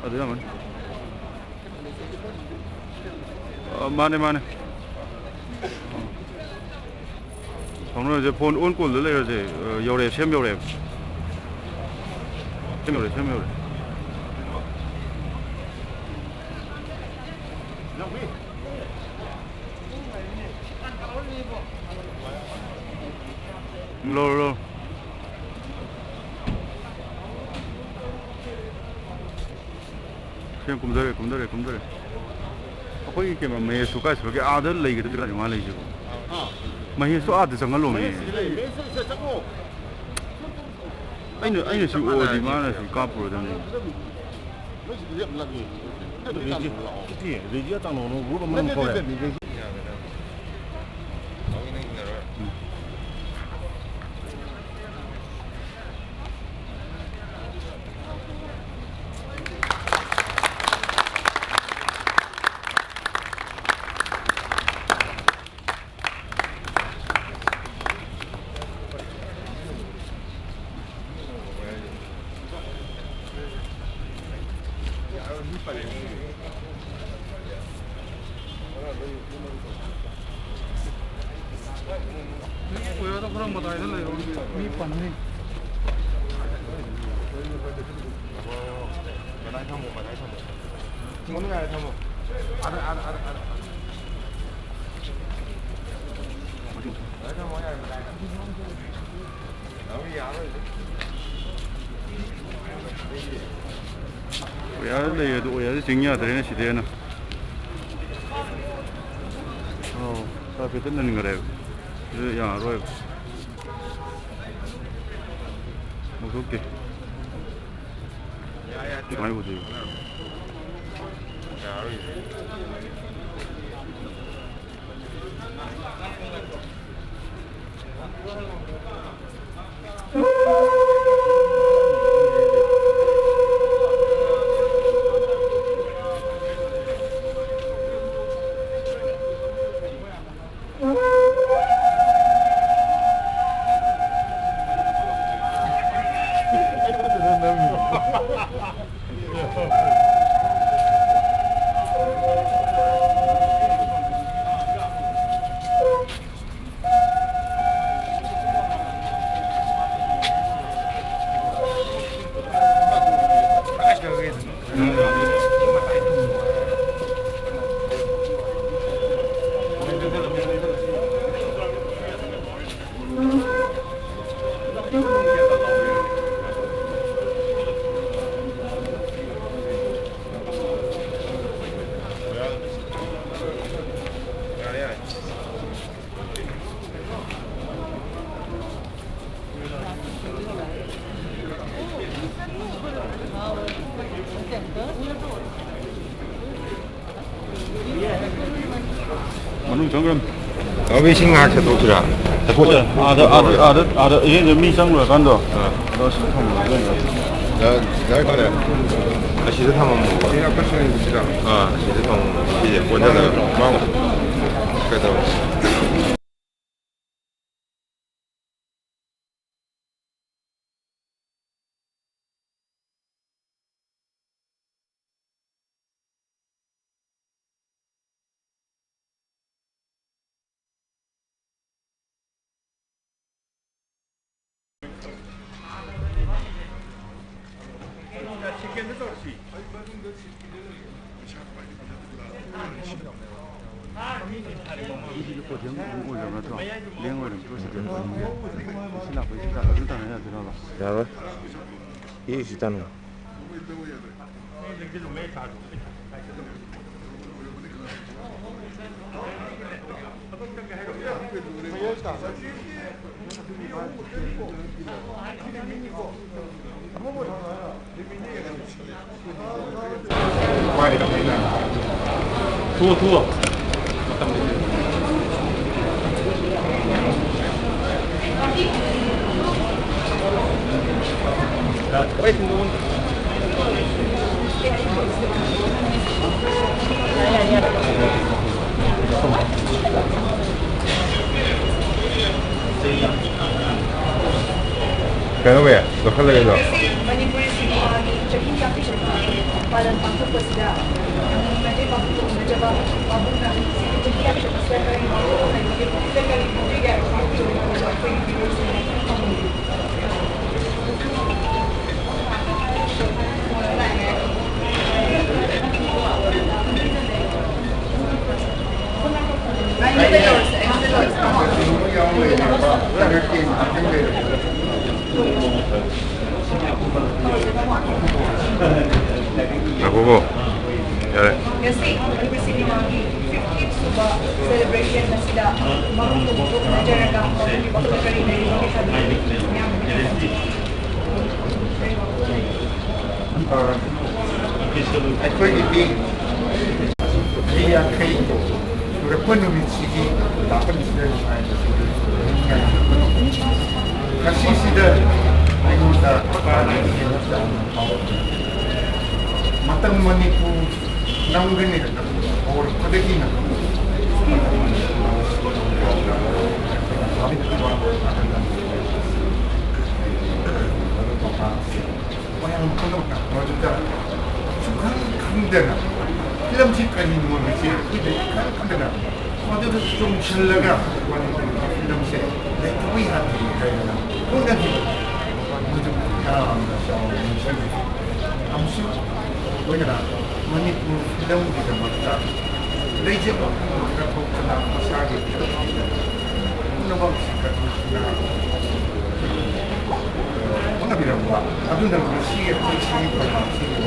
어디 가면? 만에. 오늘 이제 본 온골을 내야지. 요래 샘요래. 로. 그냥 곰들에. 거기 게만 매 수가 저게 아들 레이게 들어가 좀 알아야지. 마히 수 아들 정말 놈이. 아니 수 어디 마나 수 까불어 되는. 레지가 딱 놓는 거 보면 거래. 그런 거다 해달라 이런 미 받네.我也是经验的人是的呢。다 끝내는 거래요. 야, 로이. 무섭게. 많이 보세요. 정그럼微信啊，这都是啊，아들 얘 좀 미상으로 간다. 너 신청 뭐 이런 거. 나 그래. 시드 타면 뭐? 시드 아까 시는 시다. 시드 타면 이제 원자는 망. 그래서. Ya, iyi sih tanah. Tua. Wait, Kaya ba? Lokal lagi ito. Manipuri city checking competition palan pangko pasda ang medyo pangko medyo ba pabong na checking competition pasda kay mo ay kita kay mo diga pangko so ko yung videos Ako po. Yari. kasi Manipuri city magi 15th suba celebration na sila magtutugtog na dyan ka kung ibang kari na yung sabi niya ꯑꯩꯈꯣꯏꯒꯤꯗꯤ ꯃꯤ ꯌꯥꯡꯈꯩ ꯁꯨꯔꯛꯄ ꯅꯨꯃꯤꯠꯁꯤꯒꯤ ꯂꯥꯛꯄꯁꯤꯗ ꯉꯁꯤꯁꯤꯗ ꯑꯩꯉꯣꯟꯗ ꯃꯇꯝ ꯃꯅꯤꯄꯨꯔ ꯅꯝꯒꯅꯤ ꯍꯧꯔꯛꯄꯗꯒꯤꯅ ꯃꯌꯥꯝ ꯄꯨꯝꯅꯃꯛꯅ ꯃꯗꯨꯗ ꯁꯨꯡꯈꯪ ꯈꯪꯗꯅ ꯐꯤꯂꯝꯁꯤ ꯀꯔꯤꯅꯣ ꯍꯥꯏꯕꯁꯤ ꯑꯩꯈꯣꯏꯗ ꯏꯈꯪ ꯈꯪꯗꯅ ꯃꯗꯨꯗ ꯆꯣꯡꯁꯤꯜꯂꯒ ꯃꯅꯤꯄꯨꯔꯤ ꯐꯤꯂꯝꯁꯦ ꯂꯩꯇꯕ ꯌꯥꯗꯦ ꯍꯥꯏꯗꯅ ꯍꯣꯠꯅꯈꯤꯕ ꯃꯗꯨ ꯌꯥꯝꯅ ꯆꯥꯎꯅ ꯅꯤꯡꯁꯤꯡꯉꯤ ꯑꯃꯁꯨꯡ ꯂꯣꯏꯅꯅ ꯃꯅꯤꯄꯨꯔ ꯐꯤꯂꯝꯒꯤꯗꯃꯛꯇ ꯂꯩꯖꯕ ꯀꯠꯊꯣꯛꯇꯅ ꯃꯁꯥꯒꯤ ꯐꯤꯂꯝꯁꯤꯗ ꯄꯨꯝꯅꯃꯛꯁꯤ ꯀꯠꯊꯣꯛꯇꯨꯅ ꯍꯣꯠꯅꯕꯤꯔꯝꯕ ꯑꯗꯨꯅ ꯉꯁꯤ ꯑꯩꯈꯣꯏ ꯁꯤꯒꯤ ꯄ꯭ꯔꯣꯒ꯭ꯔꯥꯝꯁꯤꯒꯤ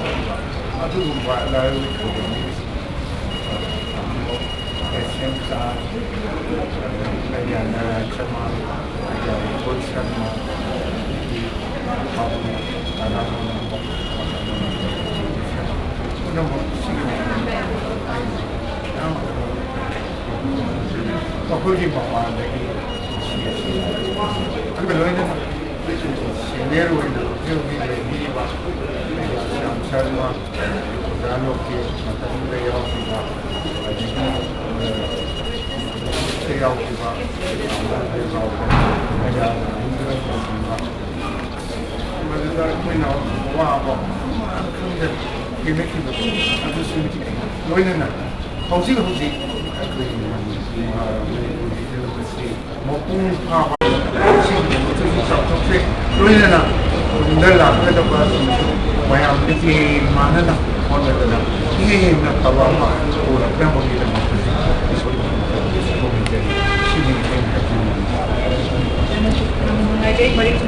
ꯑꯗꯨꯒꯨꯝꯕ ꯂꯥꯏꯔꯣꯏ ꯊꯧꯔꯝꯁꯤꯡ ꯑꯦꯁ ꯑꯦꯝ ꯆꯥ ꯀꯩꯌꯥꯅ ꯁꯔꯃ ꯀꯣꯜ ꯁꯔꯃ ꯑꯩꯈꯣꯏꯒꯤ ꯃꯄꯥꯟꯗꯒꯤ ꯑꯗꯨꯒ ꯂꯣꯏꯅꯅ ꯁꯦꯅꯤꯌꯔ ꯑꯣꯏꯅ ꯍꯧꯖꯤꯛ ꯍꯧꯖꯤꯛ ꯂꯩꯕꯤꯔꯤꯕ ꯁ꯭ꯌꯥꯝ ꯁꯔꯃ ꯑꯣꯖꯥ ꯂꯣꯀꯦꯜ ꯃꯇꯝꯗꯨꯗ ꯌꯥꯎꯈꯤꯕ ꯑꯗꯒꯤ ꯌꯥꯎꯈꯤꯕ ꯃꯌꯥꯝꯅ ꯍꯤꯡꯗꯨꯅ ꯃꯗꯨꯗ ꯑꯩꯈꯣꯏꯅ ꯋꯥꯕ ꯈꯪꯗꯅ ꯌꯦꯡꯅꯈꯤꯕꯗꯨ ꯑꯗꯨꯁꯨ ꯂꯣꯏꯅꯅ ꯍꯧꯖꯤꯛ ꯍꯧꯖꯤꯛ ꯑꯩꯈꯣꯏꯒꯤ ꯃꯅꯤꯄꯨꯔꯤ ꯐꯤꯂꯝ ꯑꯁꯤ ꯃꯄꯨꯡ ꯐꯥꯕ ꯆꯥꯎꯊꯣꯛꯆꯩ ꯂꯣꯏꯅꯅ ꯇꯨꯡꯗ ꯂꯥꯛꯀꯗꯕꯁꯤꯡꯁꯨ ꯃꯌꯥꯝꯗꯒꯤ ꯃꯥꯟꯅꯅ ꯍꯣꯠꯅꯗꯅ ꯍꯦꯟꯅ ꯐꯕ ꯑꯃ ꯄꯨꯔꯛꯅꯕꯒꯤꯗꯃꯛꯇ ꯁꯤꯅꯤ ꯑꯩꯅ ꯍꯥꯏꯖꯅꯤꯡꯉꯤ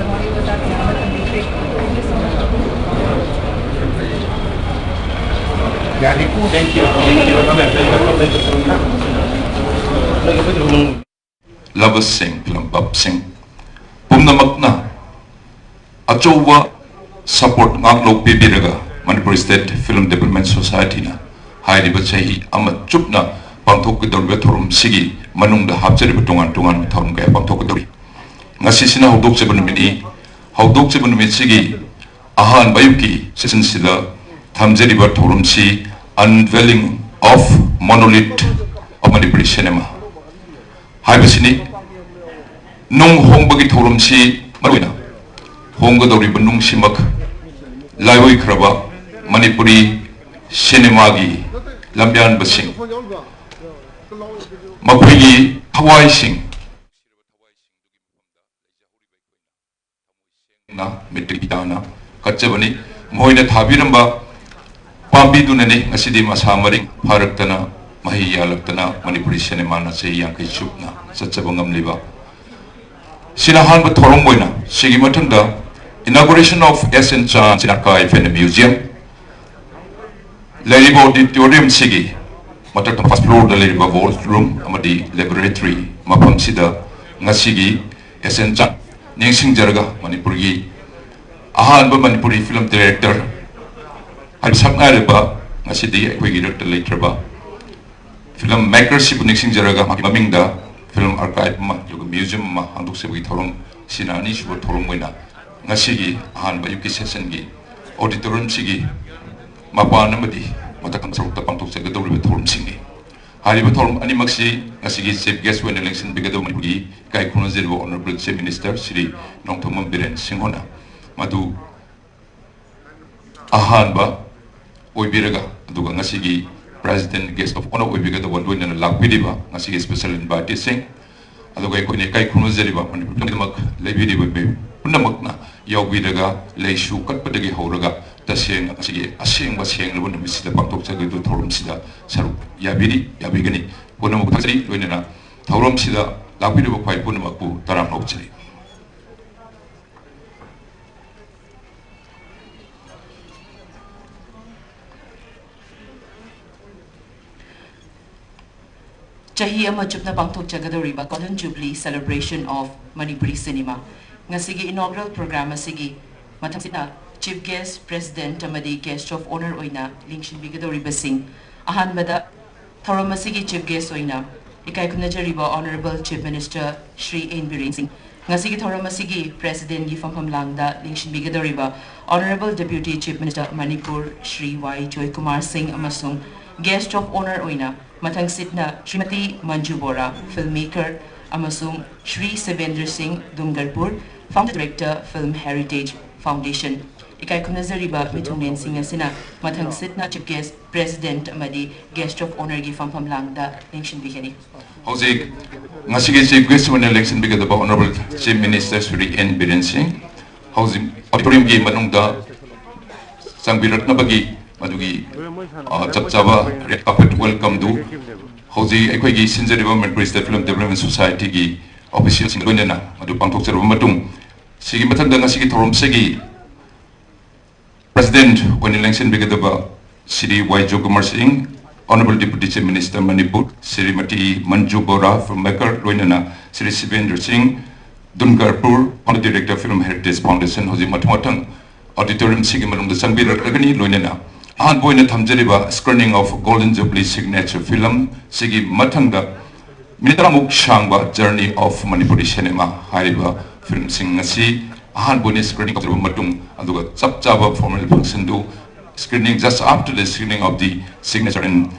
ꯂꯕꯁꯤꯡ ꯂꯝꯕꯥꯞꯁꯤꯡ ꯄꯨꯝꯅꯃꯛꯅ ꯑꯆꯧꯕ ꯁꯄꯣꯔꯠ ꯉꯥꯛꯂꯧ ꯄꯤꯕꯤꯔꯒ ꯃꯅꯤꯄꯨꯔ ꯁ꯭ꯇꯦꯠ ꯐꯤꯂꯝ ꯗꯦꯕꯂꯞꯃꯦꯟ ꯁꯣꯁꯥꯏꯇꯤꯅ ꯍꯥꯏꯔꯤꯕ ꯆꯍꯤ ꯑꯃ ꯆꯨꯞꯅ ꯄꯥꯡꯊꯣꯛꯀꯗꯧꯔꯤꯕ ꯊꯧꯔꯝꯁꯤꯒꯤ ꯃꯅꯨꯡꯗ ꯍꯥꯞꯆꯔꯤꯕ ꯇꯣꯉꯥꯟ ꯇꯣꯉꯥꯟꯕ ꯊꯧꯔꯝ ꯀꯌꯥ ꯄꯥꯡꯊꯣꯛꯀꯗꯧꯔꯤ ꯉꯁꯤꯁꯤꯅ ꯍꯧꯗꯣꯛꯆꯕ ꯅꯨꯃꯤꯠꯅꯤ ꯍꯧꯗꯣꯛꯆꯕ ꯅꯨꯃꯤꯠꯁꯤꯒꯤ ahan bayuki session sida thamjariba thorumsi unveiling of monolith of Manipuri cinema haibasini nung hongbagi thorumsi maruina honggadoriba nungsimak laiboi khraba Manipuri cinema gi lambian basing makhoi thawai sing na mitidana kachabani moina thabiramba pambidunani asidi masamaring pharaktana mahi yalaktana Manipuri cinema na se yankai chupna sachabangam liba sinahan ba thorong boina sigi mathanda inauguration of SN Chan Archive and Museum Lady Auditorium Sigi Matak first floor the Lady Vault Room Amadi Laboratory Mapam Sida Nasigi SN Chan Ningsing Jarga Manipuri Ahan ba Manipuri film director Al Saknareba Nasidi Equigi director later ba film maker Sibu Ningsing Jaraga Mamingda film archive ma museum ma handuk sebi thorom sinani shubo thorom moina ngasigi ahan ba yuki session gi auditorium sigi mapa namadi matakam sarukta pangtok se gadol be thorom singi hari ba thorom ani maksi ngasigi chief guest when election bigado magi kai khuna zero honorable chief minister Sri Nongthomam Biren Singhona madu ahan ba oibiraga aduga ngasigi President guest of honor oibigado walwin na lakbidiba ngasigi special invite sing aduga ko ni kai khunu zeriba mak lebidiba be punamakna yawbidaga leishu katpadagi horaga taseng ngasigi aseng ba seng lobon misida pangtok chagadu thorum sida saru yabigani punamak thasri loinena thorum sida lakbidiba khwai punamakku taram nokchri Chahi ama chupna pangthok chagadoriba Golden Jubilee celebration of Manipuri cinema. Ngasigi inaugural program asigi mathangsina chief guest president amadi guest of honor oina lingshin bigadoriba sing ahan bada thorom asigi chief guest oina ikai kunajariba honorable chief minister Shri N Biren Singh ngasigi thorom asigi president gi fampham langda lingshin bigadoriba honorable deputy chief minister Manipur Shri Y Joy Kumar Singh amasung guest of honor oina Mathang Sitna Srimati Manju Bora, filmmaker, amasung Shri Sevendra Singh Dungarpur, founder director, Film Heritage Foundation. Ikai kunazariba mitungnen sing asina Mathang Sitna chief guest, president amadi guest of honor gi fampham langda lingshin bihani. Howsik ngasigi chief guest when election because the honorable chief minister Shri N Biren Singh howsik auditorium gi manungda sangbiratna bagi madugi chapchaba red carpet welcome do hoji ekhoi Sinja Development State Film Development Society gi official sing loinena madu pangthok serba matung sigi mathanda ngasigi thorom segi president when election bigadaba Sri Y Joy Kumar Singh honorable deputy chief minister Manipur Srimati Manju Bora filmmaker loinena Sri Sevendra Singh Dungarpur founder director Film Heritage Foundation hoji mathumatang auditorium sigi manungda sangbir ragani loinena ahan boina thamjariba screening of Golden Jubilee signature film sigi mathangda minitaramuk shangba journey of Manipuri cinema haiba film sing ngasi ahan boina screening of matung aduga chapchaba formal function do screening just after the screening of the signature and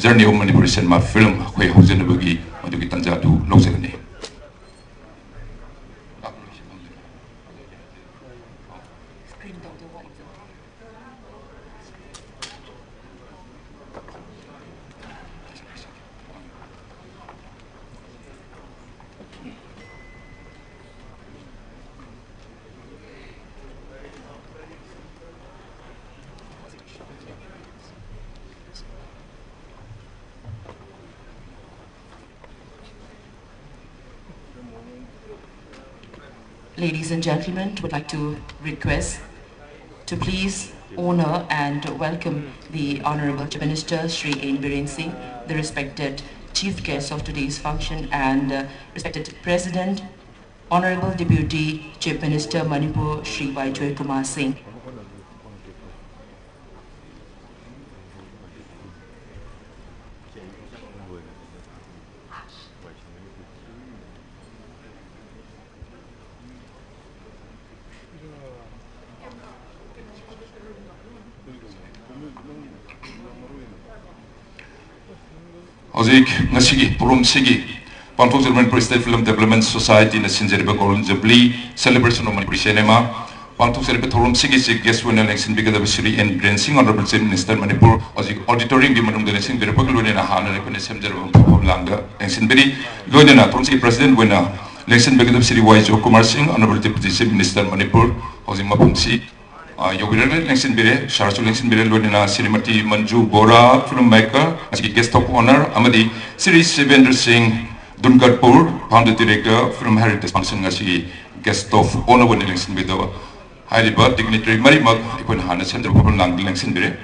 journey of Manipuri cinema film khoi haujenabagi adugi tanja du lojagani Ladies and gentlemen, would like to request to please honor and welcome the Honorable Chief Minister Shri N Biren Singh, the respected chief guest of today's function, and respected President, Honorable Deputy Chief Minister Manipur Shri Y Joy Kumar Singh. Ojik ngasigi purum sigi Pangtok Manipur State Film Development Society na sinjeriba Golden Jubilee celebration of Manipuri cinema Pangtok Seriba Thorum sigi si guest winner election because of Shri and Brancing Honorable Chief Minister Manipur Ojik auditorium di manung dene sing berapa keluar na hana rekone semjeriba langa election beri loine na thorum sigi president winner election because of Shri Y. Kumar Singh Honorable Deputy Chief Minister Manipur Ojik mapumsi Yogiran election bere Sharchu election bere loine na Srimati Manju Bora filmmaker as guest of honor amadi Shri Shivendra Singh Dungarpur, founder director from Heritage Function ngasi guest of honor when election bidawa. Highly but dignitary mari mag ikon hana center of lang election bere.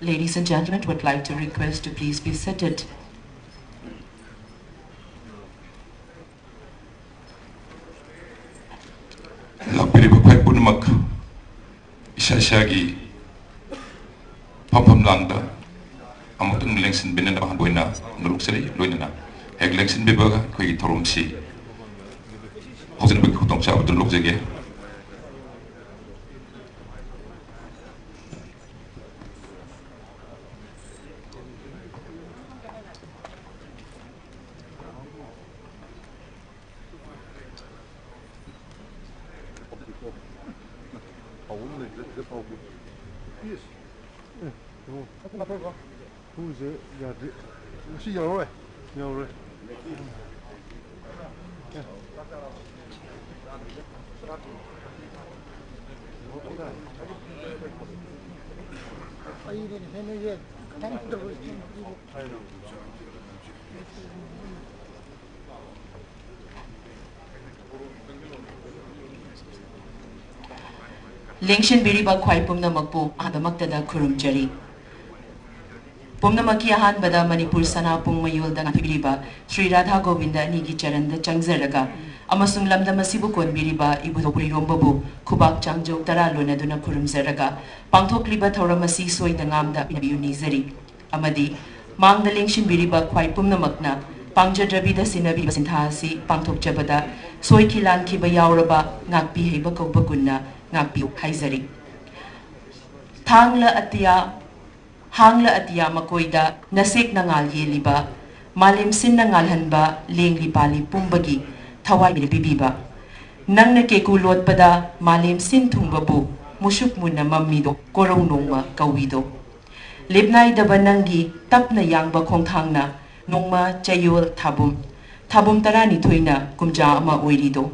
Ladies and gentlemen, would like to request to please be seated. Lapiri bapai punumak isa-isagi pam langda amutang election binan na boina nuruk sari loina na heg election bibaga koi thorum si hosen bik khutong sa abdul lok jage Lengshin biriba khwai pumnamakpu adamaktada khurumjari. Pumnamaki ahan bada Manipur sana pung mayulda ngapiriba Sri Radha Govinda nigi charanda changzaraga amasung lamda masibu kon biriba ibudopuri rombabu kubak changjok tara lonaduna khurumzaraga pangthokliba thoramasi soida ngamda pinabiyunizari amadi mangda lengshin biriba khwai pumnamakna pangjadrabida sinabi basintha pangthokjabada soikilan kiba yauraba ngakpi heiba kawba kunna ngakpi haizari Hangla atiya makoida nasik nangal yeliba malim sin nangal hanba lengli pali pumbagi thawai bibiba nangna ke kulot pada malim sin thungbabu musuk munna mammido korong nongma kawido libnai daba nangi tapna yangba khongthangna nongma chayol thabum tarani thoina kumja ama oirido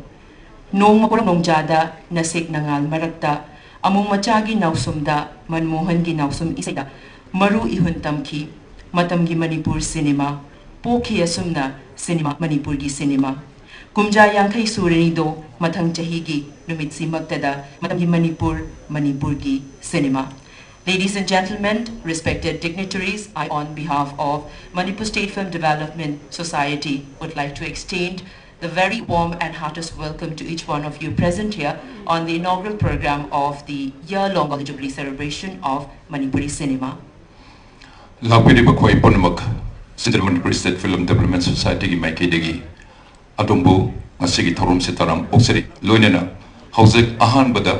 nongma korong nongjada nasik nangal marakta amung machagi nausumda manmohan gi nausum isaida Maru ihun tamki matamgi Manipur cinema pokhi asumna cinema Manipur gi cinema kumja yangkai surani do mathang chahi gi numitsi maktada matamgi Manipur gi cinema. Ladies and gentlemen, respected dignitaries, I on behalf of Manipur State Film Development Society would like to extend the very warm and heartiest welcome to each one of you present here on the inaugural program of the year-long Golden Jubilee celebration of Manipuri cinema. Lapiri bakwai punumak Central Manipur State Film Development Society ki maikidegi adumbu ngasigi thorum sitaram oksari loinena hauzik ahan bada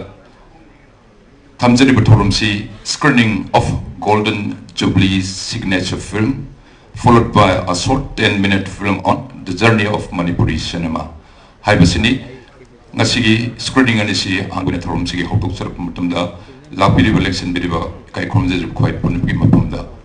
thamjari thorum si screening of Golden Jubilee signature film followed by a short 10-minute film on the journey of Manipuri cinema haibasini ngasigi screening ani si hangune thorum sigi hoktok sarap mutamda lapiri election biriba kai khomje jup khwai punuk gi mapamda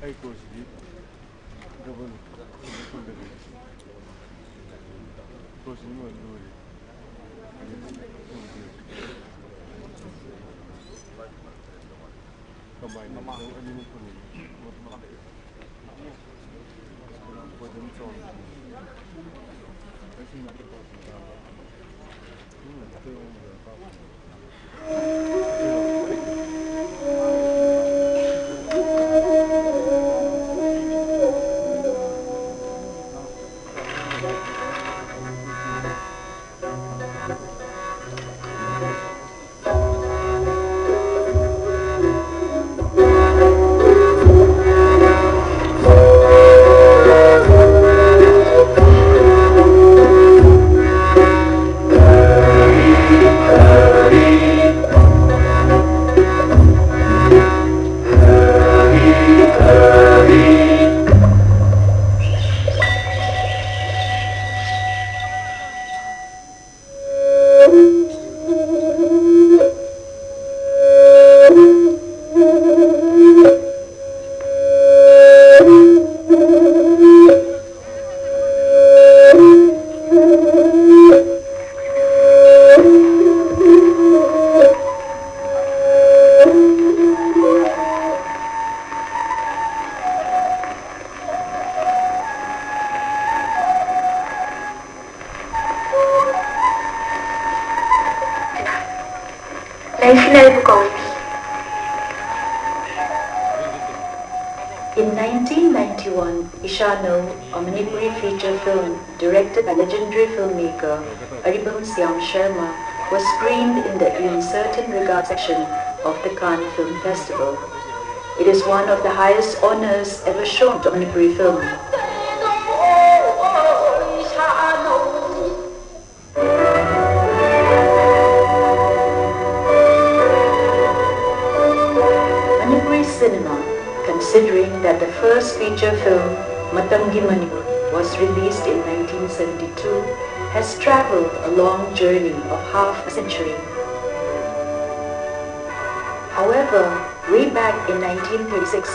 Ay così, dopo così non lui. Kamay na ano yung kunin. Pwede mo ito. Kasi nakikita. Ito yung In 1991, Ishano, a Manipuri feature film directed by legendary filmmaker Aribam Siam Sharma, was screened in the In Certain Regard section of the Cannes Film Festival. It is one of the highest honors ever shown to a Manipuri film. Manipuri cinema, considering that the first feature film, Matamgi Manipur, was released in 1972, has traveled a long journey of half a century. However, way back in 1936,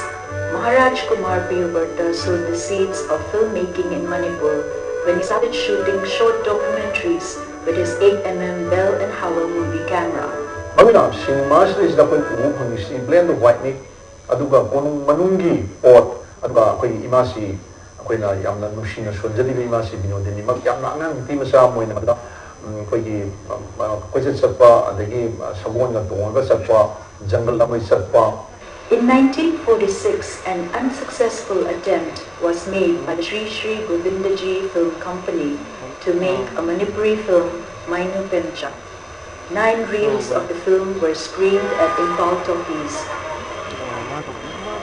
Maharaj Kumar Priyuvarta sowed the seeds of filmmaking in Manipur when he started shooting short documentaries with his 8mm Bell and Howell movie camera. Magina, sinimasa is dapat umuhang si blend of white meat, aduga konong manunggi pot, aduga ako'y imasi, ako'y na yamna nusina sonjadi ba imasi binodin ni magyamna ngang ti masamo na magda, ako'y satpa, adagi sabon na tunga satpa, jungle amoy satpa. In 1946, an unsuccessful attempt was made by the Sri Sri Govindaji Film Company to make a Manipuri film, Mainu Pencha. 9 reels of the film were screened at Impal Talkies.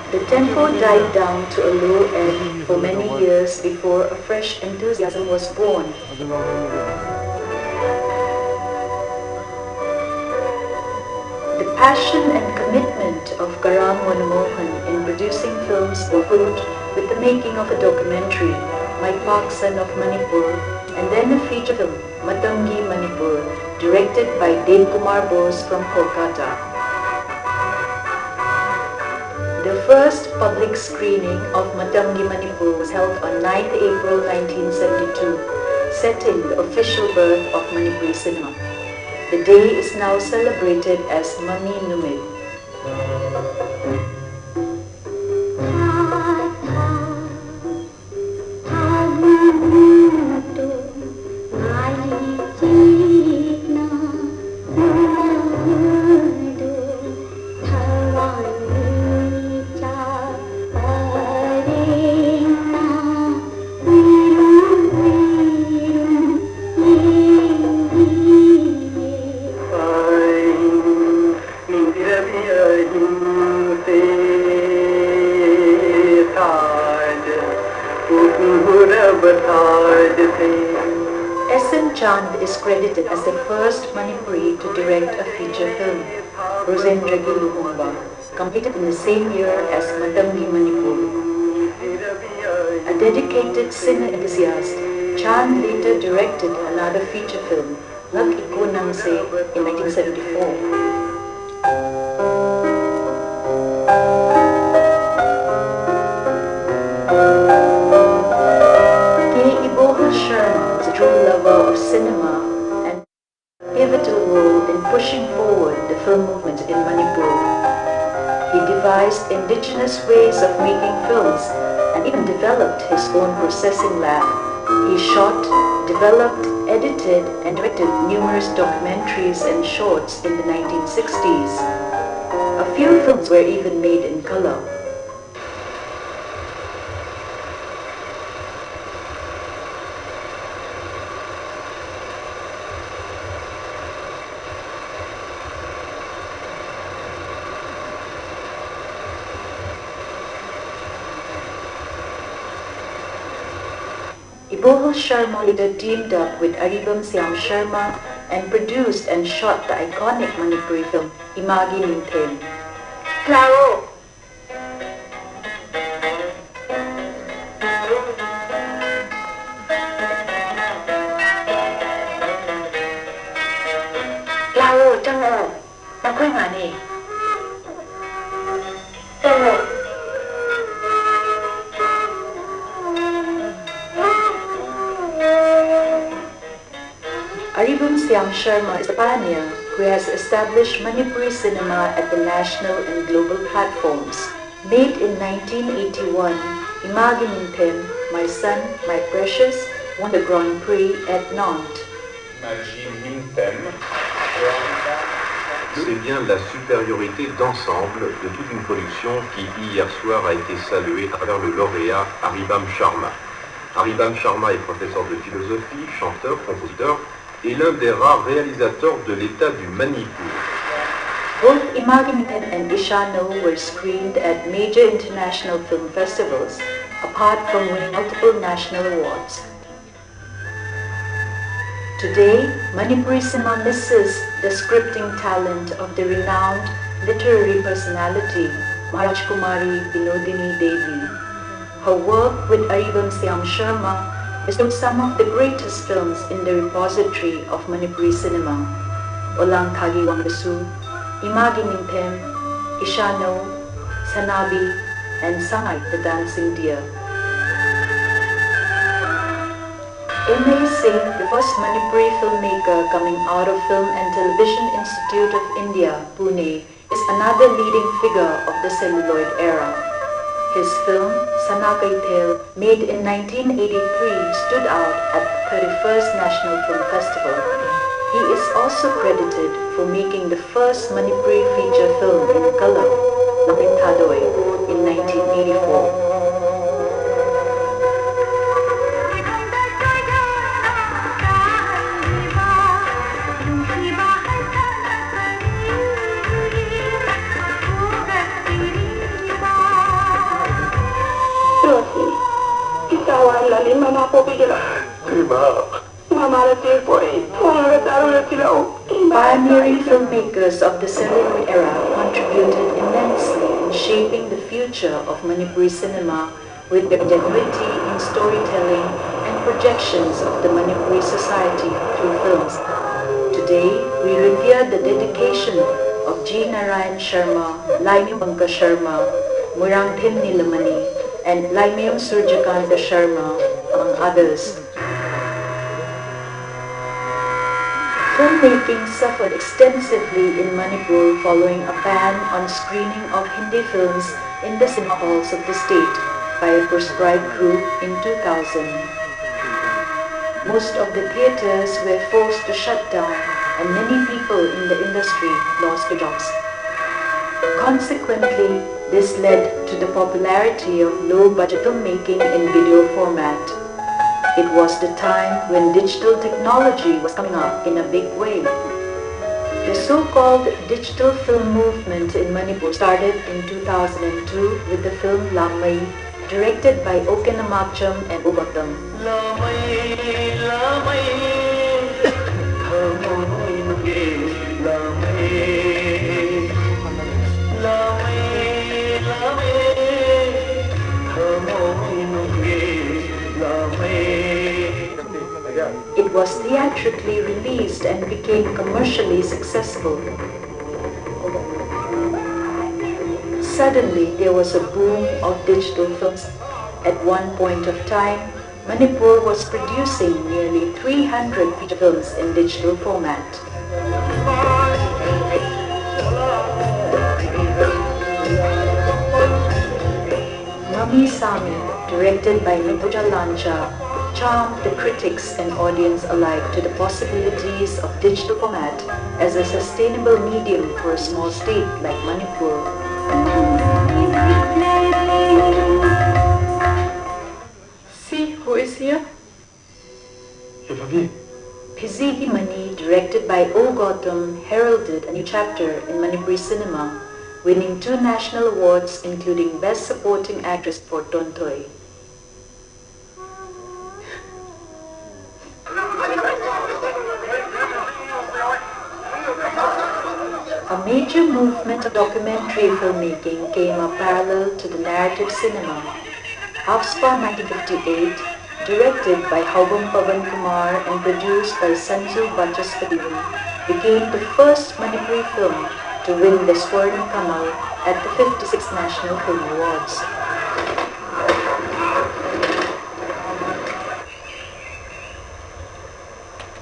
The tempo died down to a low ebb for many years before a fresh enthusiasm was born. The passion and commitment of Karam Manomohan in producing films were proved with the making of a documentary, My Paksan of Manipur, and then a feature film, Matamgi Manipur, directed by Dev Kumar Bose from Kolkata. The first public screening of Matamgi Manipur was held on 9th April 1972, setting the official birth of Manipuri cinema. The day is now celebrated as Mami Numid. Chand is credited as the first Manipuri to direct a feature film, Rosendragi Luhumba, completed in the same year as Matamgi Manipur. A dedicated cinema enthusiast, Chand later directed another feature film, Lak Iko Nangse, in 1974. cinema and a pivotal role in pushing forward the film movement in Manipur. He devised indigenous ways of making films and even developed his own processing lab. He shot, developed, edited and directed numerous documentaries and shorts in the 1960s. A few films were even made in color. Ibohal Sharma later teamed up with Aribam Siam Sharma and produced and shot the iconic Manipuri film Imagi Ninthem. Claro! Claro, Chango! Nakoy mani! Aribam Siam Sharma is a pioneer who has established Manipuri cinema at the national and global platforms. Made in 1981, Imagi Ninthem, My Son, My Precious, won the Grand Prix at Nantes. C'est bien la supériorité d'ensemble de toute une production qui hier soir a été saluée à travers le lauréat Aribam Sharma. Aribam Sharma est professeur de philosophie, chanteur, compositeur et l'un des rares réalisateurs de l'État du Manipur. Both Imagi Ninthem and Ishano were screened at major international film festivals, apart from winning multiple national awards. Today, Manipuri cinema misses the scripting talent of the renowned literary personality Maharaj Kumari Binodini Devi. Her work with Aribam Siam Sharma bestowed some of the greatest films in the repository of Manipuri cinema: Olang Kagi Wangdasu, Imagi Ninthem, Ishano, Sanabi, and Sangay the Dancing Deer. M.A. Singh, the first Manipuri filmmaker coming out of Film and Television Institute of India, Pune, is another leading figure of the celluloid era. His film, Sanakai Thel, made in 1983, stood out at the 31st National Film Festival. He is also credited for making the first Manipuri feature film in color, Lapin Thadoy, in 1984. Pioneering filmmakers of the celluloid era contributed immensely in shaping the future of Manipuri cinema with their ingenuity in storytelling and projections of the Manipuri society through films. Today, we revere the dedication of G. Narayan Sharma, Laimyam Banka Sharma, Murangthim Nilamani, and Laimyam Surjakanta Sharma, among others. Filmmaking suffered extensively in Manipur following a ban on screening of Hindi films in the cinema halls of the state by a proscribed group in 2000. Most of the theatres were forced to shut down and many people in the industry lost their jobs. Consequently, this led to the popularity of low-budget filmmaking in video format. It was the time when digital technology was coming up in a big way. The so-called digital film movement in Manipur started in 2002 with the film Lamai, directed by Okenamakcham and Ugotam. It was theatrically released and became commercially successful. Suddenly, there was a boom of digital films. At one point of time, Manipur was producing nearly 300 feature films in digital format. Mami Sami, directed by Nipuja Lancha, charmed the critics and audience alike to the possibilities of digital format as a sustainable medium for a small state like Manipur. See who is here? Pizigi Mani, directed by O. Gautam, heralded a new chapter in Manipuri cinema, winning 2 national awards including Best Supporting Actress for Tontoi. A major movement of documentary filmmaking came up parallel to the narrative cinema. Afspa 1958, directed by Haubam Pavan Kumar and produced by Sanju Bachaspativan, became the first Manipuri film to win the Swarna Kamal at the 56th National Film Awards.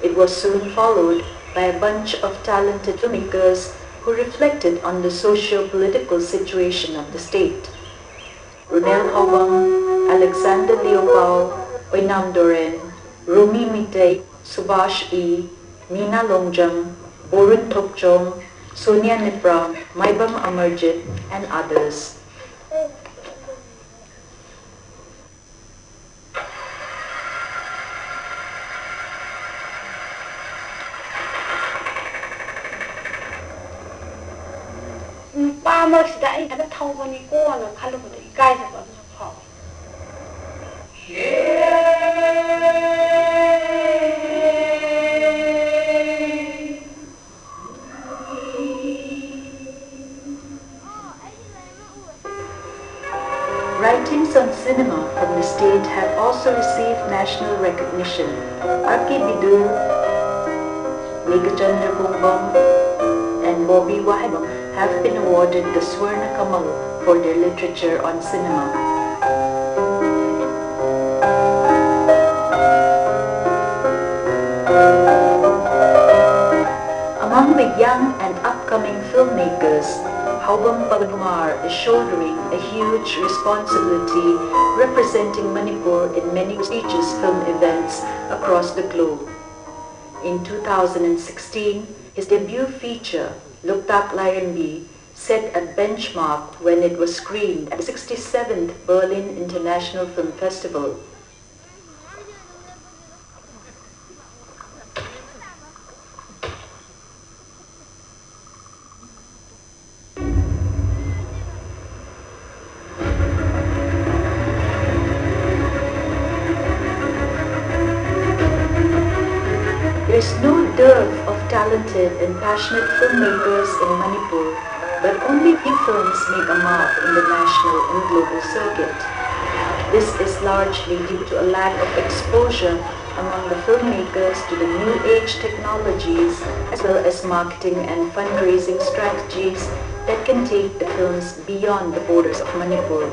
It was soon followed by a bunch of talented filmmakers who reflected on the socio-political situation of the state. Ronel Hawang, Alexander Leopold, Oinam Doren, Rumi Mitay, Subhash E, Meena Longjam, Borun Tokchong, Sonia Nipram, Maibam Amarjit, and others. Writings on cinema from the state have also received national recognition. R.K. Bidul, Megachandra Kumbam, and Bobby Wahibam have been awarded the Swarna Kamal for their literature on cinema. Among the young and upcoming filmmakers, Haubam Pavankumar is shouldering a huge responsibility representing Manipur in many prestigious film events across the globe. In 2016, his debut feature, Luktak Lairambi, set a benchmark when it was screened at the 67th Berlin International Film Festival. There is no dearth of talented and passionate filmmakers in Manipur, but only few films make a mark in the national and global circuit. This is largely due to a lack of exposure among the filmmakers to the new age technologies as well as marketing and fundraising strategies that can take the films beyond the borders of Manipur.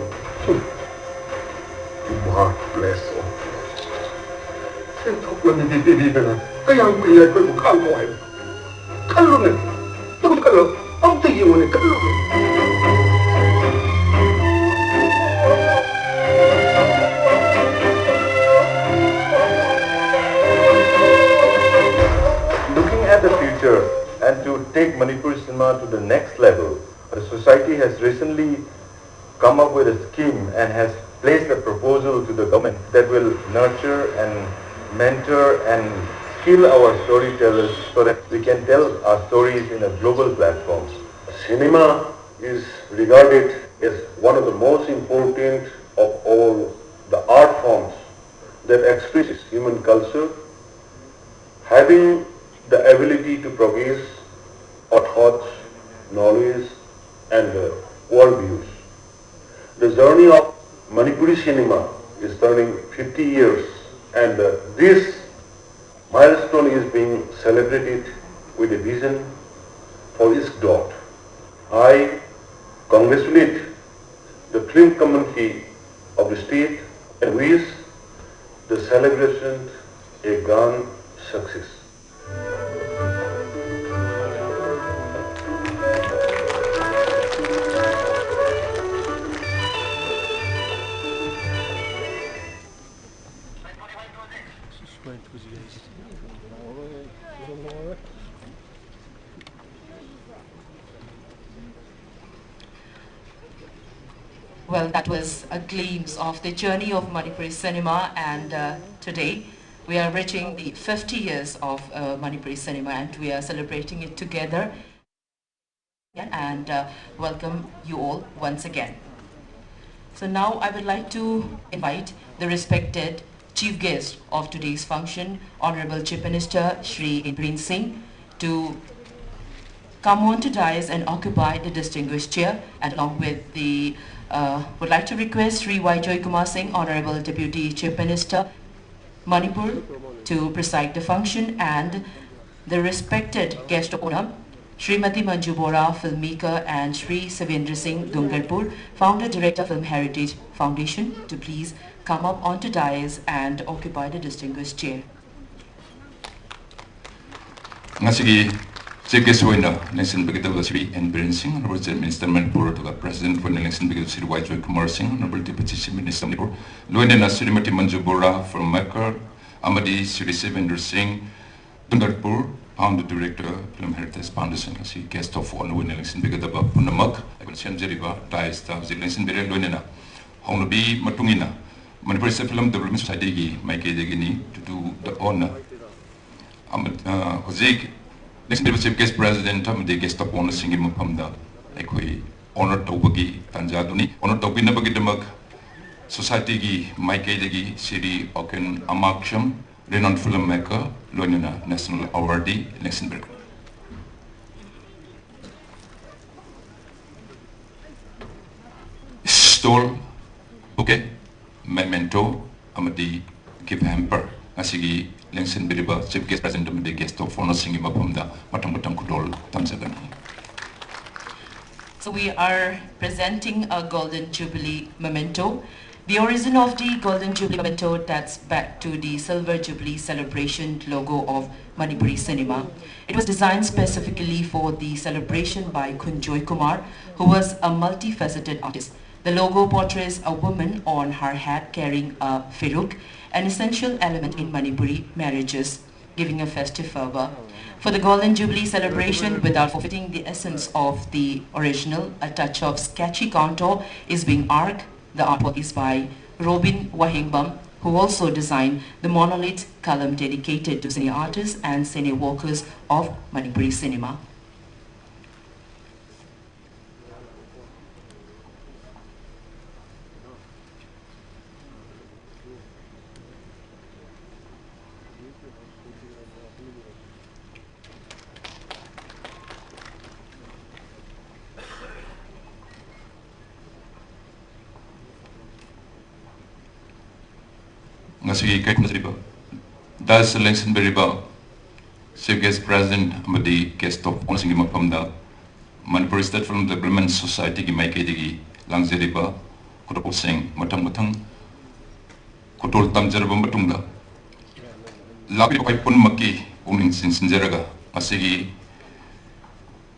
God bless all. Kaya kuya ko kalbo ay. Kallo na. Tukod kallo. Ang tiyo mo ni kallo. Looking at the future and to take Manipuri cinema to the next level, the society has recently come up with a scheme and has placed a proposal to the government that will nurture and mentor and skill our storytellers so that we can tell our stories in a global platform. Cinema is regarded as one of the most important of all the art forms that expresses human culture, having the ability to produce thoughts, knowledge, and worldviews. The journey of Manipuri cinema is turning 50 years, and this milestone is being celebrated with a vision for its growth. I congratulate the film community of the state and wish the celebration a grand success. Well, that was a glimpse of the journey of Manipuri cinema, and today we are reaching the 50 years of Manipuri cinema, and we are celebrating it together. And welcome you all once again. So now I would like to invite the respected chief guest of today's function, Honorable Chief Minister Shri Indrajit Singh, to come on to dais and occupy the distinguished chair, and along with the would like to request Sri Y. Joy Kumar Singh, Honorable Deputy Chief Minister, Manipur, to preside the function, and the respected guest of honor, Srimati Manju Bora, filmmaker, and Sri Savendra Singh Dungarpur, founder director Film Heritage Foundation, to please come up onto dais and occupy the distinguished chair. Chief guest winner, Nelson Begitable Sri Indrajit Singh, Honorable Chief Minister Manipur, President for Nelson Begitable Sri Y. Joy Kumar Singh, Honorable Deputy Chief Minister Manipur, Luenena Srimati Manju Bora from Mekar, Amadi Sri Savendra Singh, Dungarpur, founder director Film Heritage Foundation, Sri guest of honor with Nelson Begitable Punamak, I will send Jeriba, Dice, Nelson Begitable Luenena, Honorable Matungina, Manipur Film Development Society, Mike Degini, to do the honor. Hozik, Next Chief Guest President, the guest of honor singing Mupamda, Equi, honor Tobagi, Tanjaduni, honor Tobinabagi Demag, Society, Mike Degi, City, Oken, Amaksham, renowned filmmaker, Lonina, National Awardee, Luxembourg. Stole, bouquet, memento, Amadi, gift hamper, Asigi, Lengsen Biriba, Chief Guest President, the guest of honor singing Mapumda, Matamutang Kudol, Tamzagani. So we are presenting a Golden Jubilee memento. The origin of the Golden Jubilee memento dates back to the Silver Jubilee celebration logo of Manipuri cinema. It was designed specifically for the celebration by Joy Kumar, who was a multifaceted artist. The logo portrays a woman on her head carrying a firuk, an essential element in Manipuri marriages, giving a festive fervor. For the Golden Jubilee celebration, without forfeiting the essence of the original, a touch of sketchy contour is being arced. The artwork is by Robin Wahingbam, who also designed the monolith column dedicated to cine artists and cine workers of Manipuri cinema. Ngasi kay kunasriba. Das Lengsen Beriba, Chief Guest President, Amadi guest of honor singing Mapamda, Manipur State Film Development Society ki Mike Degi, Langzeriba, Kutapul Singh, Matang, Kutul Tamjaraba Matungda. Labi ko pun maki uning sinjeraga, asigi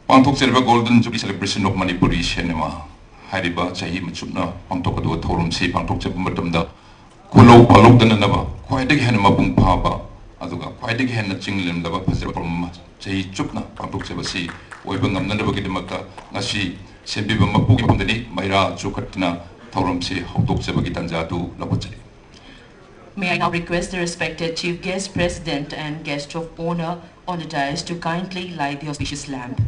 Pangtok Serba Golden Jubilee Celebration of Manipuri cinema. Hariba chahi machupna Pangtok Adu Thorum si Pangtok Matamda. Kulo palok dan naba, kuai degi hen mabung pahaba, aduga kuai degi hen cinglim daba pasir palma, cai cupna pangtuk sebasi, oi bangam nanda bagi demaka ngasi sembi bamapuki pondeni, maira cukatina tauram si hoktuk sebagi tanjatu lapacai. May I now request the respected Chief Guest President and Guest of Honor on the dais to kindly light the auspicious lamp.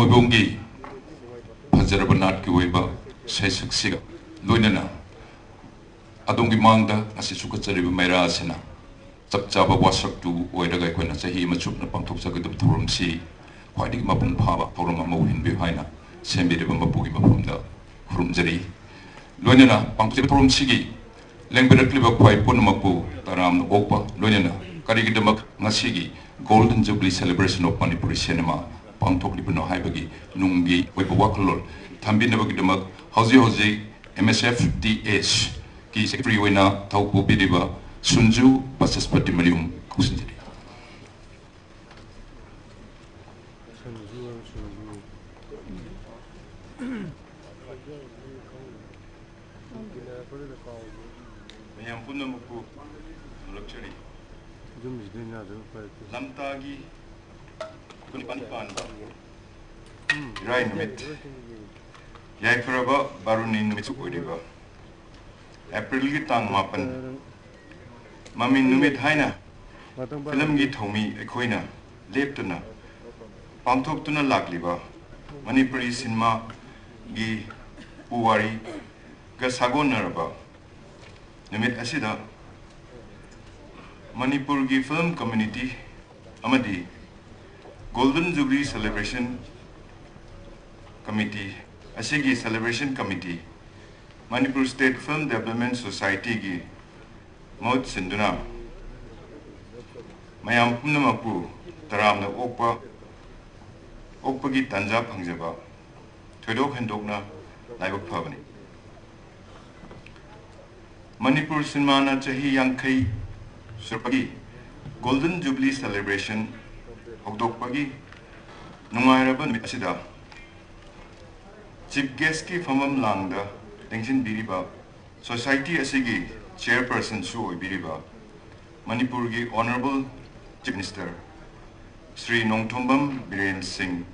Moibongi, Pazarabanat Kuiba, Saisak Siga, Lunana, Adongi Manda, as it took a Merasana, Sapjaba Wasak to Wadaga when I say he matured upon Topsakadum Turum Sea, Whiting Mapun Pava, Poromamo in behind her, Sembi de Bambapugima from the Kurumzeri. Lunana, Panktipurum Sigi, Language Clipper Quai Punamapu, Taram Opa, Lunana, Karigidamak Nasigi, Golden Jubilee Celebration of Manipuri Cinema, Pangtok Lipuno Haibagi, Nungi, Webawakalol, Tambinabagidamak, Hosi, MSFDH, Ki Secretary Wina, Taupo Bidiba, Sunju, Pasaspati Marium, Kusinjeri. Mayam Punamapu, luxury. Lamtagi Kunipan Rai Numit Yakaraba Barunin Mitsukuriba April Gitang Mapan Mamin Numit Haina Film Git Homi Equina Leptuna Pamtok Tuna Lakliba Manipuri Cinema Gi Puwari Gasagonaraba Numit Asida Manipur ki film community amadi Golden Jubilee Celebration Committee asigi celebration committee Manipur State Film Development Society ki maut sinduna mayam punamapu taramna okpa ki tanja phangjaba thoidok hendokna laibak phabani Manipur cinema na chahi yankai Surpagi Golden Jubilee Celebration Hogdokpagi Nungairaban Asida Chief Guest ki Famam Langda Tengshin Biriba Society Asigi Chairperson Shu Biriba Manipur ki Honorable Chief Minister Sri Nongthombam Biren Singh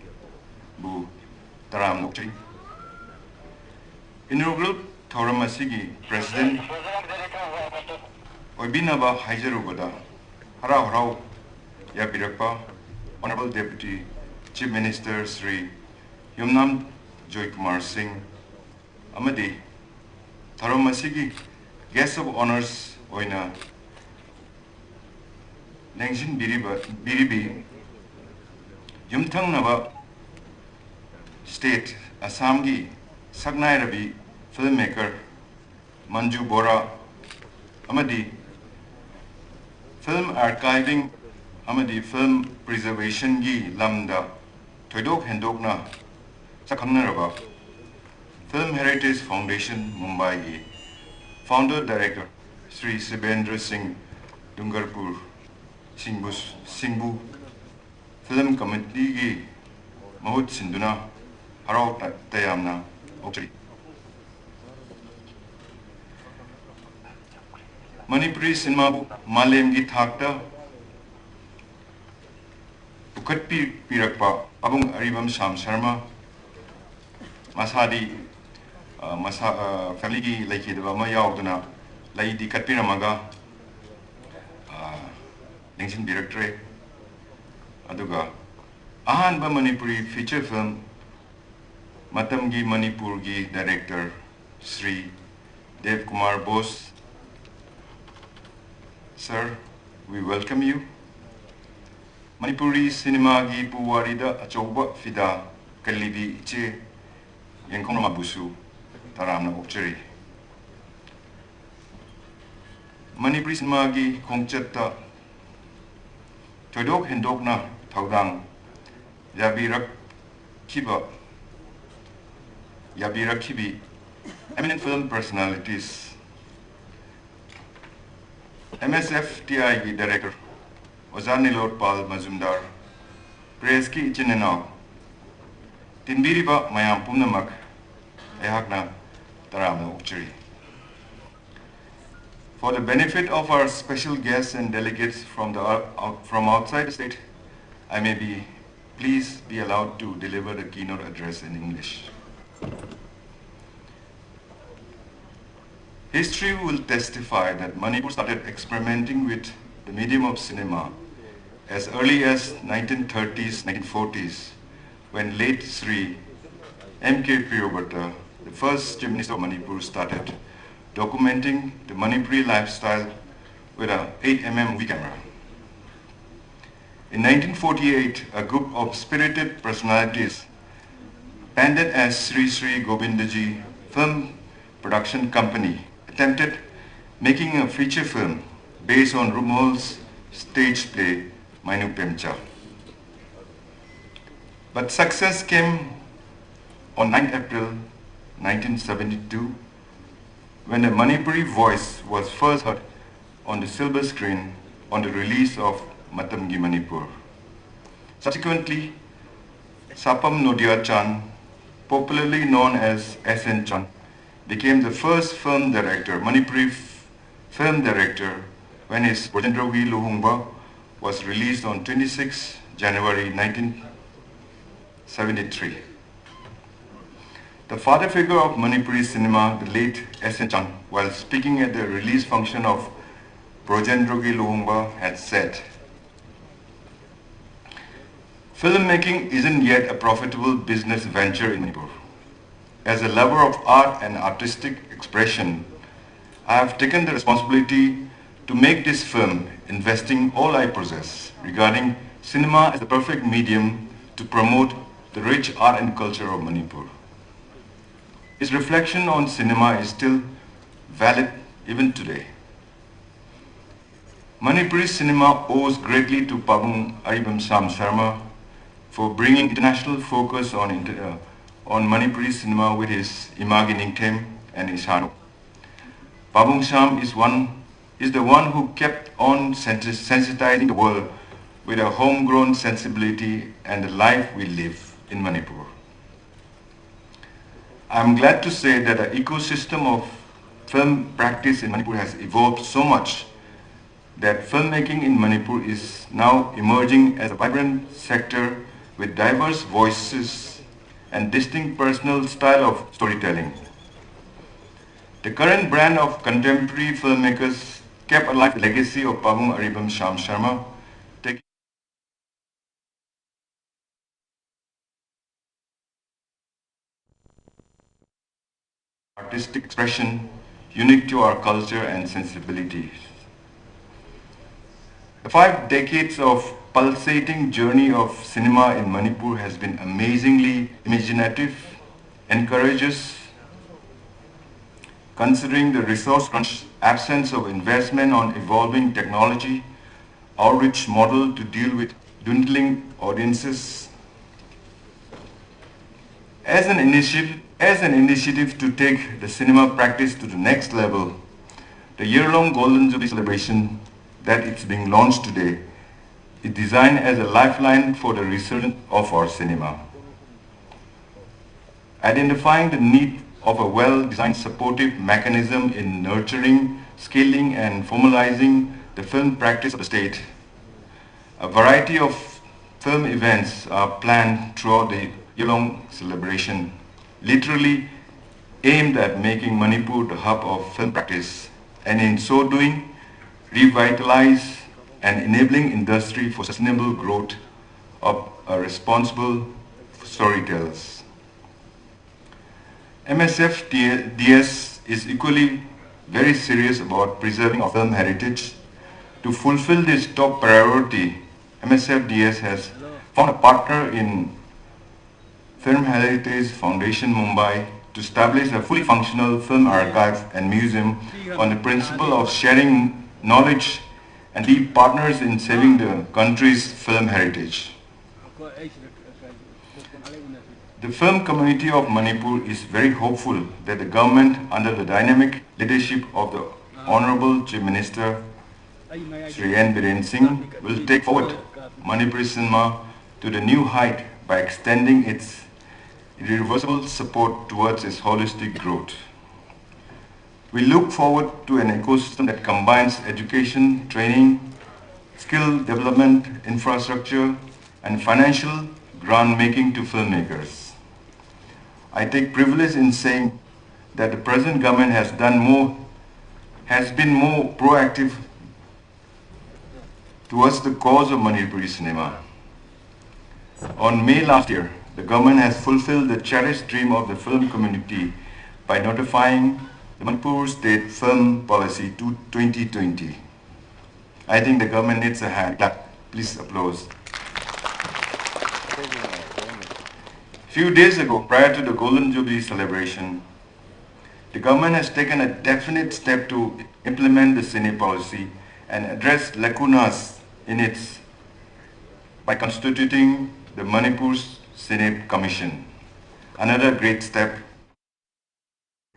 Bu Taram Nokchai Inaugural Thoram Asigi President Oibinaba Haijarubada, Harau Harau Yabirakpa, Honorable Deputy Chief Minister Sri Yumnam Joy Kumar Singh, Amadi, Tharomasigi, Guest of Honors Oina, Lengshin Biribi, Yumthang Nava State, Assamgi, Sagnai Rabi, filmmaker, Manju Bora, Amadi, Film Archiving Amadi Film Preservation Gi Lamda Thoidok Hendokna Sakhangnaraba Film Heritage Foundation Mumbai Gi Founder Director Sri Sibendra Singh Dungarpur Singbu Film Committee Gi Mahut Sinduna Harau Tayamna Okri Manipuri cinema Malem gi thakta Pukat Pirakpa Abung Aribam Sam Sharma Masadi family gi Laiki the Bama Yaudana Lai di Katpiramaga Lengshin Directorate Aduga Ahan Ba Manipuri feature film Matamgi Manipur gi director Sri Dev Kumar Bose. Sir, we welcome you. Manipuri cinema gi puwarida achoba fida kalibi iche yengkong mabusu taramna okcheri. Manipuri cinema gi kongchetta thoidok hendokna thaudang yabirak kibi eminent film personalities MSFTI ki director Ozanilot Pal Mazumdar Press ki ichinenao Tinbiriba Mayam Punamak Ehakna Taramna Ukchiri. For the benefit of our special guests and delegates from outside the state, I may please be allowed to deliver the keynote address in English. History will testify that Manipur started experimenting with the medium of cinema as early as 1930s, 1940s, when late Sri M.K. Priyobhatta, the first Chief Minister of Manipur, started documenting the Manipuri lifestyle with an 8mm movie camera. In 1948, a group of spirited personalities, banded as Sri Sri Govindaji Film Production Company, attempted making a feature film based on Rumal's stage play Mainu Pemcha. But success came on 9 April 1972 when a Manipuri voice was first heard on the silver screen on the release of Matamgi Manipur. Subsequently, Sapam Nodia Chan, popularly known as S.N. Chan, became the first film director, Manipuri film director, when his Rajendrogi Luhungba was released on 26 January 1973. The father figure of Manipuri cinema, the late S.N. Chan, while speaking at the release function of Rajendrogi Luhungba, had said, "Filmmaking isn't yet a profitable business venture in Manipur. As a lover of art and artistic expression, I have taken the responsibility to make this film, investing all I possess regarding cinema as the perfect medium to promote the rich art and culture of Manipur." His reflection on cinema is still valid even today. Manipuri cinema owes greatly to Pabung Aribam Sam Sharma for bringing international focus on Manipuri cinema with his Imagi Ningtem and Ishano. Pabung Sam is the one who kept on sensitizing the world with a homegrown sensibility and the life we live in Manipur. I'm glad to say that the ecosystem of film practice in Manipur has evolved so much that filmmaking in Manipur is now emerging as a vibrant sector with diverse voices and distinct personal style of storytelling. The current brand of contemporary filmmakers kept alive the legacy of Pabung Aribam Sham Sharma, taking artistic expression unique to our culture and sensibilities. The 5 decades of pulsating journey of cinema in Manipur has been amazingly imaginative, encourageous, considering the resource crunch, absence of investment on evolving technology, outreach model to deal with dwindling audiences. As an initiative to take the cinema practice to the next level, the year-long Golden Jubilee celebration that is being launched today is designed as a lifeline for the resurgence of our cinema. Identifying the need of a well-designed supportive mechanism in nurturing, scaling and formalizing the film practice of the state, a variety of film events are planned throughout the year-long celebration, literally aimed at making Manipur the hub of film practice, and in so doing, revitalize and enabling industry for sustainable growth of responsible storytellers. MSF-DS is equally very serious about preserving our film heritage. To fulfill this top priority, MSF-DS has found a partner in Film Heritage Foundation Mumbai to establish a fully functional film archive and museum on the principle of sharing knowledge and be partners in saving the country's film heritage. The film community of Manipur is very hopeful that the government, under the dynamic leadership of the Honorable Chief Minister Sri N. Biren Singh, will take forward Manipuri cinema to the new height by extending its irreversible support towards its holistic growth. We look forward to an ecosystem that combines education, training, skill development, infrastructure, and financial grant making to filmmakers. I take privilege in saying that the present government has been more proactive towards the cause of Manipuri cinema. On May last year, the government has fulfilled the cherished dream of the film community by notifying the Manipur State Film Policy to 2020. I think the government needs a hand clap. Please applause. Few days ago, prior to the Golden Jubilee celebration, the government has taken a definite step to implement the Cine policy and address lacunas in it by constituting the Manipur Cine Commission. Another great step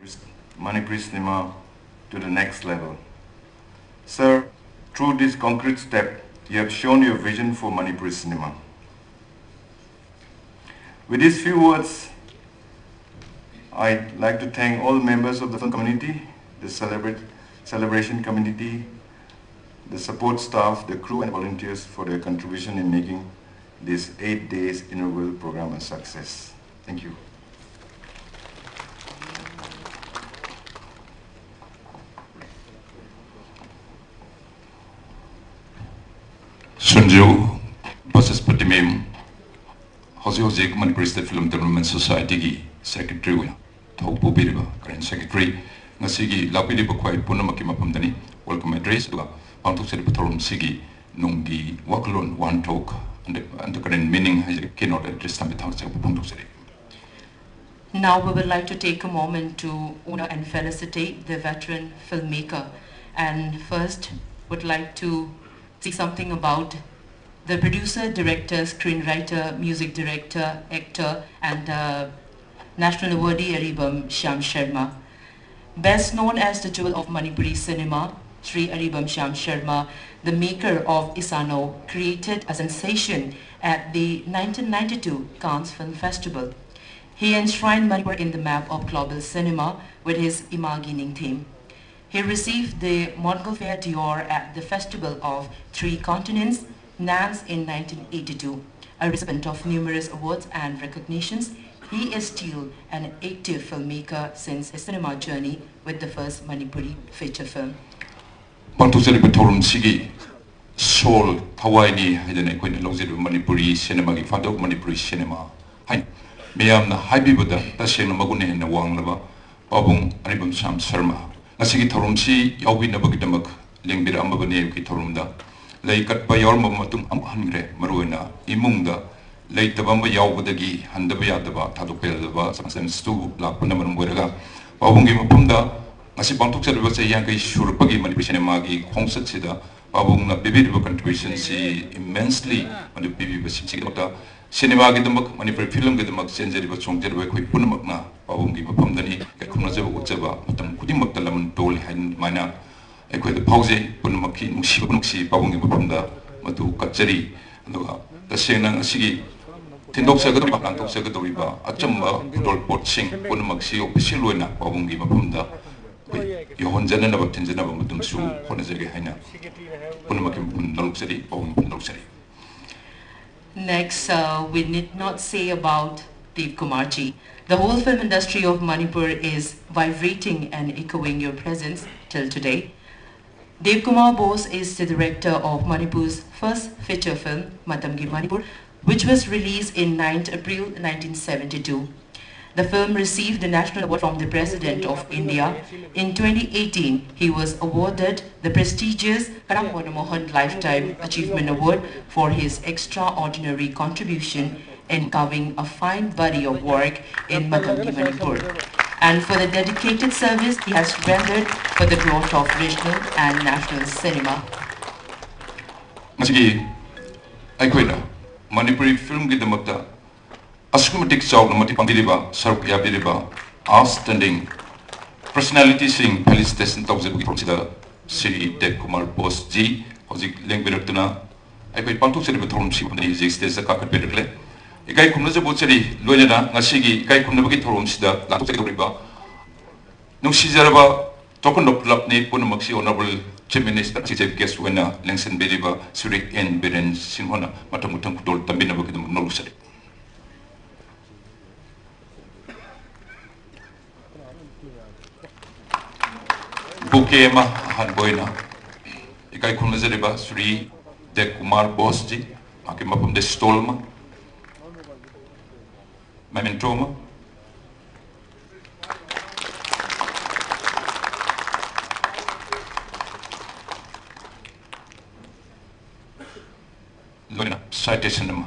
is Manipuri cinema to the next level. Sir, through this concrete step, you have shown your vision for Manipuri cinema. With these few words, I'd like to thank all members of the film community, the celebration community, the support staff, the crew and volunteers for their contribution in making this 8 days inaugural program a success. Thank you. Sunju, Bosses Patimim, Hosik Manipuri State Film Development Society Secretary, Topu Biriba, Current Secretary, Nasigi, Lapidi Quite Punamakima Pamdani, welcome address, Pantuk Seripatorum Sigi, Nungi, Wakalon, one talk, and the current meaning has cannot address them without Pantuk Seri. Now we would like to take a moment to honor and felicitate the veteran filmmaker, and first would like to say something about the producer, director, screenwriter, music director, actor, and National Awardee Aribam Shyam Sharma. Best known as the jewel of Manipuri cinema, Sri Aribam Shyam Sharma, the maker of Isano, created a sensation at the 1992 Cannes Film Festival. He enshrined Manipur in the map of global cinema with his imagining theme. He received the Montgolfier d'Or at the Festival of Three Continents, Nantes in 1982. A recipient of numerous awards and recognitions, he is still an active filmmaker since his cinema journey with the first Manipuri feature film. Pantusari Patorum Sigi, Seoul, Hawaii, Hidden Queen, Manipuri cinema, Fado Manipuri cinema. Hi, Miam the Habibuda, Tashin Magune and the Wang Lava, Babung, Aribam Sam Sharma. Nasigi Torumsi, Yawi Nabagamak, Lingbir Ambabane Kitorunda. Laykat Bayorma Matum Amhangre, Maruena, Imunda, Lay Tabamba Yawudagi, Handabaya, Tadopelva, Samson Stu, Lapunam Weraga, Babungi Mapunda, Nasibantuk was a Yankee Shurpagi Manipulation Magi, Hongsat Sida, Babung, Bibi contributions immensely on the Bibi Basikota, Cinema Gidamak, Manipur film Gidamak, Senzeri Song Jerway, Punamakna, Babungi Mapamdani, Kakunaza, whatever, Matam Kudimakalaman, Dol, and Mana. I quit the pause, Punamaki, Mushi, Babungi Mapunda, Matu Kacheri, the Sena Sigi, Tindok Sagariba, Antok Sagadoriba, Achamba, Pudol Porching, Punamaxi, Siluena, Babungi Mapunda, Yohonzana of Tinzana Matum Su, Honazegi Hena, Punamakim Nolseri, Babung Nolseri. Next, we need not say about Dev Kumarji. The whole film industry of Manipur is vibrating and echoing your presence till today. Dev Kumar Bose is the director of Manipur's first feature film, Matamgi Manipur, which was released in 9th April 1972. The film received the National Award from the President of India. In 2018, he was awarded the prestigious Karam Mohan Lifetime Achievement Award for his extraordinary contribution in carving a fine body of work in Matamgi Manipur, and for the dedicated service he has rendered for the growth of regional and national cinema. Masigi, Aikoida, Manipuri film Gidamakta, Askumatic Saw Namati Pangiriba, Saruk Yabiriba, outstanding personality sing Police Station Tauzabu consider Sri Dev Kumar Bose G, Hozik Lengbiratuna, Aikoi Pantu Seribatorum Sipani, Zix, the Kakat Bedre. Ikai Kumnaza Butcheri, Loyana, Nasigi, Ikai Kumnabaki Torum Sida, Latoriba, no Sizaraba, Token of Lapne, Punamaxi, Honorable Chief Minister, Chief Guest Winner, Lensen Beriba, Surik N. Beren, Sinhona, Matamutam Kudol, Tambinabak, Nolusari. Bukema, Hanboina, Ikai Kumnazariba, Sri Dev Kumar Bosji, Akimapum de Stolma. memento ma loina citation ma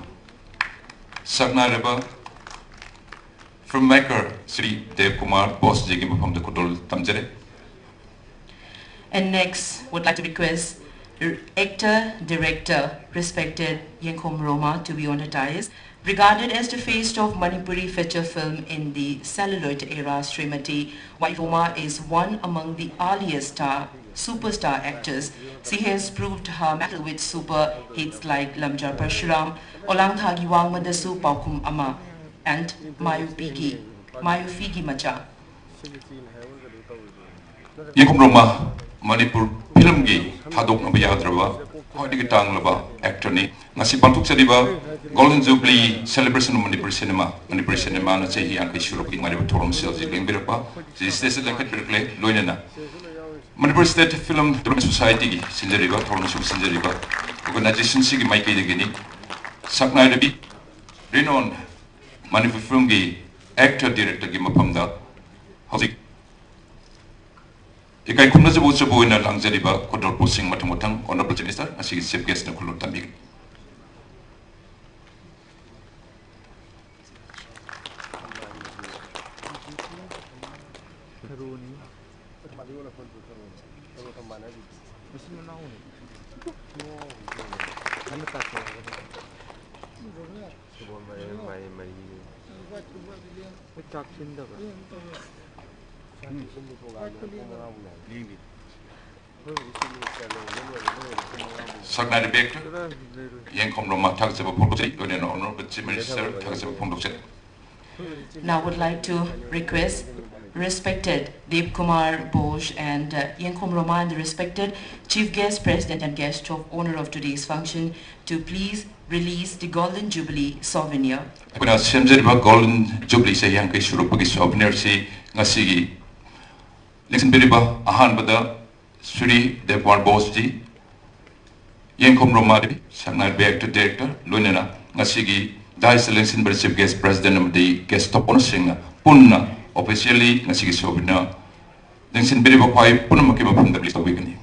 saknaraba filmmaker Sri Dev Kumar Bose ji ki mafam da kudol tamjare. And next, would like to request actor, director, respected Yenkom Roma to be on the dais. Regarded as the face of Manipuri feature film in the celluloid era, Srimati Roma is one among the earliest superstar actors. She has proved her mettle with super hits like Lamjar Parshuram, Olang Thagiwang Madasu Paukum Ama, and Mayufigi Macha. Yenkom Roma Manipur film gi thadok na yadraba hoi tang laba actor ni ngasi pantuk sadiba Golden Jubilee celebration of Manipuri cinema na chehi an kai shuruk ngai ba thorom sel ji leng birapa ji station la khat birkle loina na Manipur State Film Development Society gi sinjariba thorom su sinjariba organization sigi mai kai de ni saknai rabi renowned Manipur film gi actor director gi mapamda hojik ikai kumna jabu jabu ina langjariba kodol posing matang matang honorable minister asigi chief guest na kulur tambik. Saknai Rebecca, Yenkom Roma Taxable Pondok, and Honorable Minister Taxable Pondok. Now would like to request respected Dev Kumar Bose and Yenkom Roma and the respected Chief Guest, President and Guest of Honor of today's function to please release the Golden Jubilee souvenir. Kuna semjeriba Golden Jubilee sa yang kai shuru pagi souvenir si ngasigi Listen beriba ahan bada Sri Dev Kumar Bose ji Yenkom Roma debi saknai actor director lunena ngasigi Dai Selection Chief Guest President of the guest of honor singa punna officially ngasigi souvenir listen beriba kwai punna makima from the list of weekend.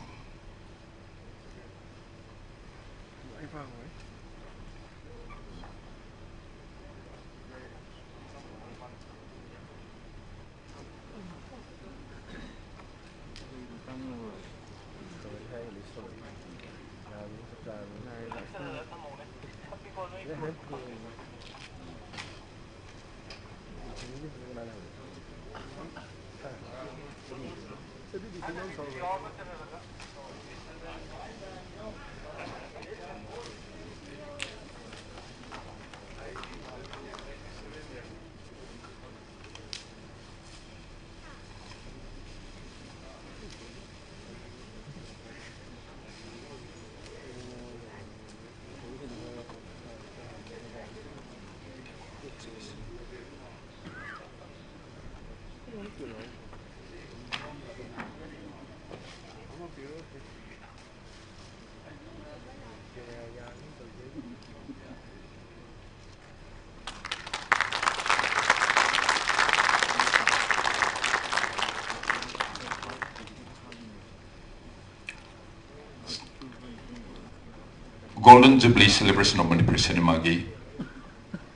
Golden Jubilee celebration of Manipuri cinema gi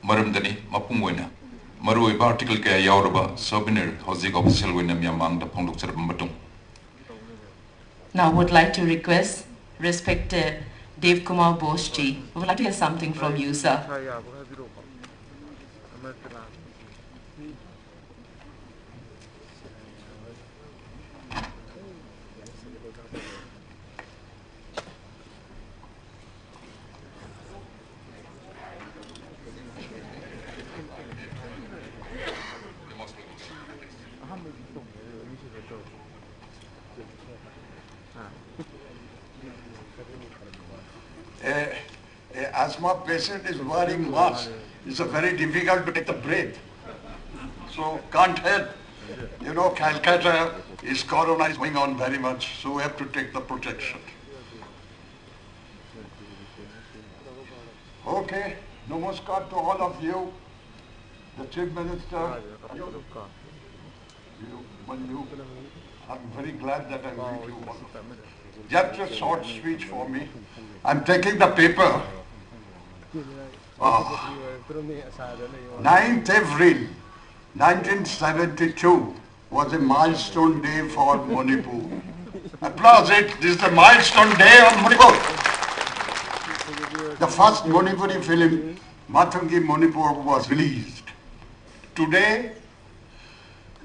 maramdani mapung oina marui article ke yauraba souvenir hojik official oina myamang da phongdok charba matung. Now would like to request respected Dev Kumar Bose ji. We would like to hear something from you, sir. Asthma patient is wearing mask. It's very difficult to take the breath. So can't help. You know, Calcutta is corona is going on very much, so we have to take the protection. Okay, namaskar to all of you. the Chief Minister, I'm very glad that I'm with you all. Just a short speech for me. I'm taking the paper. 9th April 1972 was a milestone day for Manipur. Applause it. This is the milestone day of Manipur. The first Manipuri film, Matungi Manipur, was released. Today,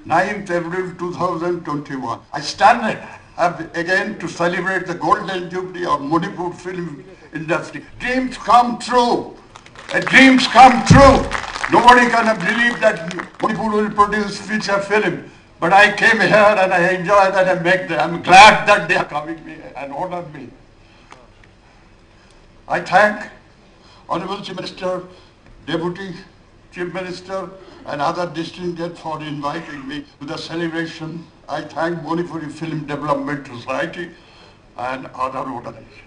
9th April 2021, I stand up again to celebrate the golden jubilee of Manipur film industry. Dreams come true. Dreams come true. Nobody can believe that Manipur will produce feature film. But I came here and I enjoy that and make them. I'm glad that they are coming me and honor me. I thank Honorable Chief Minister, Deputy Chief Minister and other distinguished for inviting me to the celebration. I thank Manipuri Film Development Society and other organizations.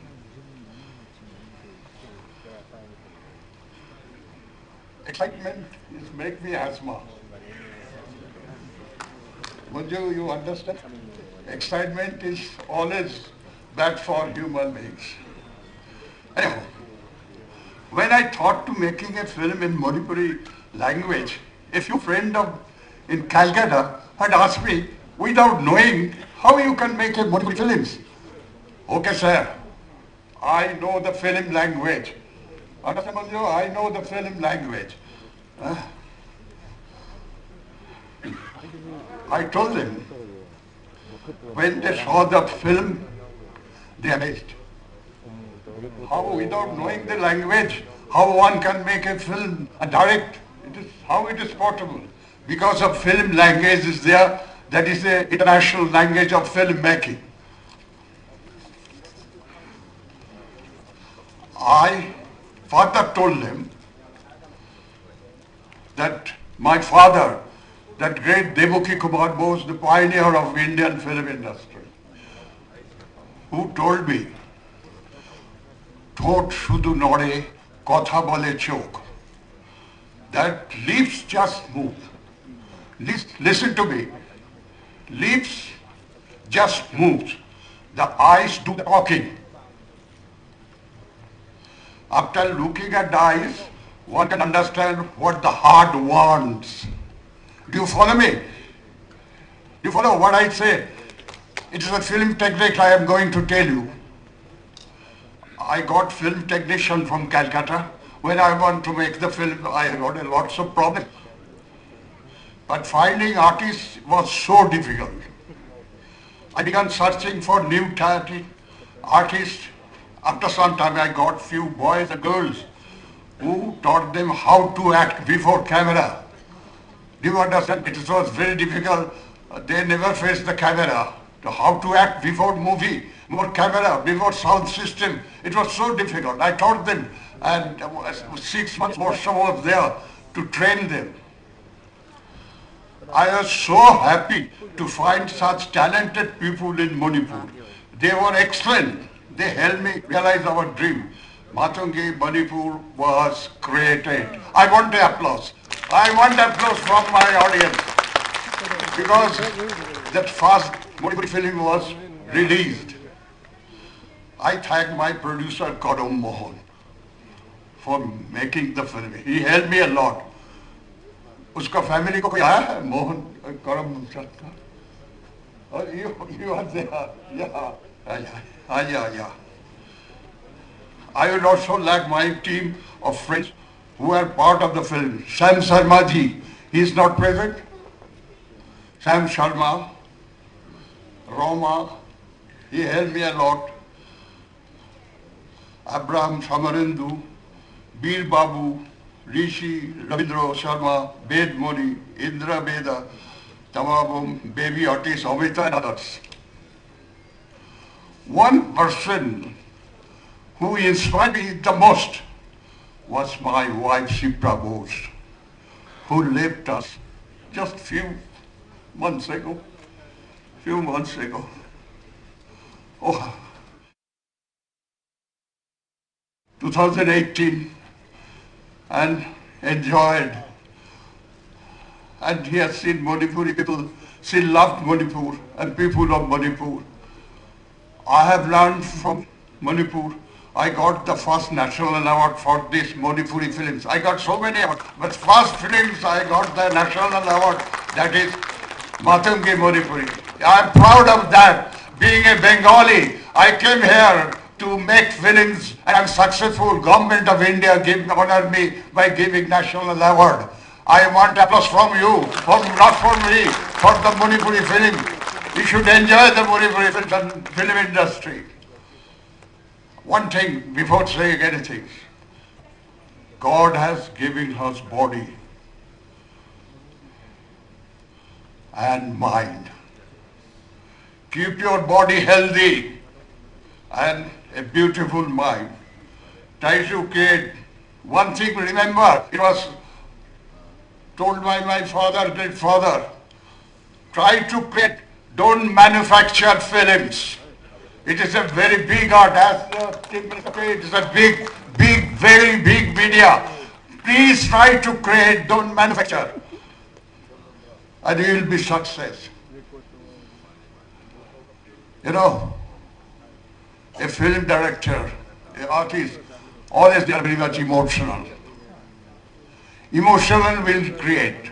Excitement is make me asthma. Manju, you understand? Excitement is always bad for human beings. Anyhow, when I thought to making a film in Manipuri language, a few friends in Calcutta had asked me, without knowing, how you can make a Manipuri films? Okay, sir, I know the film language. Understand, Manju? I know the film language. I told them, when they saw the film, they amazed. How, without knowing the language, how one can make a film and direct? How it is possible? Because of film language is there, that is the international language of film making. I further told them that my father, that great Devaki Kumar Bose, the pioneer of Indian film industry, who told me, "Thot shudu nore, kotha bole chok," that lips just move. Listen to me. Lips just move. The eyes do the talking. After looking at the eyes, one can understand what the heart wants. Do you follow me? Do you follow what I say? It is a film technique I am going to tell you. I got film technician from Calcutta. When I want to make the film, I got lots of problems. But finding artists was so difficult. I began searching for new talented artists. After some time, I got few boys and girls who taught them how to act before camera. Do you understand? It was very difficult. They never faced the camera. How to act before movie, before camera, before sound system. It was so difficult. I taught them, and 6 months more so was there to train them. I was so happy to find such talented people in Manipur. They were excellent. They helped me realize our dream. Matungi Manipur was created. I want the applause. I want applause from my audience. Because that first Manipuri film was released. I thank my producer Kadam Mohan for making the film. He helped me a lot. Uska family ko koi aaya hai? Mohan Kadam Mohan. Oh, you are there. Yeah. I would also like my team of friends who are part of the film. Sam Sharma ji, he is not present. Sam Sharma, Roma, he helped me a lot. Abraham Samarendu, Bir Babu, Rishi, Ravindra Sharma, Ved Mori, Indra Beda, Tamabum, Baby Otis, Amita and others. One person who inspired me the most was my wife Shipra Bose, who left us just few months ago. Oh, 2018, and enjoyed and he has seen Manipuri people. She loved Manipur and people of Manipur. I have learned from Manipur. I got the first national award for these Manipuri films. I got so many awards, but first films I got the national award, that is Matangi Manipuri. I am proud of that. Being a Bengali, I came here to make films and I'm successful. Government of India honored me by giving national award. I want applause from you, not for me, for the Manipuri film. You should enjoy the Manipuri film industry. One thing before saying anything, God has given us body and mind. Keep your body healthy and a beautiful mind. Try to create one thing, remember, it was told by my father, great father, try to create, don't manufacture films. It is a very big art, as the Chief Minister said, it is a very big media. Please try to create, don't manufacture, and you will be success. You know, a film director, an artist, always they are very much emotional. Emotional will create.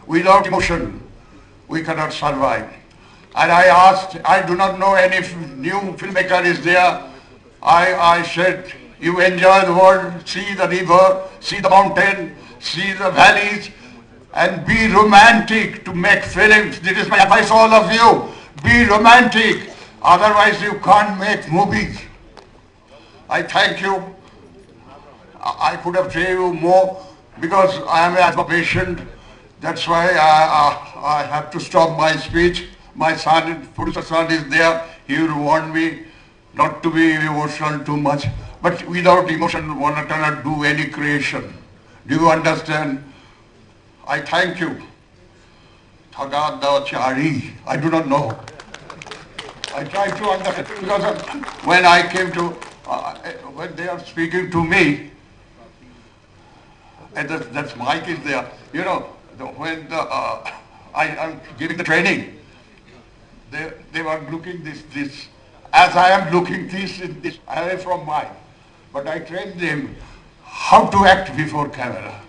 Without emotion, we cannot survive. And I asked, I do not know any new filmmaker is there. I said, you enjoy the world, see the river, see the mountain, see the valleys, and be romantic to make films. This is my advice to all of you. Be romantic, otherwise you can't make movies. I thank you. I could have told you more because I am an asthma patient. That's why I have to stop my speech. My son, producer son is there. He will warn me not to be emotional too much. But without emotion, one cannot do any creation. Do you understand? I thank you. I do not know. I try to understand because when I came to, when they are speaking to me, and that mic is there, you know, when I'm giving the training, they were looking this, as I am looking this away from mine. But I trained them how to act before camera,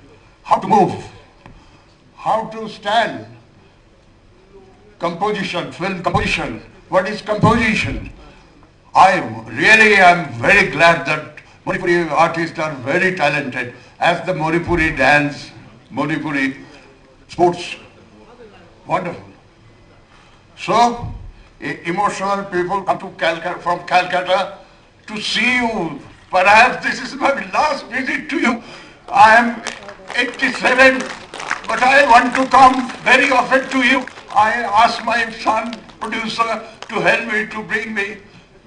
how to move, how to stand, composition, film composition. What is composition? I really am very glad that Manipuri artists are very talented, as the Manipuri dance, Manipuri sports, wonderful. So, emotional people come to Calcutta, from Calcutta to see you. Perhaps this is my last visit to you. I am 87, but I want to come very often to you. I asked my son, producer, to help me, to bring me,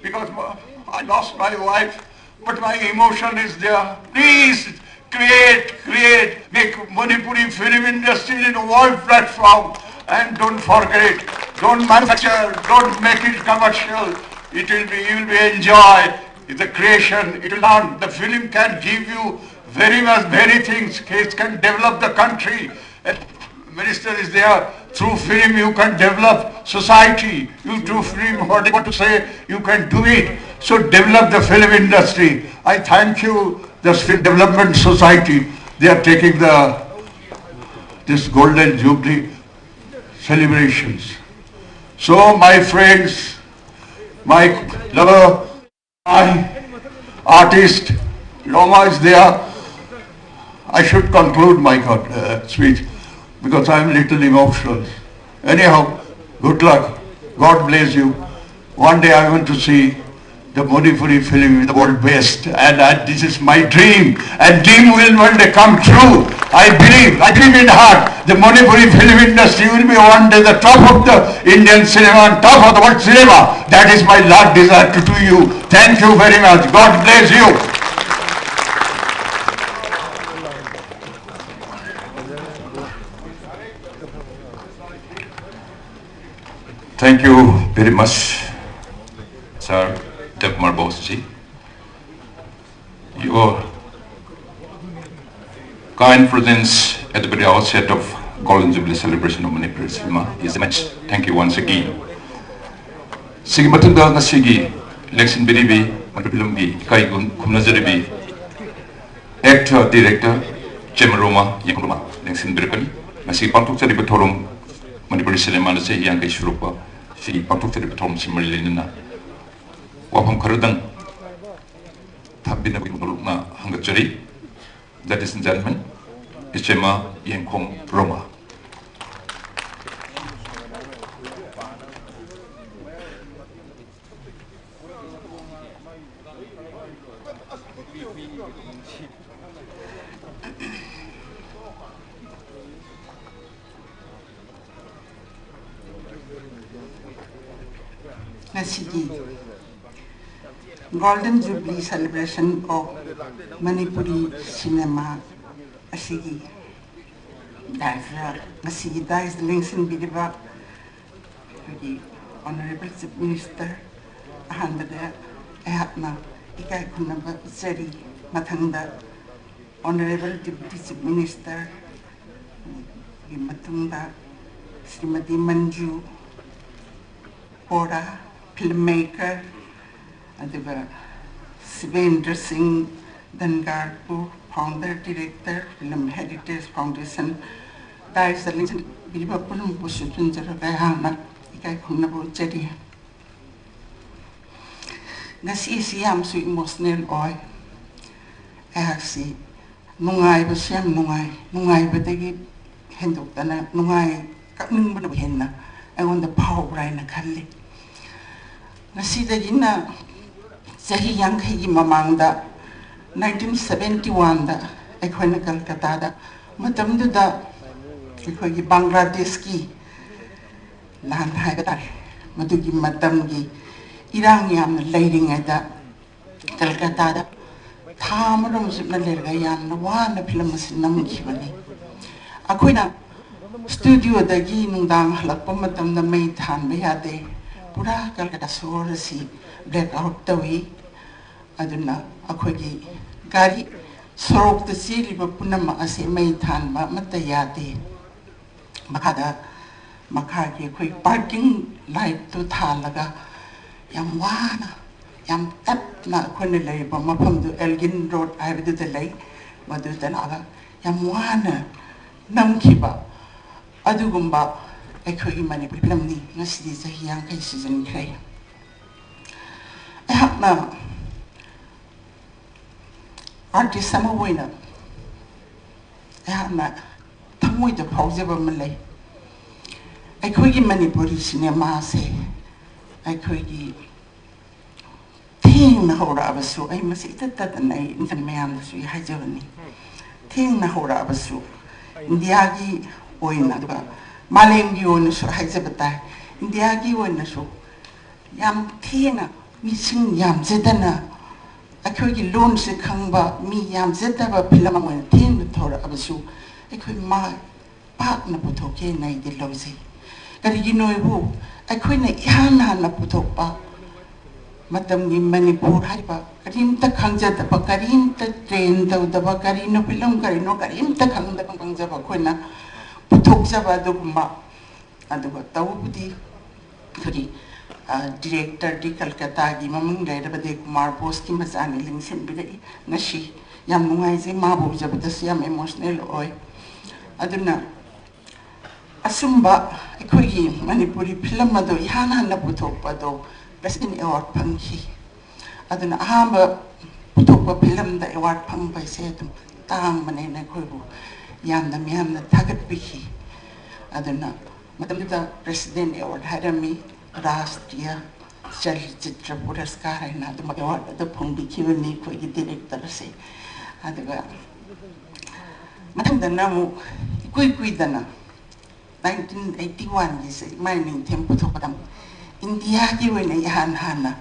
because I lost my wife, but my emotion is there. Please create, make Manipuri film industry in a world platform, and don't forget, don't manufacture, don't make it commercial. It will be, you will be enjoy the creation. It will not, the film can give you very things. It can develop the country. Minister is there. Through film you can develop society. You through film, what you want to say, you can do it. So develop the film industry. I thank you, the Film Development Society. They are taking this Golden Jubilee celebrations. So my friends, my lover, my artist, Roma is there. I should conclude my speech, because I am a little emotional. Anyhow, good luck. God bless you. One day I want to see the Manipuri film with the world best, and this is my dream. And dream will one day come true. I believe in heart, the Manipuri film industry will be one day the top of the Indian cinema, top of the world cinema. That is my last desire to do you. Thank you very much. God bless you. Thank you very much, Sir Devmar Bosji. Your kind presence at the very outset of Golden Jubilee celebration of Manipuri cinema is much. Thank you once again. Sigi matunda ngasigi election biribi Manipuri film gi kai kumnazaribi actor director Chemaroma Yakuruma election birikani ngasigi pantuk cari betorum Manipuri cinema nase yang kai surupa si pantuk cari betorum simalilina wapam kerudang tabbina bimulukna hanggacari. Ladies and gentlemen, Ichema Yenkom Roma. Nasigi Golden Jubilee celebration of Manipuri cinema asigi Nasigi da is the links in Bidiba the Honorable Chief Minister Ahandada Ehatna Ikai Kunaba Zeri Matanda Honorable Deputy Chief Minister Matunda Srimati Manju Ora filmmaker Adiba Sivendra Singh Dangarpur, founder, director, Film Heritage Foundation. That is the link in Bibapulum Bushutun Jaragayana, Ikai Kunabu Jedi. Nasi Siam so emotional oil. I have seen Nungai Basiam Nungai Bategi Hendutana, Nungai Kapning Buhena, I want the power Brian Kali. Nasi the Yina Sahi Yanki Mamanda 1971 da Equina Calcutta, Matamdu da Equigi Bangladeski Land Hagatar, Madugi Matamgi, Iranian lading at the Calcutta, Tamarum Zipnalergayan, one of Pilamus Namkivani. Aquina studio the Ginung Dam Lapomatam the maid hand we had the Pura Calcutta Sorasi, black out the way. Aduna Aquagi Gari Sorok the Siri Punama as a maid hand Matayati Makada Makaki quick parking light to Talaga Yamwana Yam Tapna Quinelay Bamapam to Elgin Road I will do the lake Madu Tanaga Yamwana Namkiba Adugumba Equigi Manipulumni Nasi is a young cases in Cray. I have now. Artist Summer Winner. I have not come with the pose of a Malay. I could give Manipuri cinema say. I could give Ting Nahorabasu. I must eat that the night in the man as we had journey. Ting Nahorabasu. Indiagi Oinadaba. Malengi on the show, Hazabata. Indiagi on the show. Yam Tina, missing Yam Zedana. I could get loans to come back me yam zeta pilama when tin the Torah of a shoe. I could my partner put okay night the lousy. That you know who I couldn't yana putopa. Madam ni Manipur Hypa, Karim the Kanja the Bakarin the train the Bakarino Pilonga no Karim the Kang the Kanga Bakuna Putokzava Dugma and the Taudi director di Calcutta gi mamang gaida bade Kumar Boski mazani lingsin bide nashi yam nungai se mabu jabdas yam emotional oi aduna asumba ekoi Manipuri film ado ihana na putopa do president award panghi aduna ahamba putopa film da award pang bai se dum tang mane na koi bu yam na thagat bihi aduna matam da president award harami Rashtriya Chalachitra Puraskar and the Mawad the Pumbi Kivani for the director say. Adaga Madam the Namu Quiquidana 1981 is mining temple to Padam. India given a Hana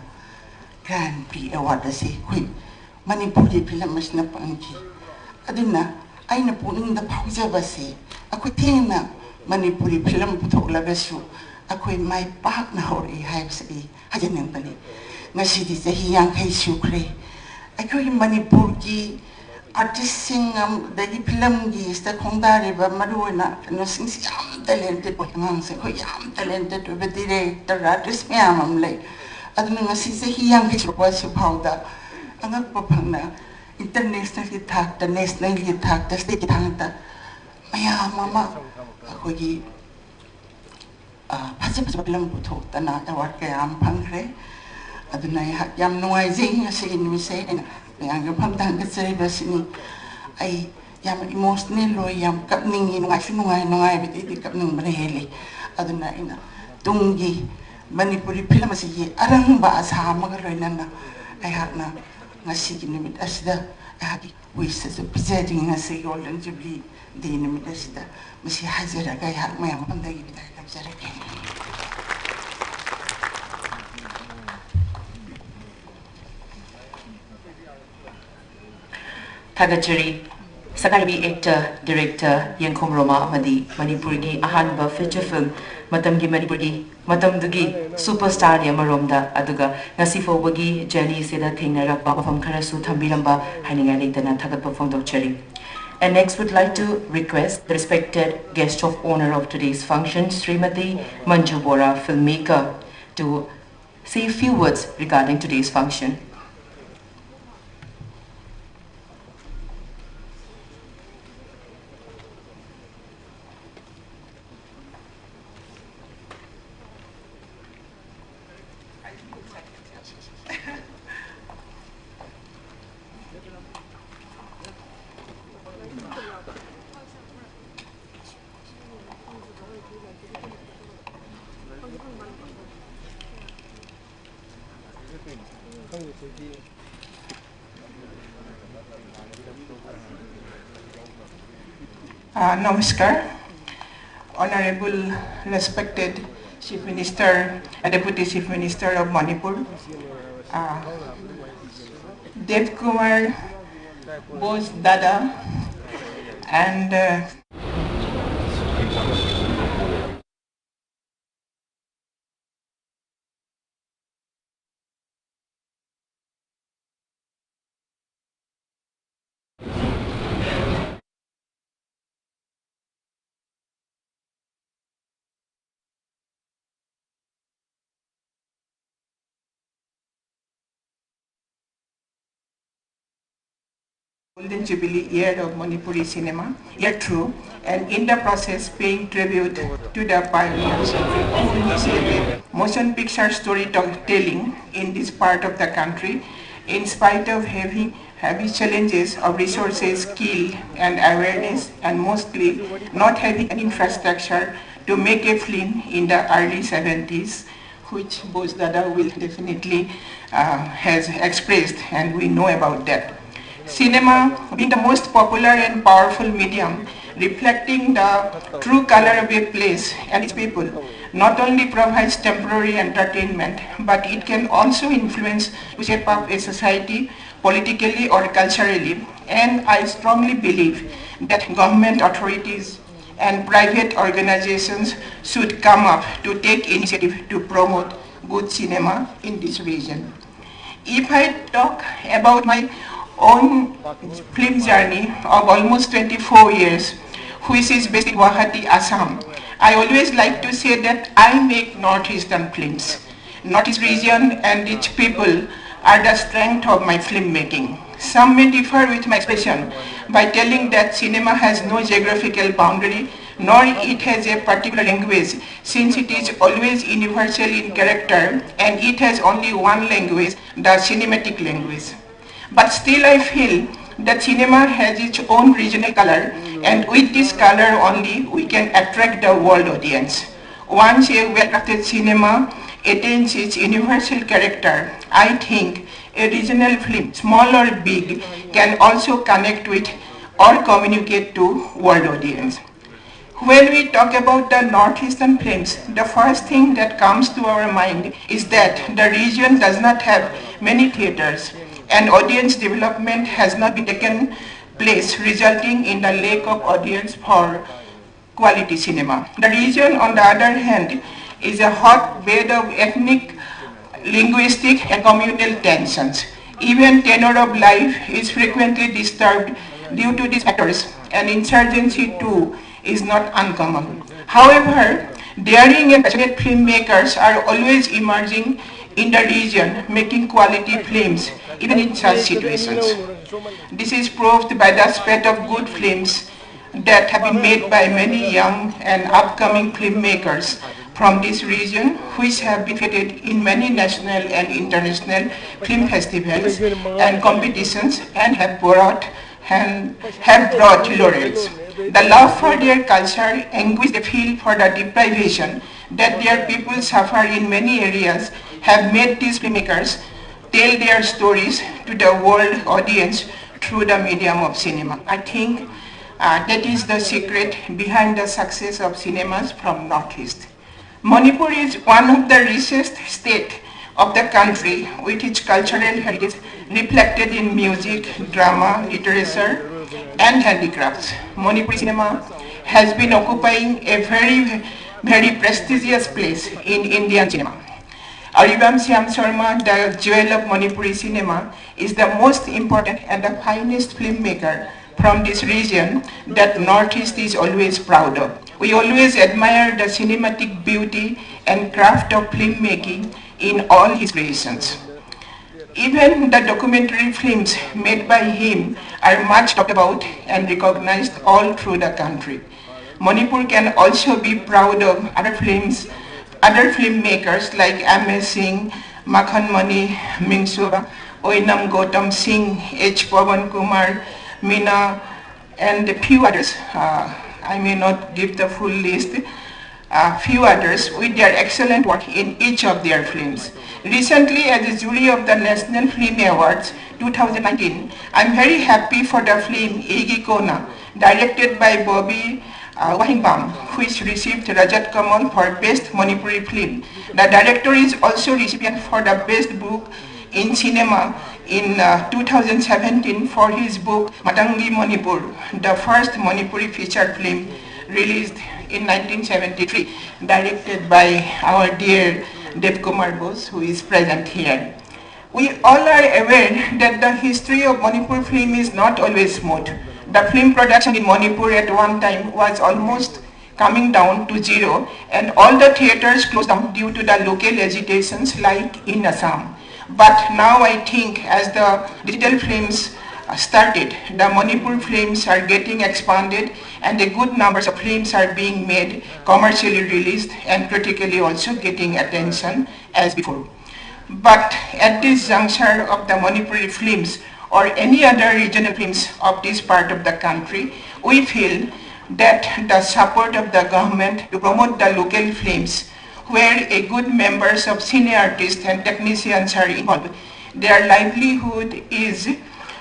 Grand Prix award say quick Manipuri Pilamasna Panki. Adina, I know putting the Pausa Vase, a Quitena Manipuri Pilam Putolagasu. Ako'y may partner or i-hype sa hajanang bali. Nga si di sa hiyang kay Sukre. Ako'y Manipur ki artisting dagi film gi sta khongdari ba maruina no sing yam talented po ngang se ko yam talented to be director artist yam le aduna ngasi se hiyang ki ko su phauda angak pa phangna international ki thak ta national ki thak ta state ki thak ta maya mama ko gi phase film bu tho ta na award ka yam phangre aduna yam nuai jing ase in mi se yang gapam dan ka seri basini ai yam emotional lo yam kap ning nungai biti kap ning breheli aduna ina tunggi Manipuri film si arang ba asa magaroi nana ai hakna ngasi ki nimit asda ai wis as presenting ngasi golden jubilee di nimit asda masi hazira kai hak mayam pandagi bitai kapsara ke Tagachari, Sakarabi actor, director, Yankom Roma Amadi, Manipuri Ahanba feature film, Matamgi Manipuri, Matamdugi, superstar Yamaromda, Aduga, Nasifobagi, Jenny Seda Tingnara, Baba from Karasu, Tambiramba, Haningalita, Tagat perform Chari. And next would like to request the respected guest of honor of today's function, Srimati Manju Bora, filmmaker, to say a few words regarding today's function. Namaskar, Honorable respected Chief Minister, Deputy Chief Minister of Manipur, Dev Kumar, Bose Dada, and Golden Jubilee year of Manipuri cinema, year through, and in the process paying tribute to the pioneers who initiated motion picture storytelling in this part of the country, in spite of heavy challenges of resources, skill, and awareness, and mostly not having an infrastructure to make a film in the early 70s, which Bose Dada will definitely has expressed, and we know about that. Cinema being the most popular and powerful medium, reflecting the true color of a place and its people, not only provides temporary entertainment, but it can also influence to shape up a society politically or culturally. And I strongly believe that government authorities and private organizations should come up to take initiative to promote good cinema in this region. If I talk about my own film journey of almost 24 years, which is based in Guwahati, Assam, I always like to say that I make northeastern films. Northeast region and its people are the strength of my filmmaking. Some may differ with my expression by telling that cinema has no geographical boundary, nor it has a particular language, since it is always universal in character and it has only one language, the cinematic language. But still I feel that cinema has its own regional color, and with this color only we can attract the world audience. Once a well-crafted cinema attains its universal character, I think a regional film, small or big, can also connect with or communicate to world audience. When we talk about the northeastern films, the first thing that comes to our mind is that the region does not have many theaters, and audience development has not been taken place, resulting in the lack of audience for quality cinema. The region, on the other hand, is a hotbed of ethnic, linguistic, and communal tensions. Even tenor of life is frequently disturbed due to these factors, and insurgency too is not uncommon. However, daring and passionate filmmakers are always emerging in the region, making quality films, even in such situations. This is proved by the spate of good films that have been made by many young and upcoming filmmakers from this region, which have been featured in many national and international film festivals and competitions and have brought laurels. The love for their culture and which they feel for the deprivation that their people suffer in many areas have made these filmmakers tell their stories to the world audience through the medium of cinema. I think that is the secret behind the success of cinemas from Northeast. Manipur is one of the richest states of the country with its cultural heritage reflected in music, drama, literature, and handicrafts. Manipuri cinema has been occupying a very prestigious place in Indian cinema. Aribam Syam Sharma, the jewel of Manipuri cinema, is the most important and the finest filmmaker from this region that Northeast is always proud of. We always admire the cinematic beauty and craft of filmmaking in all his creations. Even the documentary films made by him are much talked about and recognized all through the country. Manipur can also be proud of other filmmakers like M.S. Singh, Makhan Mani, Mingsura, Oinam Gautam Singh, H. Pavan Kumar, Meena, and a few others. I may not give the full list. Few others with their excellent work in each of their films. Recently, as a jury of the National Film Awards 2019, I'm very happy for the film Igi Kona, directed by Bobby Wahimbam, which received Rajat Kamal for Best Manipuri Film. The director is also recipient for the Best Book in Cinema in 2017 for his book Matangi Manipur, the first Manipuri feature film released in 1973, directed by our dear Dev Kumar Bose, who is present here. We all are aware that the history of Manipur film is not always smooth. The film production in Manipur at one time was almost coming down to zero, and all the theaters closed down due to the local agitations like in Assam. But now I think as the digital films started, the Manipur films are getting expanded and a good numbers of films are being made, commercially released and critically also getting attention as before. But at this juncture of the Manipuri films or any other regional films of this part of the country, we feel that the support of the government to promote the local films where a good members of senior artists and technicians are involved, their livelihood is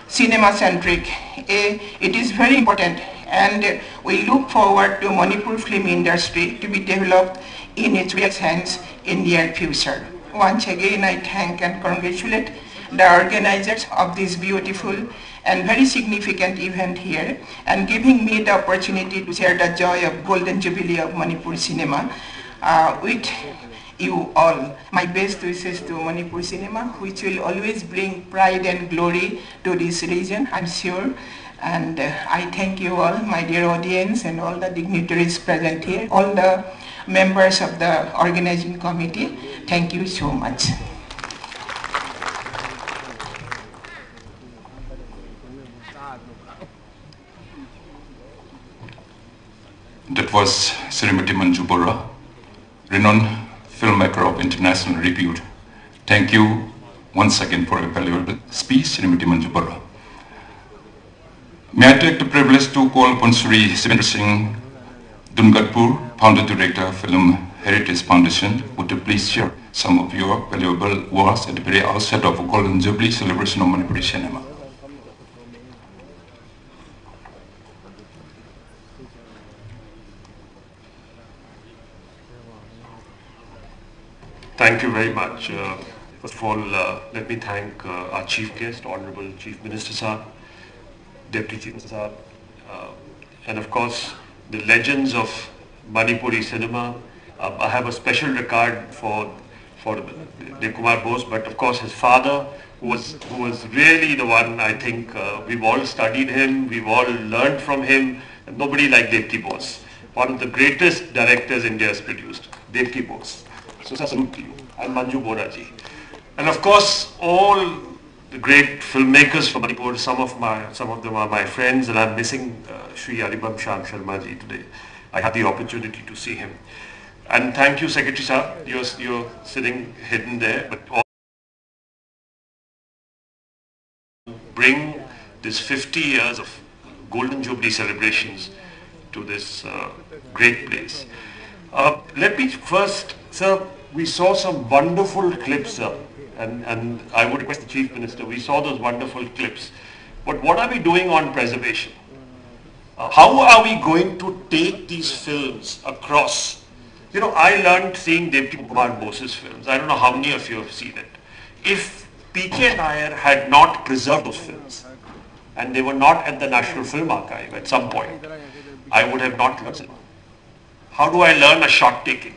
cinema-centric. It is very important, and we look forward to Manipur film industry to be developed in its real sense in near future. Once again, I thank and congratulate the organizers of this beautiful and very significant event here and giving me the opportunity to share the joy of Golden Jubilee of Manipur cinema with you all. My best wishes to Manipur cinema, which will always bring pride and glory to this region, I'm sure. And I thank you all, my dear audience, and all the dignitaries present here, all the members of the organizing committee. Thank you so much. That was Srimati Manju Bora, renowned filmmaker of international repute. Thank you once again for a valuable speech, Srimati Manju Bora. May I take the privilege to call upon Sri Sivendra Singh Dungatpur, Founder Director, Film Heritage Foundation, would you please share some of your valuable words at the very outset of a Golden Jubilee celebration of Manipuri cinema. Thank you very much. First of all, let me thank our Chief Guest, Honorable Chief Minister Sahab, Deputy Chief Minister Sahab, and of course the legends of Manipuri cinema. I have a special regard for for Dev Kumar Bose, but of course his father, who was really the one, I think, we've all studied him, we've all learned from him. Nobody like Devki Bose, one of the greatest directors India has produced, Devki Bose. So salute to you, and Manju Boraji. And of course, all the great filmmakers from Manipur, some of them are my friends, and I'm missing Sri Aribam Shyam Sharma ji today. I had the opportunity to see him. And thank you, Secretary Sir, you're sitting hidden there, but bring this 50 years of Golden Jubilee celebrations to this great place. Let me first, sir, we saw some wonderful clips, sir, and I would request the Chief Minister, we saw those wonderful clips, but what are we doing on preservation? How are we going to take these films across? You know, I learned seeing Devki Kumar Bose's films. I don't know how many of you have seen it. If P.K. Nair had not preserved those films, and they were not at the National Film Archive at some point, I would have not learned cinema. How do I learn a shot taking?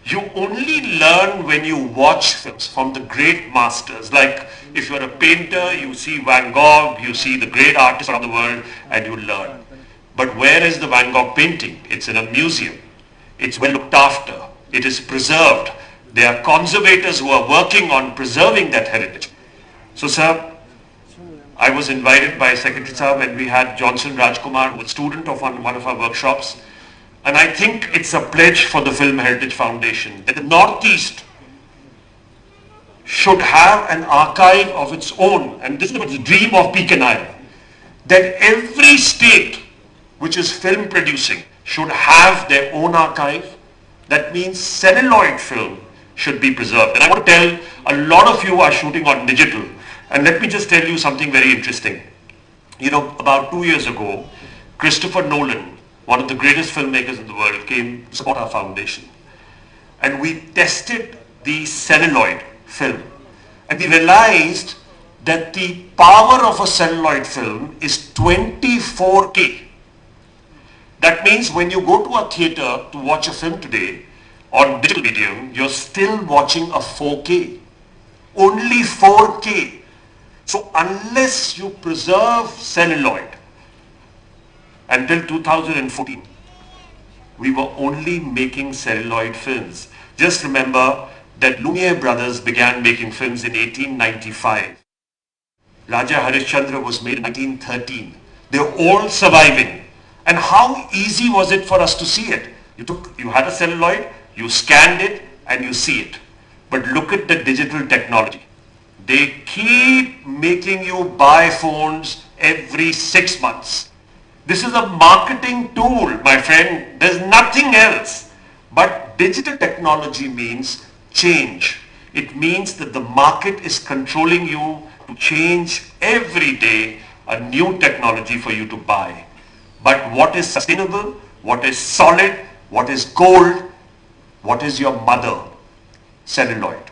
You only learn when you watch films from the great masters. Like if you're a painter, you see Van Gogh, you see the great artists around the world, and you learn. But where is the Van Gogh painting? It's in a museum. It's well looked after. It is preserved. There are conservators who are working on preserving that heritage. So, sir, I was invited by Secretary Sir when we had Johnson Rajkumar, who was a student of one of our workshops. And I think it's a pledge for the Film Heritage Foundation that the Northeast should have an archive of its own. And this is the dream of P.K. Nair, that every state which is film producing should have their own archive. That means celluloid film should be preserved. And I want to tell, a lot of you are shooting on digital. And let me just tell you something very interesting. You know, about 2 years ago, Christopher Nolan, one of the greatest filmmakers in the world, came to support our foundation. And we tested the celluloid film. And we realized that the power of a celluloid film is 24K. That means when you go to a theater to watch a film today on digital medium, you're still watching a 4K. Only 4K. So unless you preserve celluloid, until 2014, we were only making celluloid films. Just remember that Lumiere brothers began making films in 1895. Raja Harishchandra was made in 1913. They're all surviving. And how easy was it for us to see it? You had a celluloid, you scanned it, and you see it. But look at the digital technology. They keep making you buy phones every 6 months. This is a marketing tool, my friend. There's nothing else. But digital technology means change. It means that the market is controlling you to change every day a new technology for you to buy. But what is sustainable, what is solid, what is gold, what is your mother? Celluloid.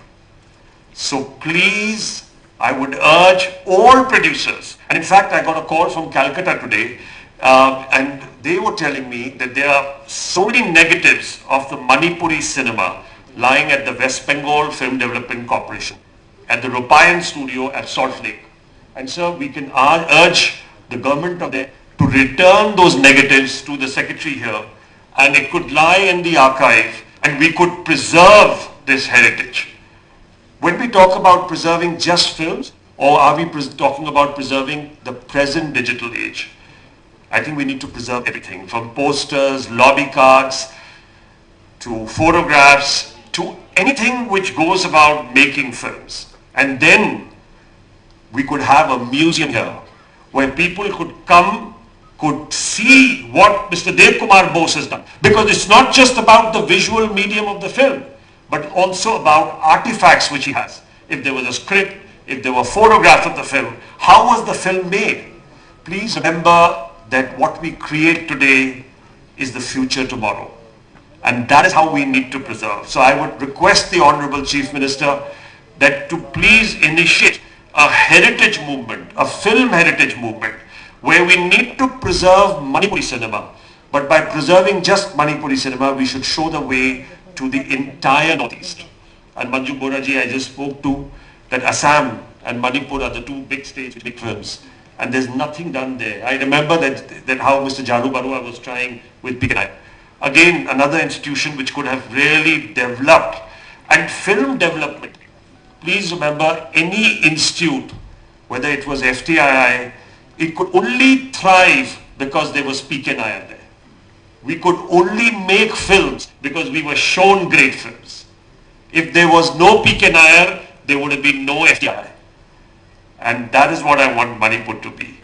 So please, I would urge all producers, and in fact I got a call from Calcutta today, and they were telling me that there are so many negatives of the Manipuri cinema lying at the West Bengal Film Development Corporation, at the Rupayan studio at Salt Lake. And sir, we can urge the government of there to return those negatives to the secretary here, and it could lie in the archive, and we could preserve this heritage. When we talk about preserving just films, or are we talking about preserving the present digital age? I think we need to preserve everything, from posters, lobby cards, to photographs, to anything which goes about making films. And then we could have a museum here, where people could come, could see what Mr. Dev Kumar Bose has done. Because it's not just about the visual medium of the film, but also about artifacts which he has. If there was a script, if there were photographs of the film, how was the film made? Please remember that what we create today is the future tomorrow. And that is how we need to preserve. So I would request the Honorable Chief Minister that to please initiate a heritage movement, a film heritage movement, where we need to preserve Manipuri cinema. But by preserving just Manipuri cinema, we should show the way to the entire Northeast. and Manju Boraji I just spoke to, that Assam and Manipur are the two big states with big films, and there's nothing done there. I remember that how Mr. Jaru Barua was trying with PNI. Again, another institution which could have really developed. And film development, please remember, any institute, whether it was FTII, it could only thrive because there was PNI there. We could only make films because we were shown great films. If there was no PNI, there would have been no FTII. And that is what I want Manipur to be.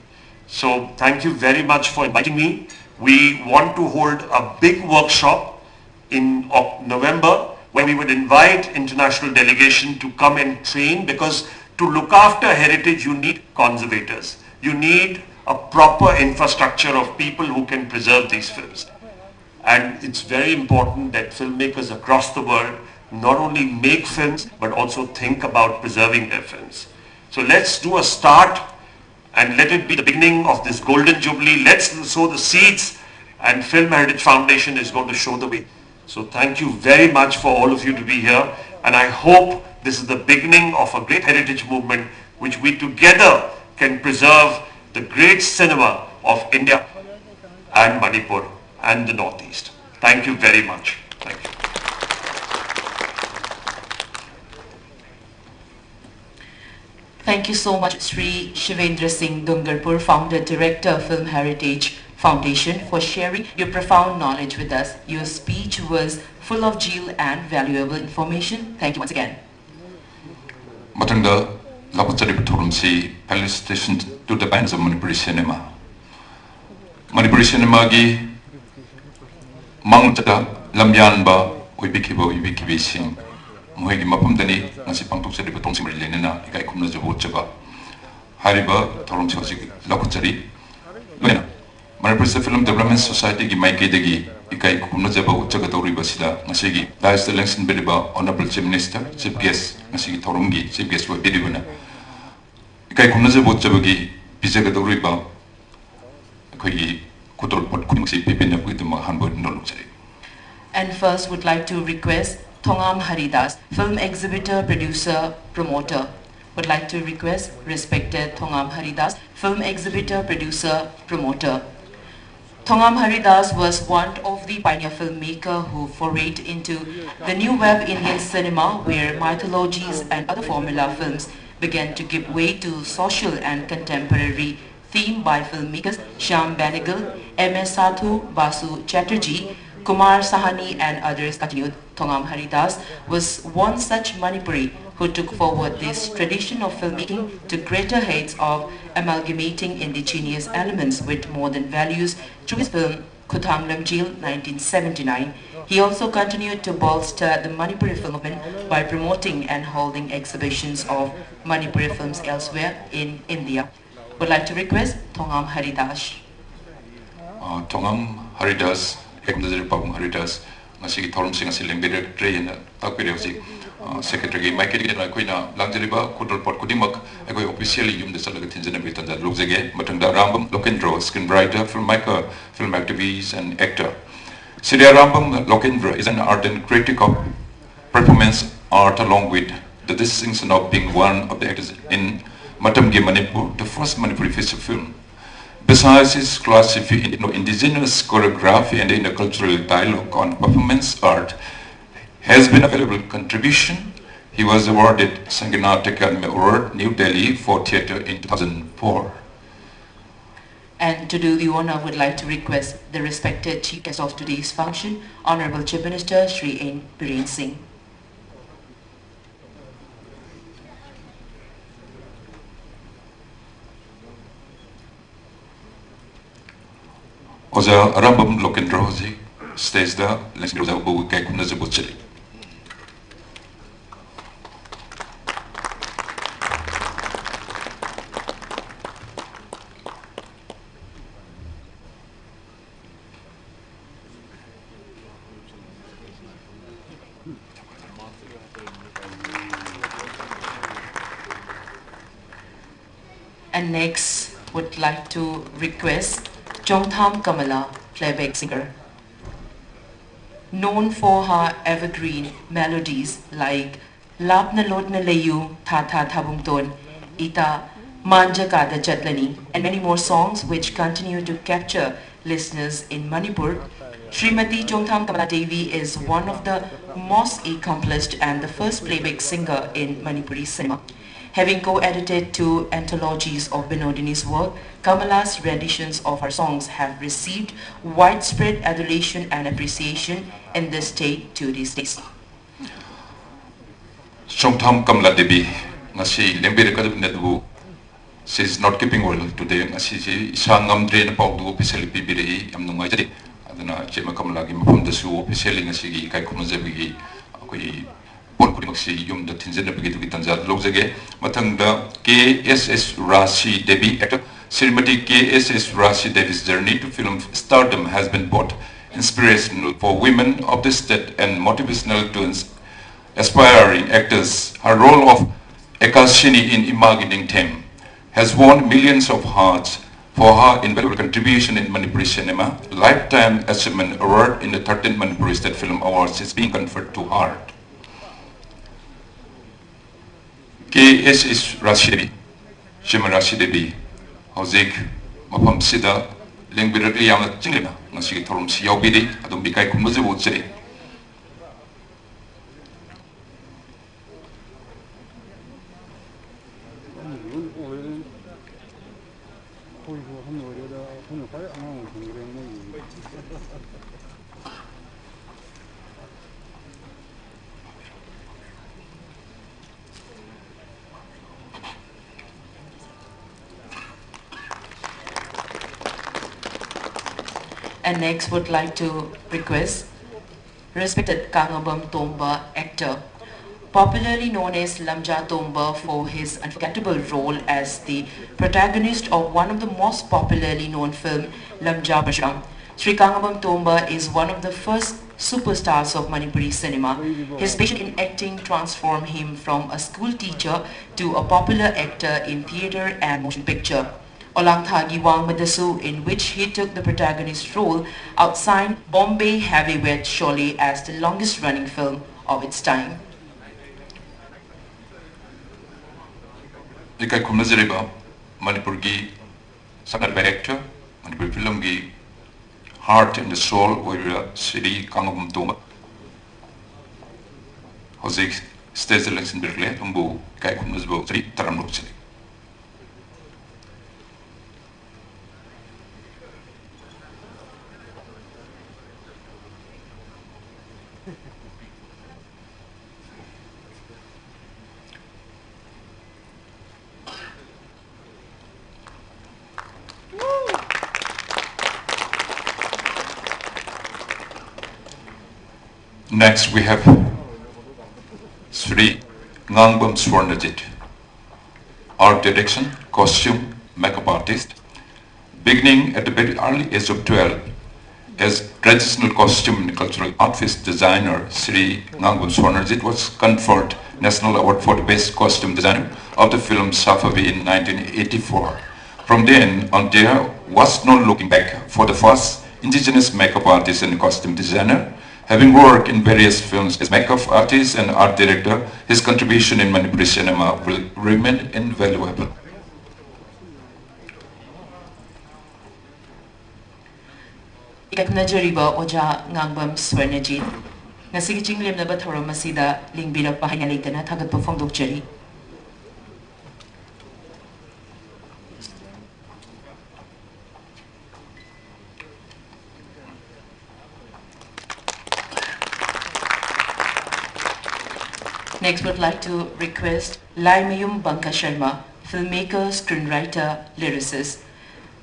So thank you very much for inviting me. We want to hold a big workshop in November where we would invite international delegation to come and train, because to look after heritage you need conservators. You need a proper infrastructure of people who can preserve these films. And it's very important that filmmakers across the world not only make films but also think about preserving their films. So let's do a start and let it be the beginning of this golden jubilee. Let's sow the seeds, and Film Heritage Foundation is going to show the way. So thank you very much for all of you to be here, and I hope this is the beginning of a great heritage movement which we together can preserve the great cinema of India and Manipur and the Northeast. Thank you very much. Thank you. Thank you so much, Sri Shivendra Singh Dungarpur, Founder Director of Film Heritage Foundation, for sharing your profound knowledge with us. Your speech was full of zeal and valuable information. Thank you once again. Matanga Lapachari Paturumsi, felicitations to the fans of Manipuri cinema. Manipuri cinema gi Mangta Lamyanba Ubikibi Sing. Mohegi Mapumdani, Nasi Pangtuk Sadi Patong Similina, Ikaikumna Zabuchaba. Hariba, Torum Sosik, Lapachari. Lena. Manipur Film Development Society gi Maike Degi, Ikai Kumnazaba Chagatori Basida, Nasigi, Dias the Langston Biliba, Honorable Chief Minister, Chief Guest, Nasigi Torungi, Chief Guest for Bidibuna. Ikai Kumnazabo Chabagi, Pizagadoriba, Kogi, Kutol Pot Kumsi, Pipina with the Mahambo Noluxari. And first would like to request Thongam Haridas, film exhibitor, producer, promoter. Would like to request respected Thongam Haridas, film exhibitor, producer, promoter. Thongam Haridas was one of the pioneer filmmaker who forayed into the new wave Indian cinema, where mythologies and other formula films began to give way to social and contemporary theme by filmmakers Shyam Benegal, M.S. Sathu, Basu Chatterjee, Kumar Sahani and others continued. Thongam Haridas was one such Manipuri who took forward this tradition of filmmaking to greater heights of amalgamating indigenous elements with modern values through his film Kuthang Lamjil 1979. He also continued to bolster the Manipuri film movement by promoting and holding exhibitions of Manipuri films elsewhere in India. Would like to request Thongam Haridas. Thongam Haridas, Ekmazari Pabung Haridas, Nasiki Torum Sing Asilim Directory and Takpiri Secretary Michael and Aquina Langeriba, Kudal Pot Kudimak, I go officially the Salagatin and Bitan that looks again, Matanga Rambam, Lokendro, screenwriter, filmmaker, film activist, and actor. Siria Rambam Lokendra is an ardent critic of performance art, along with the distinction of being one of the actors in Matamgi Manipur, the first Manipuri feature film. Besides his philosophy in indigenous choreography and intercultural dialogue on performance art, has been a valuable contribution. He was awarded Sanginat Academy Award, New Delhi, for theatre in 2004. And to do the honor, I would like to request the respected chief guest of today's function, Honorable Chief Minister Sri N. Biren Singh. Oza Rambam Lokendra Hozi stays there, let's go to the And next, would like to request Chongtham Kamala, playback singer. Known for her evergreen melodies like Lapna Lotna Layu, Tha Thabungton, Ita, Manja Kada Chatlani, and many more songs which continue to capture listeners in Manipur. Srimati Chongtham Kamala Devi is one of the most accomplished and the first playback singer in Manipuri cinema. Having co-edited two anthologies of Binodini's work, Kamala's renditions of her songs have received widespread adulation and appreciation in the state to these days. Chongtham Kamala Devi, ngasi lembir kadab nedu, she is not keeping well today. Ngasi si isangam drain pau du officially pibiri amnungai jadi. Adana Chema Kamala gi mafam dasu officially ngasi gi kai kumazabi gi koi bon kuri maksi yum da tinjana begitu ki tanjat lojage. Matang da KSS Rashi Devi actor Srimati KSS Rashi Devi's journey to film stardom has been both inspirational for women of the state and motivational to aspiring actors. Her role of Ekashini in Imagining Them has won millions of hearts for her invaluable contribution in Manipuri cinema. Lifetime Achievement Award in the 13th Manipuri State Film Awards is being conferred to her. KSS Rashi Devi, Shima Rashi Devi, Hozik, Mapam Sida, Lingbirakli Yama Chingina, Nasi Torum Siobidi, Adum Bikai Kumuzu City. And next would like to request respected Kangabam Tomba actor, popularly known as Lamja Tomba for his unforgettable role as the protagonist of one of the most popularly known film, Lamja Bashram. Sri Kangabam Tomba is one of the first superstars of Manipuri cinema. His passion in acting transformed him from a school teacher to a popular actor in theatre and motion picture. Olang Thagi Wang Madasu, in which he took the protagonist role, outshined Bombay Heavyweight Sholay as the longest running film of its time. Ikai kumnazariba Manipur gi sanar director, Manipur film gi heart and the soul were Sri Kangabam Tomba. Hozik stage election berkele tumbu ikai kumnazbo Sri Taramruk Sri. Next we have Sri Ngangbam Swarnajit, art direction, costume, makeup artist. Beginning at the very early age of 12 as traditional costume and cultural outfit designer, Sri Ngangbam Swarnajit was conferred National Award for the Best Costume Designer of the film Safavi in 1984. From then on, there was no looking back for the first indigenous makeup artist and costume designer. Having worked in various films as makeup artist and art director, his contribution in Manipuri cinema will remain invaluable. Ikaknajariba Oja Ngangbam Swarnajit, Nasigi Chinglim na Batoro Masida, Lingbira Pahanyalikana, Tagat Perform Dokjari. Next, would like to request Laimayum Banka Sharma, filmmaker, screenwriter, lyricist.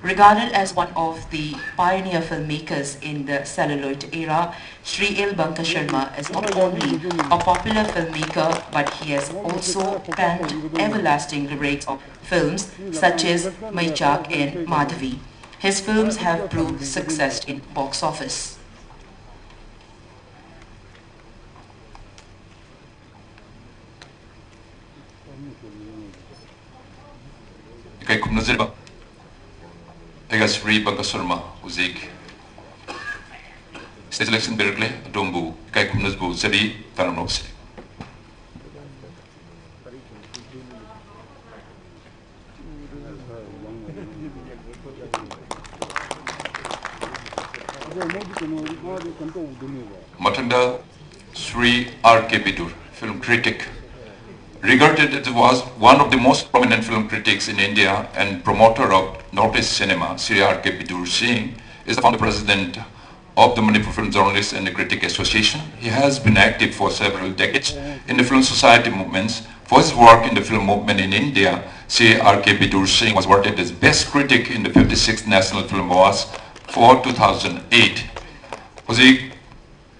Regarded as one of the pioneer filmmakers in the celluloid era, Sri L. Banka Sharma is not only a popular filmmaker, but he has also penned everlasting lyrics of films such as Maichak and Madhavi. His films have proved success in box office. Ikai kumnazirba Egas Sri Banka Sharma Uzik State election Berkeley Dombu Ikai kumnazbu Sadi Taramnoksi. Matanda Sri R.K. Bidur, film critic, regarded as was one of the most prominent film critics in India and promoter of Northeast cinema. Sri R.K. Bidur Singh is the founder president of the Manipur Film Journalists and Critic Association. He has been active for several decades in the film society movements. For his work in the film movement in India, Sri R.K. Bidur Singh was awarded as Best Critic in the 56th National Film Awards for 2008. Hozik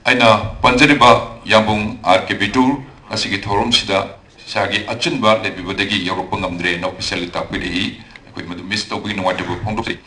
aina panjariba yambung R.K. Bidur asigi thorum sida sagi achinba lebibodagi Europe ngamdre na official tapiri akoi madu miss tobi no whatever phongdok.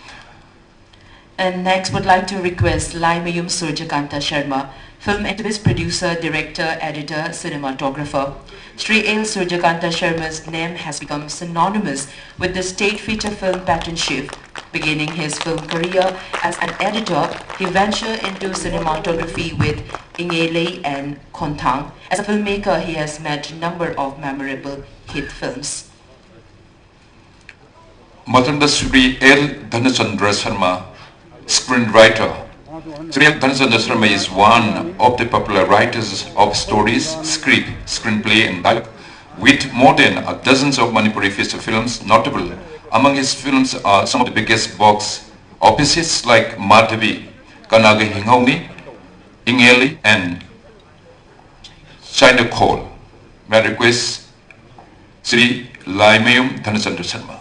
And next would like to request Lai Mayum Surjakanta Sharma, film activist, producer, director, editor, cinematographer. Sri L. Surjakanta Sharma's name has become synonymous with the state feature film pattern shift. Beginning his film career as an editor, he ventured into cinematography with Ingele and Kontang. As a filmmaker, he has made a number of memorable hit films. Matanda Sri L. Dhanachandra Sharma, screenwriter. Sri L. Dhanachandra Sharma is one of the popular writers of stories, script, screenplay and dialogue, with more than a dozens of Manipuri feature films. Notable among his films are some of the biggest box offices like Madhavi, Kanaga Hinghauni, Ingeli and China Call. May I request Sri Laimayum Dhanachandra Sharma.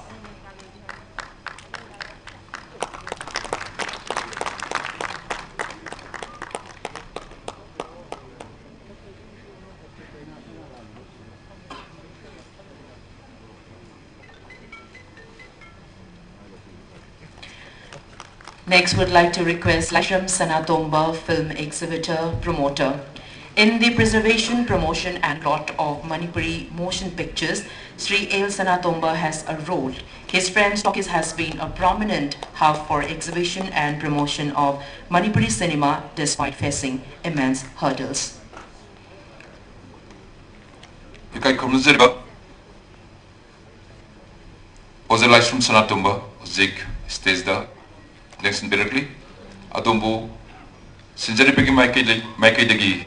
Next, would like to request Lashram Sanatomba, film exhibitor, promoter. In the preservation, promotion and lot of Manipuri motion pictures, Sri L. Sanatomba has a role. His friend Stockis has been a prominent hub for exhibition and promotion of Manipuri cinema despite facing immense hurdles. Ikai kumnuzirba Oze Lashram Sanatomba, Zik, stage da. Election directly. Adombo Sinjari Piki Maiki Degi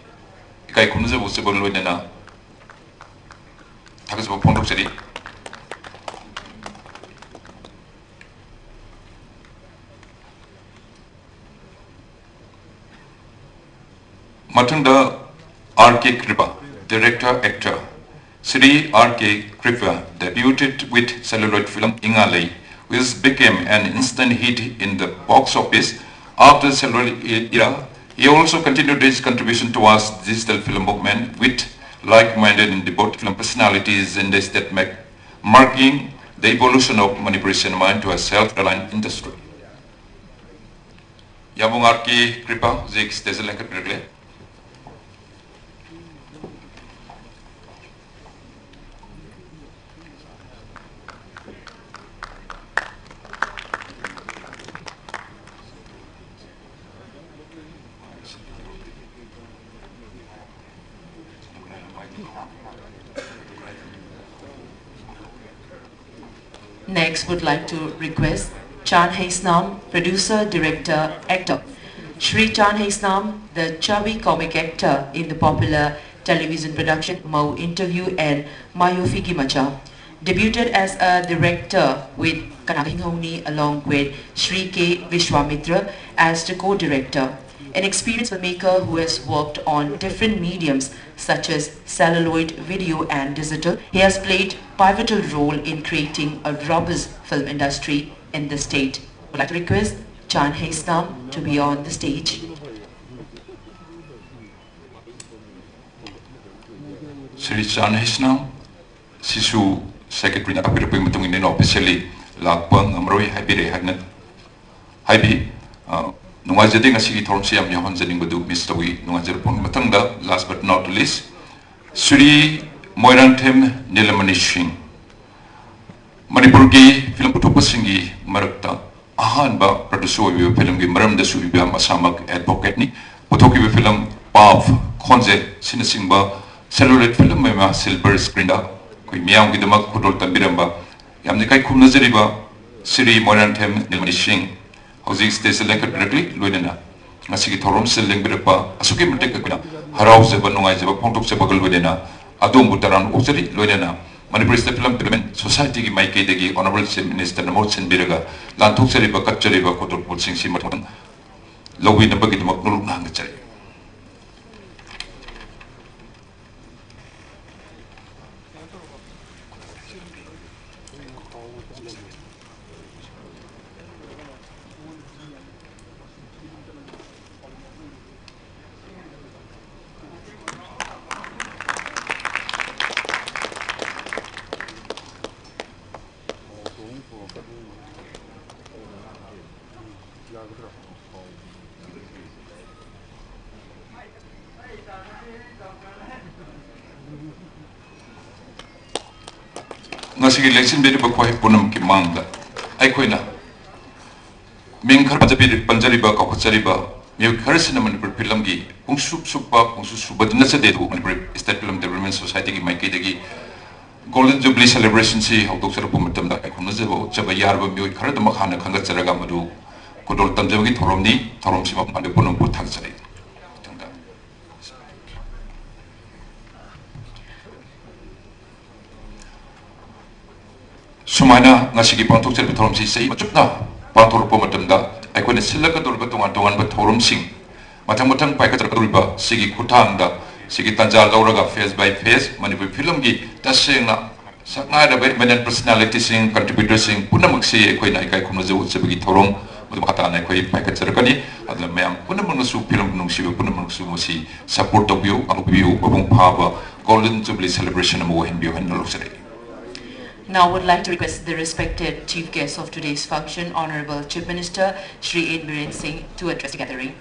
Ikai Kumza was able to na Takas of Pondok City. Matunda R.K. Kripa, director, actor. Sri R.K. Kripa debuted with celluloid film Ingalai, which became an instant hit in the box office after the celluloid era. He also continued his contribution towards digital film movement with like-minded and devoted film personalities in this that marking the evolution of Manipuri cinema into a self-reliant industry. Yabung R.K. Kripa, Zik Stezelaka Pirgle. Next, would like to request Chan Haisnam, producer, director, actor. Shri Chan Haisnam, the chubby comic actor in the popular television production Mau Interview and Mayofi Gimacha, debuted as a director with Kanagingoni along with Shri K. Vishwamitra as the co-director. An experienced filmmaker who has worked on different mediums such as celluloid, video and digital, he has played pivotal role in creating a robust film industry in the state. I would like to request Chan Haisnam to be on the stage. Sri Chan Haisnam, Sisu Secretary Apiraping Matungin officially Lakpang Amroi Habire Hagnet Habi Nungajading Asigi Tormsiam Yahan Zeding Badu Mr. We Nungajapon Matanga, last but not least, Sri Moirantem Nilamanishing Manipurgi Film Putupasingi Marakta Ahan Ba Producer Film Maram the Suibia Masamak Advocate Ni Putoki Film Pav Konze Sinasingba Celluloid Film Mema Silver Screen Da Kui Miam Gidamak Kudol Tambiramba Yamnikai Kumnazeriba Siri Moranthem Nilmani Singh, Housing Station Lanka directly, Luinana, Nasiki Torum Selling Birpa, Asuki Mutekuna, Haraus Banunga, Pontok Sebagal Ludena, Adum Butaran Usari, Luinana, Manipuri Film Payment Society, Mike Degi, Honorable Minister Namotsen Biraga, Lantuk Seriba, Katchariba, Kotor Putsing Simatan, Lowi the Bucket Maknul Nangachari. Ngasigi election beri bakwai punam ki mangda ai koina ming khar panjari ba kakhachari ba mi khar sina Manipur film gi pungsup suppa pungsu subadna se dedu Manipur State Film Development Society gi maike degi Golden Jubilee celebration si hawdok sar pumatam da khona jebo chaba yar ba mi khar da makhana khanga charaga madu kodol tamjab gi thoromni thorom si ma pande punam pu thak chari Sumana ngasigi pantok ser betorom si sei macupna pantor pomatamda aikone silaka dolba tongan betorom sing matang pai ka dolba sigi khutangda sigi tanjal lauraga face by face Manipur film gi tasengna sakna da benen personality sing contributor sing punamak si aikoi nai kai khumna jau sebagi thorom mata nai koi pai ka charakani adla mayam punamak su film nungsi punamak su mosi support of you abubiu babung phaba Golden Jubilee celebration mo hen bio hen losere. Now I would like to request the respected chief guest of today's function, Honorable Chief Minister Shri N. Biren Singh, to address the gathering.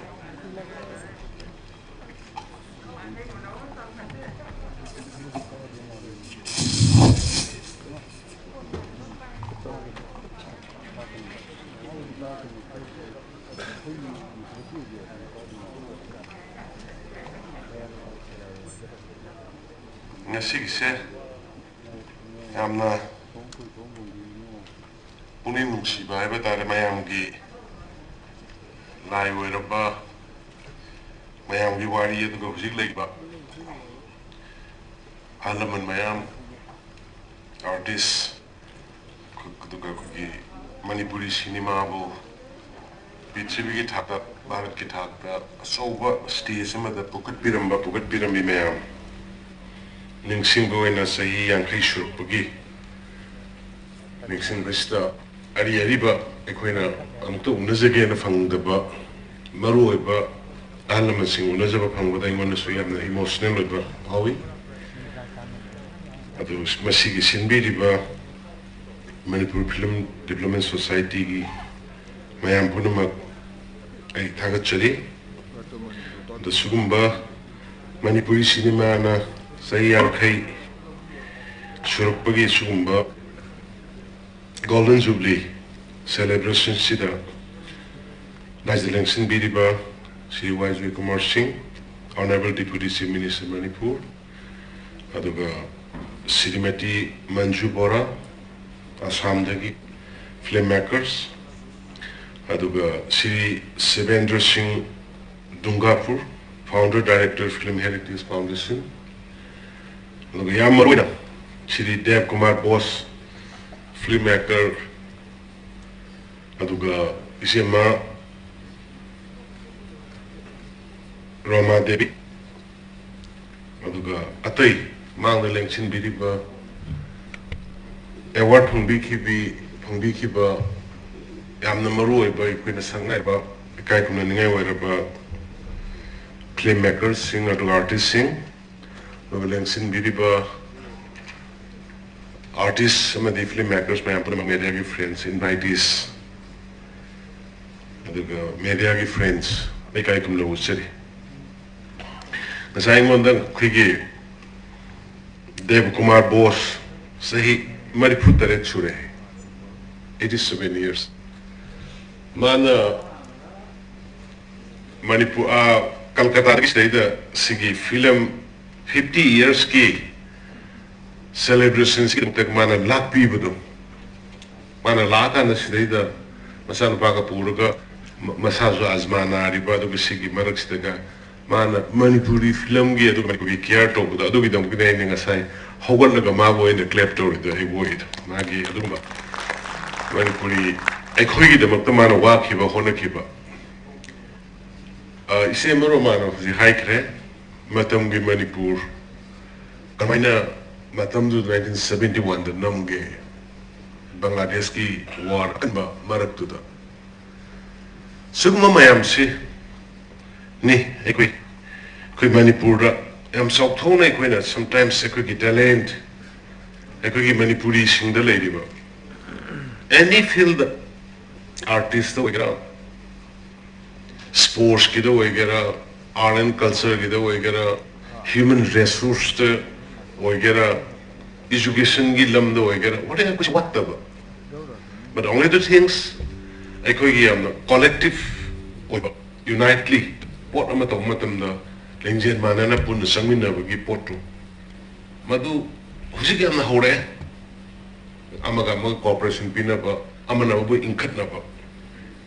Amna Pune Muxiba, Evatare Mayamgi Lai Weraba Mayamgi Wari to go Zigleba Alaman Mayam artists Manipuri cinema Pichibi Tata Barat Kitata Soba stage some of the Pukat Pirambi Mayam Ningsing Goena Sahi and Krishur Pugi Ningsing Vista Ariariba Equina Amto Nazagain of Hangaba Marueba Alamasing Nazaba Pangwa, I want to say I'm emotional about Howie. Those Masigi Sinbiriba Manipur Film Development Society Mayam Punuma Tagachari the Sugumba Manipuri cinema Sayar Kai Shurupagi Sugumba Golden Jubilee celebration Sida Nazilang Sinbiriba Sri Wajwe Kumar Singh, Honorable Deputy Chief Minister Manipur, Aduga Sirimati Manju Bora, Assam Dagi, Filmmakers, Aduga Sri Sevendra Singh Dungapur, Founder Director Film Heritage Foundation, Aduga Yamarwina, Sri Dev Kumar Bose, Filmmaker, Aduga Isema Rama Devi, Aduga Atai. Mang the Lengsin Biriba Award Pungbikiba Yamna Maru by Queen Sangnaiba, the Kaikuna Ninga filmmakers, singer to artists sing, Lengsin Biriba artists, some of the filmmakers, my media friends, invitees, media friends, the Kaikum City. The sign on the Quiggy. Dev Kumar Bose, Sahi Manipur Chure, 87 years. Mana Manipur, Calcutta State, Sigi film 50 years ki celebrations in Mana Lak Pibudo. mana laka na sidida masana paga puraga masazo azmana riba do sigi marakstaga mana Manipuri film gi adu Manipuri care to da adu gidam gine ne ngasai hogalaga ma boy in the klepto da he boy magi adu ba Manipuri ai khoi gi da makta mana wa khiba hona khiba ise maro mana zi haikre matam gi Manipur kamaina matam du 1971 da namge Bangladesh ki war anba marak tu da sugma mayam si ni ekoi Manipur da am sok thona ekoi na sometimes ekoi ki talent ekoi ki Manipuri sing da lady ba any field artist do egera sports ki do egera art and culture ki do egera human resource do egera education gi lam do egera whatever kuch what ba but only the things ekoi gi am collective unitely pot ama to matam da lengjen manana pun sangmina bagi potu madu husik am na hore amaga mo cooperation pina ba amana bu inkhat na ba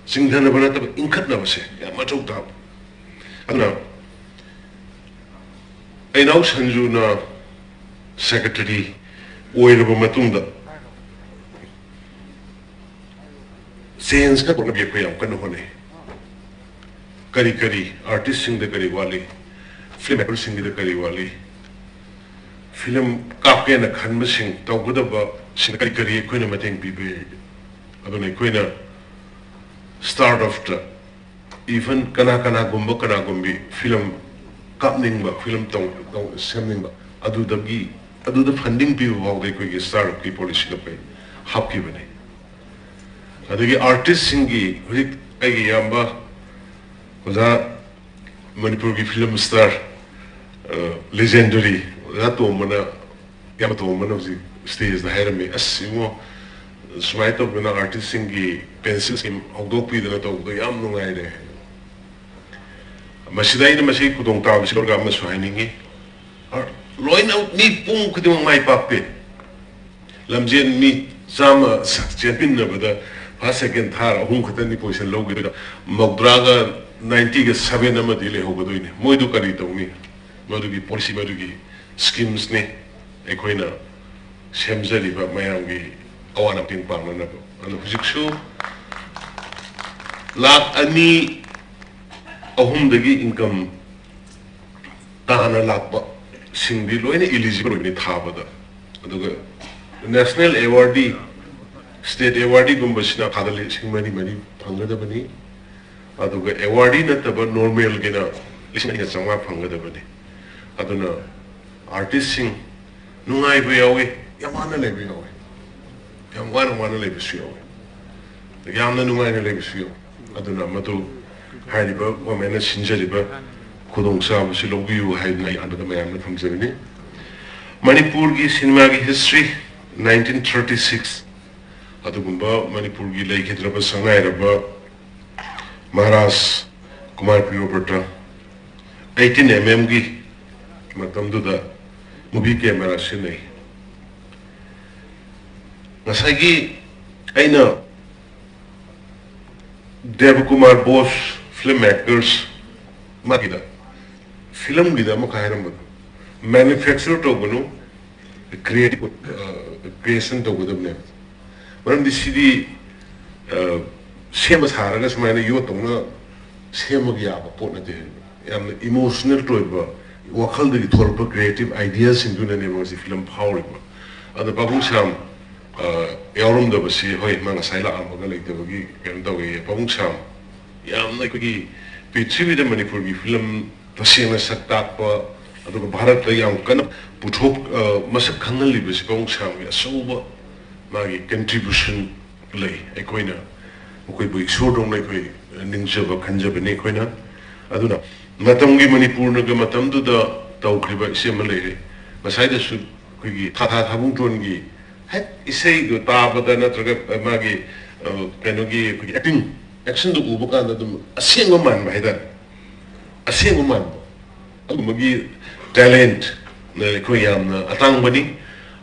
singdhana bana ta inkhat na ba se ya ma chok ta ana ai nau sanju na secretary oiraba matungda sense ka kona bi ko yam kan hone kari artist sing the kari wali film actor sing the kari wali film kaapke na khan sing taw gudaba sing kari ko na mateng bi be adone ko na start of the even kana gumbi film kapning ba film tong semning ba adu da funding bi ba de ko gi start ki policy da pe hap ki bane adagi artist sing gi ai yamba oza Manipur ki film star legendary rato mana yamato mana zi stage da hera me asimo smaito bina artist singi pencil skim hogdok pi da to yam no ngai de masidai na masi kudong ta bisil ga ma swahiningi loin out ni pung kudong mai pape lamjen mi sama champion na bada ha second thar hung khatani position logi da mogdraga 90 ke 7 nama dile ho gadoi ne moi du kari tawni modu gi policy modu gi schemes ne ekoina semjali ba mayam gi awana ping pang na ba anu hujiksu lak ani ahum dagi income tahana lak ba singdi loine eligible ni thaba da aduga national awardee state awardee gumbasina khadali singmani mani phangada bani aduga awardee na taba normal gina lising ni changwa phangada bani aduna artist sing nungai bu yawi yamana lebi yawi yamwana lebi su yawi yamna nungai na lebi su aduna matu hariba wa mena sinjaliba khudong sa bu si lobi yu hai nai aduna mayam na thamjani Manipur gi cinema gi history 1936 adugumba Manipur gi laikhidraba sangai raba Maharaj Kumar Priyobrata 18 mm gi matam du da movie camera sinai ngasagi aina Devakumar Bose filmmakers magida film gida mo kairam manufacture to bunu creative creation to gudabne maram di sidi sema saraga smaina yo tongna sema gi aba potna de yam emotional to ba wakal de thorpa creative ideas in duna ne was film power ba ada babung sam yaurum da basi hoi mana saila am ga like de gi kan da ge babung sam yam na gi pichivi de Manipur gi film tasina sakta pa adu bharat la yam kan puthok masak khangal li basi babung sam ya soba magi contribution lay ekoina koi bu exodong lai koi ningjaba khanjaba ne koina aduna matamgi Manipur na ga matam du da tawkriba isema lei masai da su koi gi thabung ton gi het isei go ta bada na traga magi kano gi koi acting action du ubu kan da dum asengo man ba heda asengo man adu magi talent na koi yam na atang bani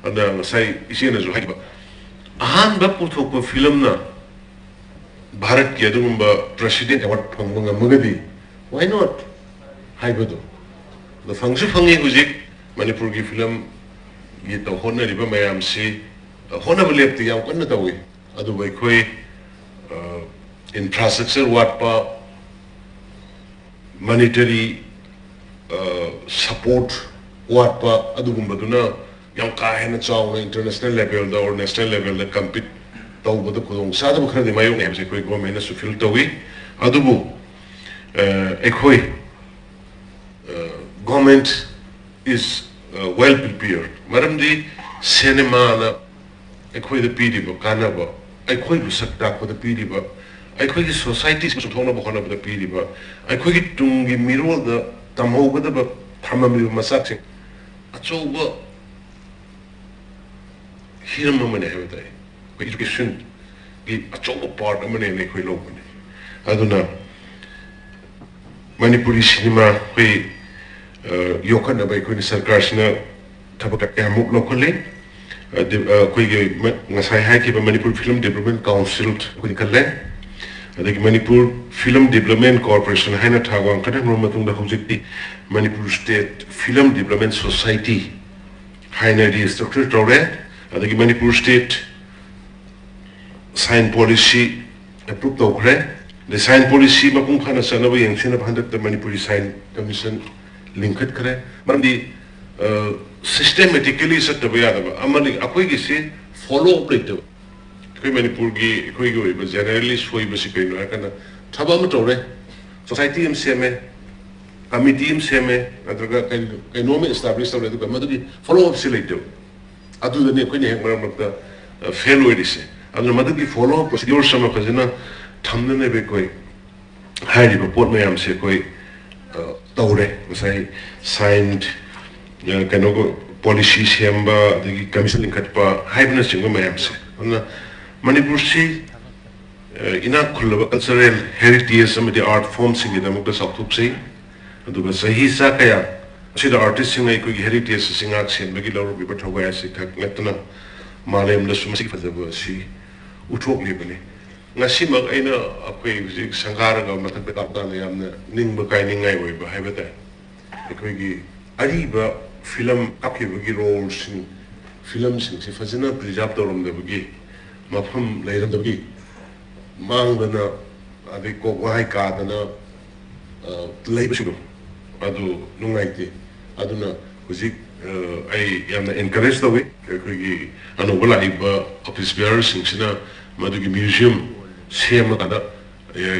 ada masai isena zo haiba ahan ba puthok film na Bharat ki adumba president award phangba ngamagadi why not haibado the function phangi hujik Manipur ki film gi to honna riba mayam si honna belep ti yam kanna tawi adu bai khoi infrastructure watpa monetary support watpa adugumba duna yam ka hena chawna international level da or national level da compete tawbada khudong sada bukhra de mayong em se khoi government su fil tawi adubu ekhoi government is well prepared maramdi cinema na ekhoi the pidi ba kana ba ekhoi lu sakta ko the pidi ba ekhoi society su thona ba khona ba pidi ba ekhoi tungi mirol da tamho ba da ba thamami masak sing acho ba hiram ma ne hewta education gi acho ba part amane ne khoi lo ne aduna Manipuri cinema khoi yokana bai khoi sarkar sina thabak ka muk lokale khoi ge ngasai hai ki Manipur Film Development Council khoi kalle adagi Manipur Film Development Corporation haina thawang kana matung da khojikti Manipur State Film Development Society haina restructure tore adagi Manipur State sign policy approve tokre the sign policy makung khana sanaba yengchina bhandak the Manipuri sign commission linked kare mardi systematically sataba yadaba amali akoi gi se follow up rate koi Manipur gi koi gi ba generally soi ba sikai no kana thaba ma tore society em seme committee em seme adraga kai no me establish tore du madu gi follow up silate adu ne koi ne hekmar makta fail wedise adu madu gi follow up procedure sama khazina thamna ne be koi hari ba pot mayam se koi tore masai signed kano policy sembah the commission lingkat pa haibna singo mayam se na Manipur si ina khulba cultural heritage some the art forms sing da mukta saktup sei aduga sahi sa kaya sida artist sing ai ko heritage singak sen bagi lawr bi pathawa ya si thak ngatna malem da sumasi fazaba si uthok ni bani ngasi mag aina akoi zik sangara ga mathak ta ta ne yamna ning ba kai ningai oi ba haibata akoi gi ari ba film akhi bagi roles film sing si fazina preserve torom da bagi mafam leiram da bagi mang dana adi ko wai ka dana leiba shugo adu nungaiti aduna huzik ai yamna encourage da we akoi gi anu wala iba office bearers sing sina madugi museum same kada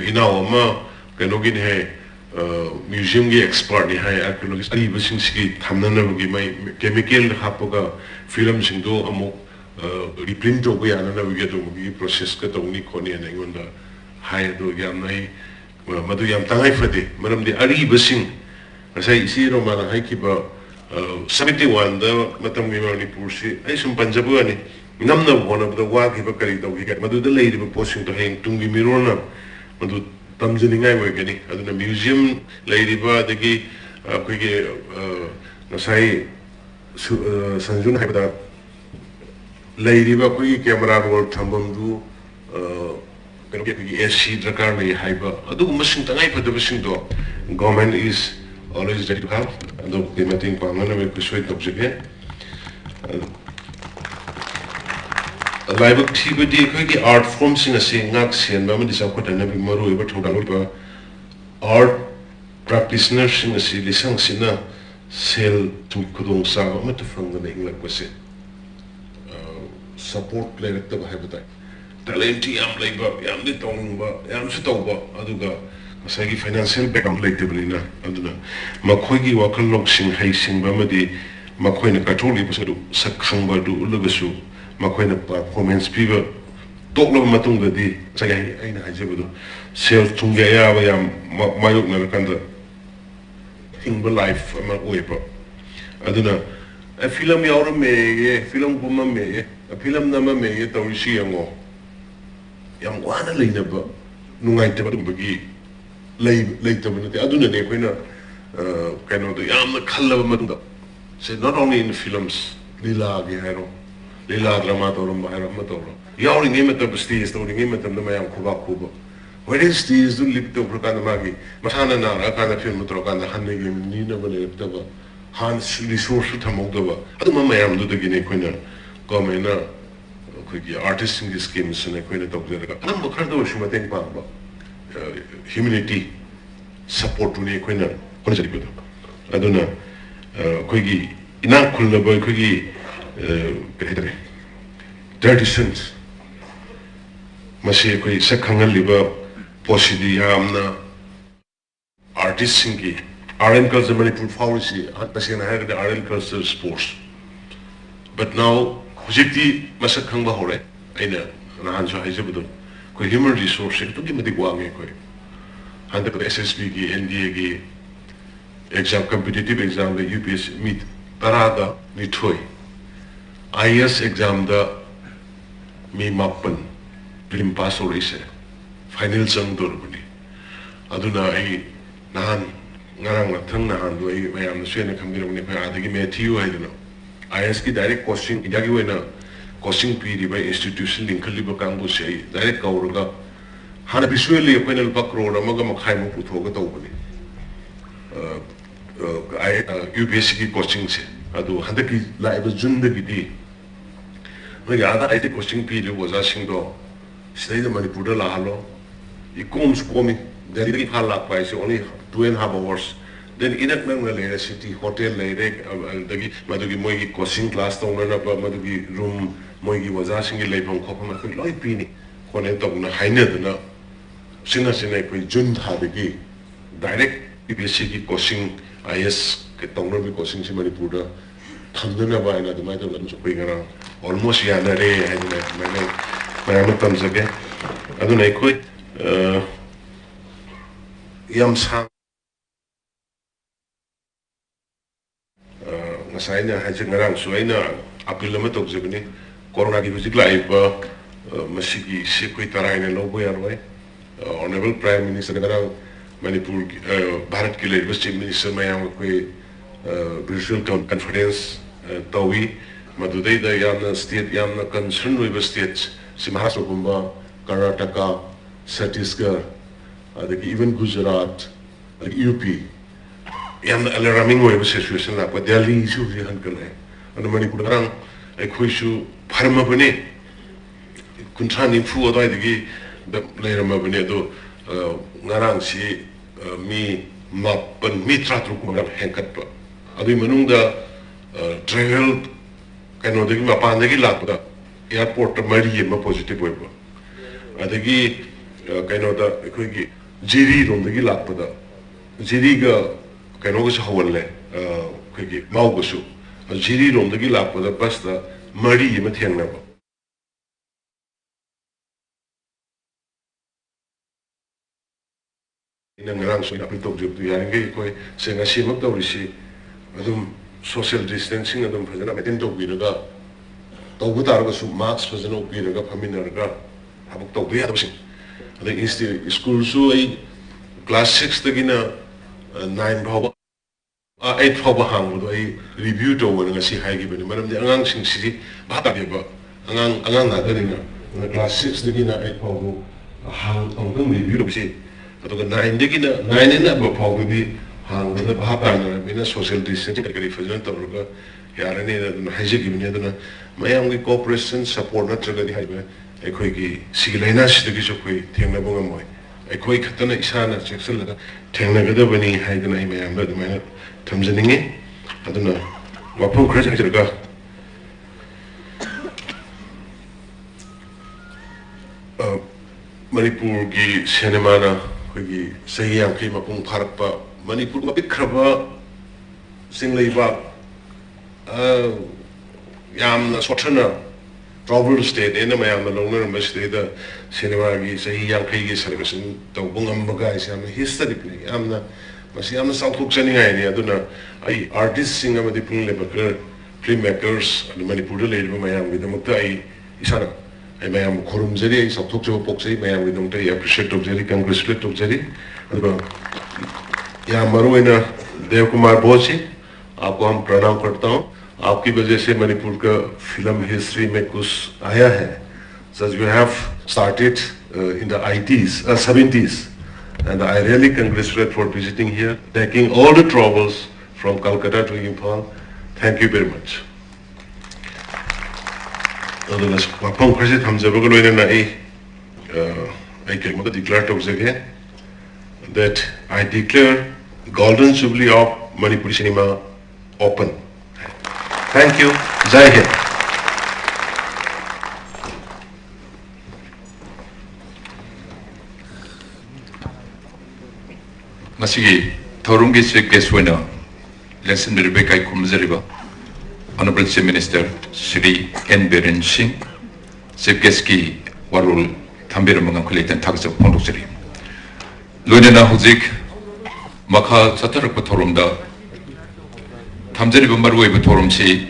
inaw ma kanogin he museum gi expert ni hai archaeologist ari basing ski thamna na gi mai chemical hapoga film sing do amo reprint jo ga na gi do gi process ka to ni khoni na ngonda hai do yam nai madu yam tangai fade maram di ari basing sai si ro ma hai ki ba 71 da matam gi ma ni pursi ai sum Punjab ani namna one of the wag hiba kari to gi madu the lady ba posting to hang tungi mirona madu tamjini ngai wa gani aduna museum lady ba de gi koi gi nasai sanjun haibada lady ba koi camera roll thambam du kano gi AC drakar mai haiba adu machine tangai pa do sing do government is always ready to help adu the meeting pa ngana me kusoi to jige live activity koi art forms in a sing ngak sian ba madi sa ko na bi maru ba thoda ba art practitioners in a si lisang sina sel tu kudong sa ma to from the ingla ko se support play ta ba ha talent yam labor yam ni tong ba yam su to ba aduga masagi financial background like na aduna makhoi gi wakal lok sing hai sing ba madi makhoi na katholi ba su sakhang ba du ulugasu makhoi na performance piba toklo matung da di sagai aina hajebu sel tungya ya ba yam mayuk na kanda thing ba life ma oipa aduna a film yaura me ye film buma me ye a film na ma me ye tawisi yango yang wana leina ba nungai te ba bagi lei ta bana te aduna ne koina kano do yam na khalla ba matung da say not only in films lila gi hero lila drama tawram bahara ma tawra yawri ngi matam stage tawri ngi matam mayam khuba khuba where is stage du lip to prokana magi masana na ra kana film tro kana hanne gi ni na bale taba han resource thamogdaba adu mayam du de gine koina government na artist in this scheme is koina tawjera anam bakharda washima teng pa humanity support ne koina kona jari ko aduna koigi ina kulna boy koigi kare dirty sins masi koi sakhangal liba posidi amna artist singi RN culture Manipur policy pasi na ha the RN culture sports but now hujiti masakhang ba hore aina nahan so haijabudo koi human resource to gi madi wange koi handa ko SSB gi NDA gi exam competitive exam the UPS meet parada ni thoi IS exam da mi mapan prelim pass ho ise final sang dor bani aduna ai nahan ngarang na thang nahan do ai mayam na sena khambiram ne pha adagi me thiu ai dino IS ki direct coaching idagi wena coaching pi by institution linkali ba kang bo sei direct kauraga hana visually final pakro ramaga makhai mo puthoga to bani UPSC की coaching से अदो हंदक की live जिंदगी दी मैं यादा आई थे coaching P low वज़ा सिंगो state Manipur ला हालो इकोम्स कोमी दिल्ली की हाल लाग पाए से only 2.5 hours then इनक में ले सिटी होटल ले रे दगी मधुगी मोई की कोचिंग क्लास तो उन्होंने पर मधुगी रूम मोई की वज़ा सिंगे ले पंखो पर मैं कोई लॉय पीनी कोने तो उन्हें हाइने दना सिना सिना कोई जुन था दगी डायरेक्ट UPSC की कोचिंग IS के तंगड़ भी कोचिंग से मणिपुर दा थंदना बायना तो मैं तो लंच कोई करा almost याना रे है मैं हमें तम सके अदु नहीं कोई यम सांग ngasainya haji ngarang suaina apil lama tok jebni corona ki hujik live masigi sekui taraine lobo yarwai honorable prime minister ngarang Manipur Bharat ke लिए Chief Minister mayam कोई virtual conference tawi madudai da yamna state yamna concern with states Simhaswa Gumba Karnataka Chhattisgarh adaki even Gujarat UP yamna alarming way situation la pa Delhi issue hi han kale and Manipur rang ai khoi shu pharma bane kunthani fu adai digi da leirama bane do ngarang si mi mapan mitra truk marap hengkat pa adui manung da travel kano degi mapan degi lakda airport mari ma positive boy pa adegi kano da koi gi jiri rom degi lakpa da jiri ga kano ga hawalle koi gi mau ga su jiri rom degi lakpa da pas da mari ma thengna ba ngarang so na pitok job tu yaringe koi senga simak to risi adum social distancing adum phajana maintain to biraga to butar ga su mask phajana biraga phaminar ga habuk to bi adum sing ade institute school su ai class 6 tagina 9 bhawa 8 bhawa hang do ai review to wona si hai gi bani maram de angang sing si bhata de ba angang na de class 6 tagina 8 bhawa hang ong review to si तो nine देखी ना nine ना बफाव भी हाँ मतलब बाहर आना है बिना सोशल डिस्टेंसिंग करके फजन तो रुका यार नहीं ना हाइजे की बिना तो ना मैं आऊँगी कोऑपरेशन सपोर्ट ना चल रही है मैं एक कोई की सिगलेना सिद्धि जो कोई थेंगना बोंगा मोय एक कोई खतरना इशारा चेक्सल लगा थेंगना कदम बनी है तो नहीं मैं आऊँगा तो मैंने थमजनेंगे तो ना वापस खर्च कर चलगा मणिपुर की सिनेमा ना कोई सही आंखें मपुंग भारत पा मणिपुर में बिखरबा सिंगलेबा यामना सोचना ट्रैवल स्टेट इन्हें मैं यामना लोगों ने स्टेट सिनेमा की सही आंखें की सर्विसिंग तो बुंगम बगाई से यामना हिस्ट्री पे यामना बस यामना साउथ लोग चली गए नहीं अदुना आई आर्टिस्ट सिंगर में दिपुंग लेबकर फिल्म मेकर्स मणिपुर ले लेबा मैं याम विधम तो आई इसाना मैं हम खोरुम जरी आई सब जो पोक्से मैं हम विधम तो appreciate तो जरी congratulate तो जरी अदुना या मरुएना देव कुमार बोसी आपको हम प्रणाम करता हूँ आपकी वजह से मणिपुर का फिल्म हिस्ट्री में कुछ आया है. Such we have started in the 70s, and I really congratulate for visiting here, taking all the troubles from Calcutta to Imphal. Thank you very much. अदुना वाफम खरसे थमजबगो लोइना I can declare to that I declare Golden Jubilee of Manipuri Cinema open. Thank you. Jai Hind. Masigi Thorungi Sekeswena, lesson Rebecca Kumzariba, Honorable Chief Minister Shri N. Biren Singh, Sekesky Warul Tambiramang Kulitan Tags of Pondosari. Lunana Huzik Maka Satarak Torumda Tamzari Bumbarwe Torumsi,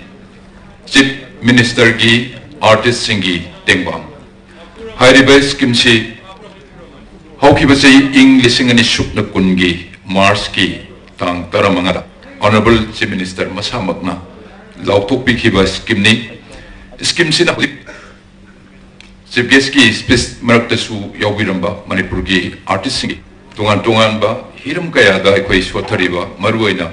Chief Minister Gi, Artist Singi, Dengbam. Hairibes Kimsi, Hokibasi English and Shukna Kungi, Marski, Tang Taramangada, Honorable Chief Minister Masamakna, Lautopi Hibas Kimni, Skimsina Sibgeski, Space Maraktasu, Yawiramba, Manipurgi, Artist Singi, Tungan Ba, Hiram Kayada, Equatoriba, Maruena.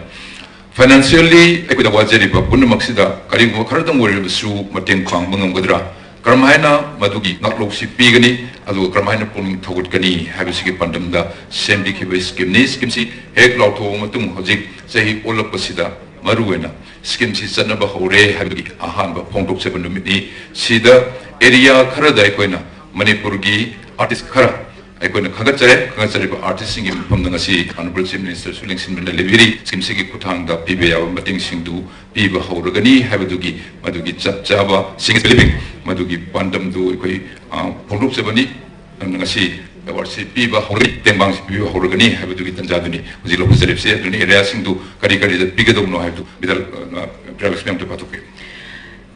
Financially, Equatawazeriba, Punamaxida, Karim Karatam will sue Martin Kang Mungamudra, Karmahina, Madugi, Naklosi Pigani, Adu Karmahina Pung Togutgani, Habisiki Pandamda, Sembiki Skimni, Skimsi, Heg Lauto Matum Hozik, Sahi Ola Pasida, Maruena, Skimsi Sanaba Hore, Habiki, Ahamba, Pontok Sevenumini, Sida, Area Karada Equina, Manipurgi, Artist Kara. I couldn't Kangachare artist singing from the Nasi, Honorable Chief Minister Suling Simon Leviri, Simsiki Kutanga, Pibia, Mating Singdu, Piba Horogani, Havadugi, Madugi Java, Sing Living, Madugi Pandam do Pondup Sebani, and Nasi, or say Piba Hori, Tembangs, Piba Horogani, Havadugi Tanjaduni, Zilo Seripse, and Erasing to Karikari, the bigger don't know how to be the to Patuki.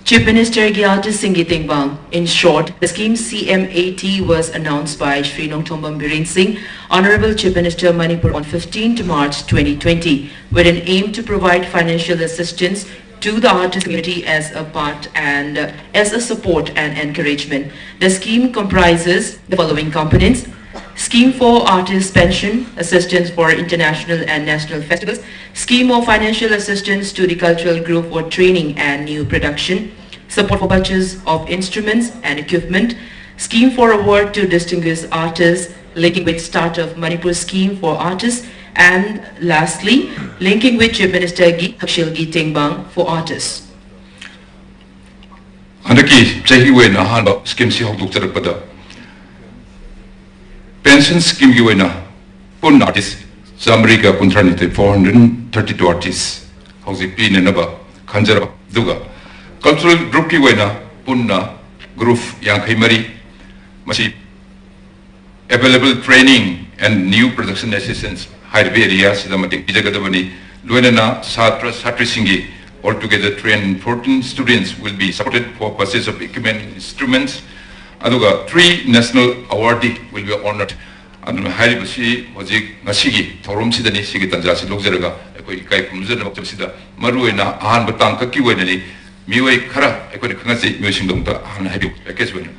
Chief Minister Artist Singh Tingbang. In short, the scheme CM80 was announced by Shri Nongthombam Biren Singh, Honorable Chief Minister Manipur on 15th March 2020, with an aim to provide financial assistance to the artist community as a part and as a support and encouragement. The scheme comprises the following components: Scheme for Artist Pension, Assistance for International and National Festivals, Scheme of Financial Assistance to the Cultural Group for Training and New Production, Support for Purchase of Instruments and Equipment, Scheme for Award to Distinguished Artists, linking with Start of Manipur Scheme for Artists, and lastly, linking with Chief Minister Hakshilgi Tingbang for Artists. Andaki, Jahiwe Nahanda, Scheme Si Hokduk Tarapada. Pension scheme Yuena, Pun artists, Samrika Puntranite, 432 artists, Hausi Pin and Naba, Kanjara, Duga. Cultural group Yuena, Punna, Group Yankai Mari, Masi. Available training and new production assistance, high areas, Sidamatik, Ijagadabani, Luenana, Satra, Satrisingi, altogether trained 14 students will be supported for purchase of equipment and instruments. Aduga 3 national awardee will be honored. Aduna Haribusi, Mozik, Nasigi, Torum Sidani, Sigi Tanjasi, Luxeraga, Equai Kumzan of Sida, Maruena, Ahan Batanka Kiwani, Miwe Kara, Equikasi, Mushing Dongta, Han Habu, Ekeswin.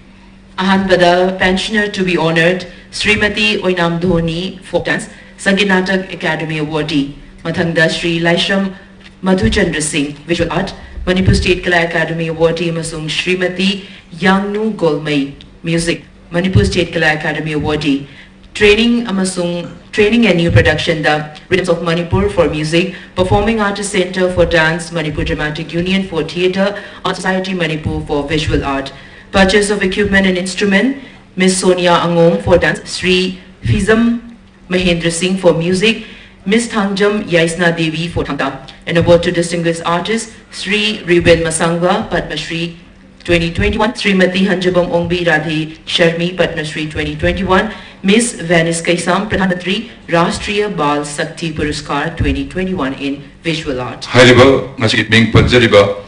Ahan Bada, pensioner to be honored, Srimati Oinam Dhoni, folk dance, Sanginatak Academy awardee, Mathangda Sri Laisham Madhuchandra Singh, visual art, Manipur State Kala Academy awardee Masung Srimati Yangnu Golmai, music, Manipur State Kala Academy awardee, training and new production, the Rhythms of Manipur for music, Performing Arts Center for dance, Manipur Dramatic Union for theatre, Art Society Manipur for visual art, purchase of equipment and instrument, Miss Sonia Angom for dance, Sri Fizam Mahendra Singh for music, Miss Thangjam Yaisna Devi for Thangta, and award to distinguished artists, Sri Riben Masangwa, Padma Shri 2021, Srimati Hanjabam Ongbi Radhi Sharmi, Padma Shri 2021, Miss Venice Kaisam, Pradhan Mantri, Rashtriya Bal Sakti Puruskar 2021 in visual art. Hariba, Nasi Bing Panjariba,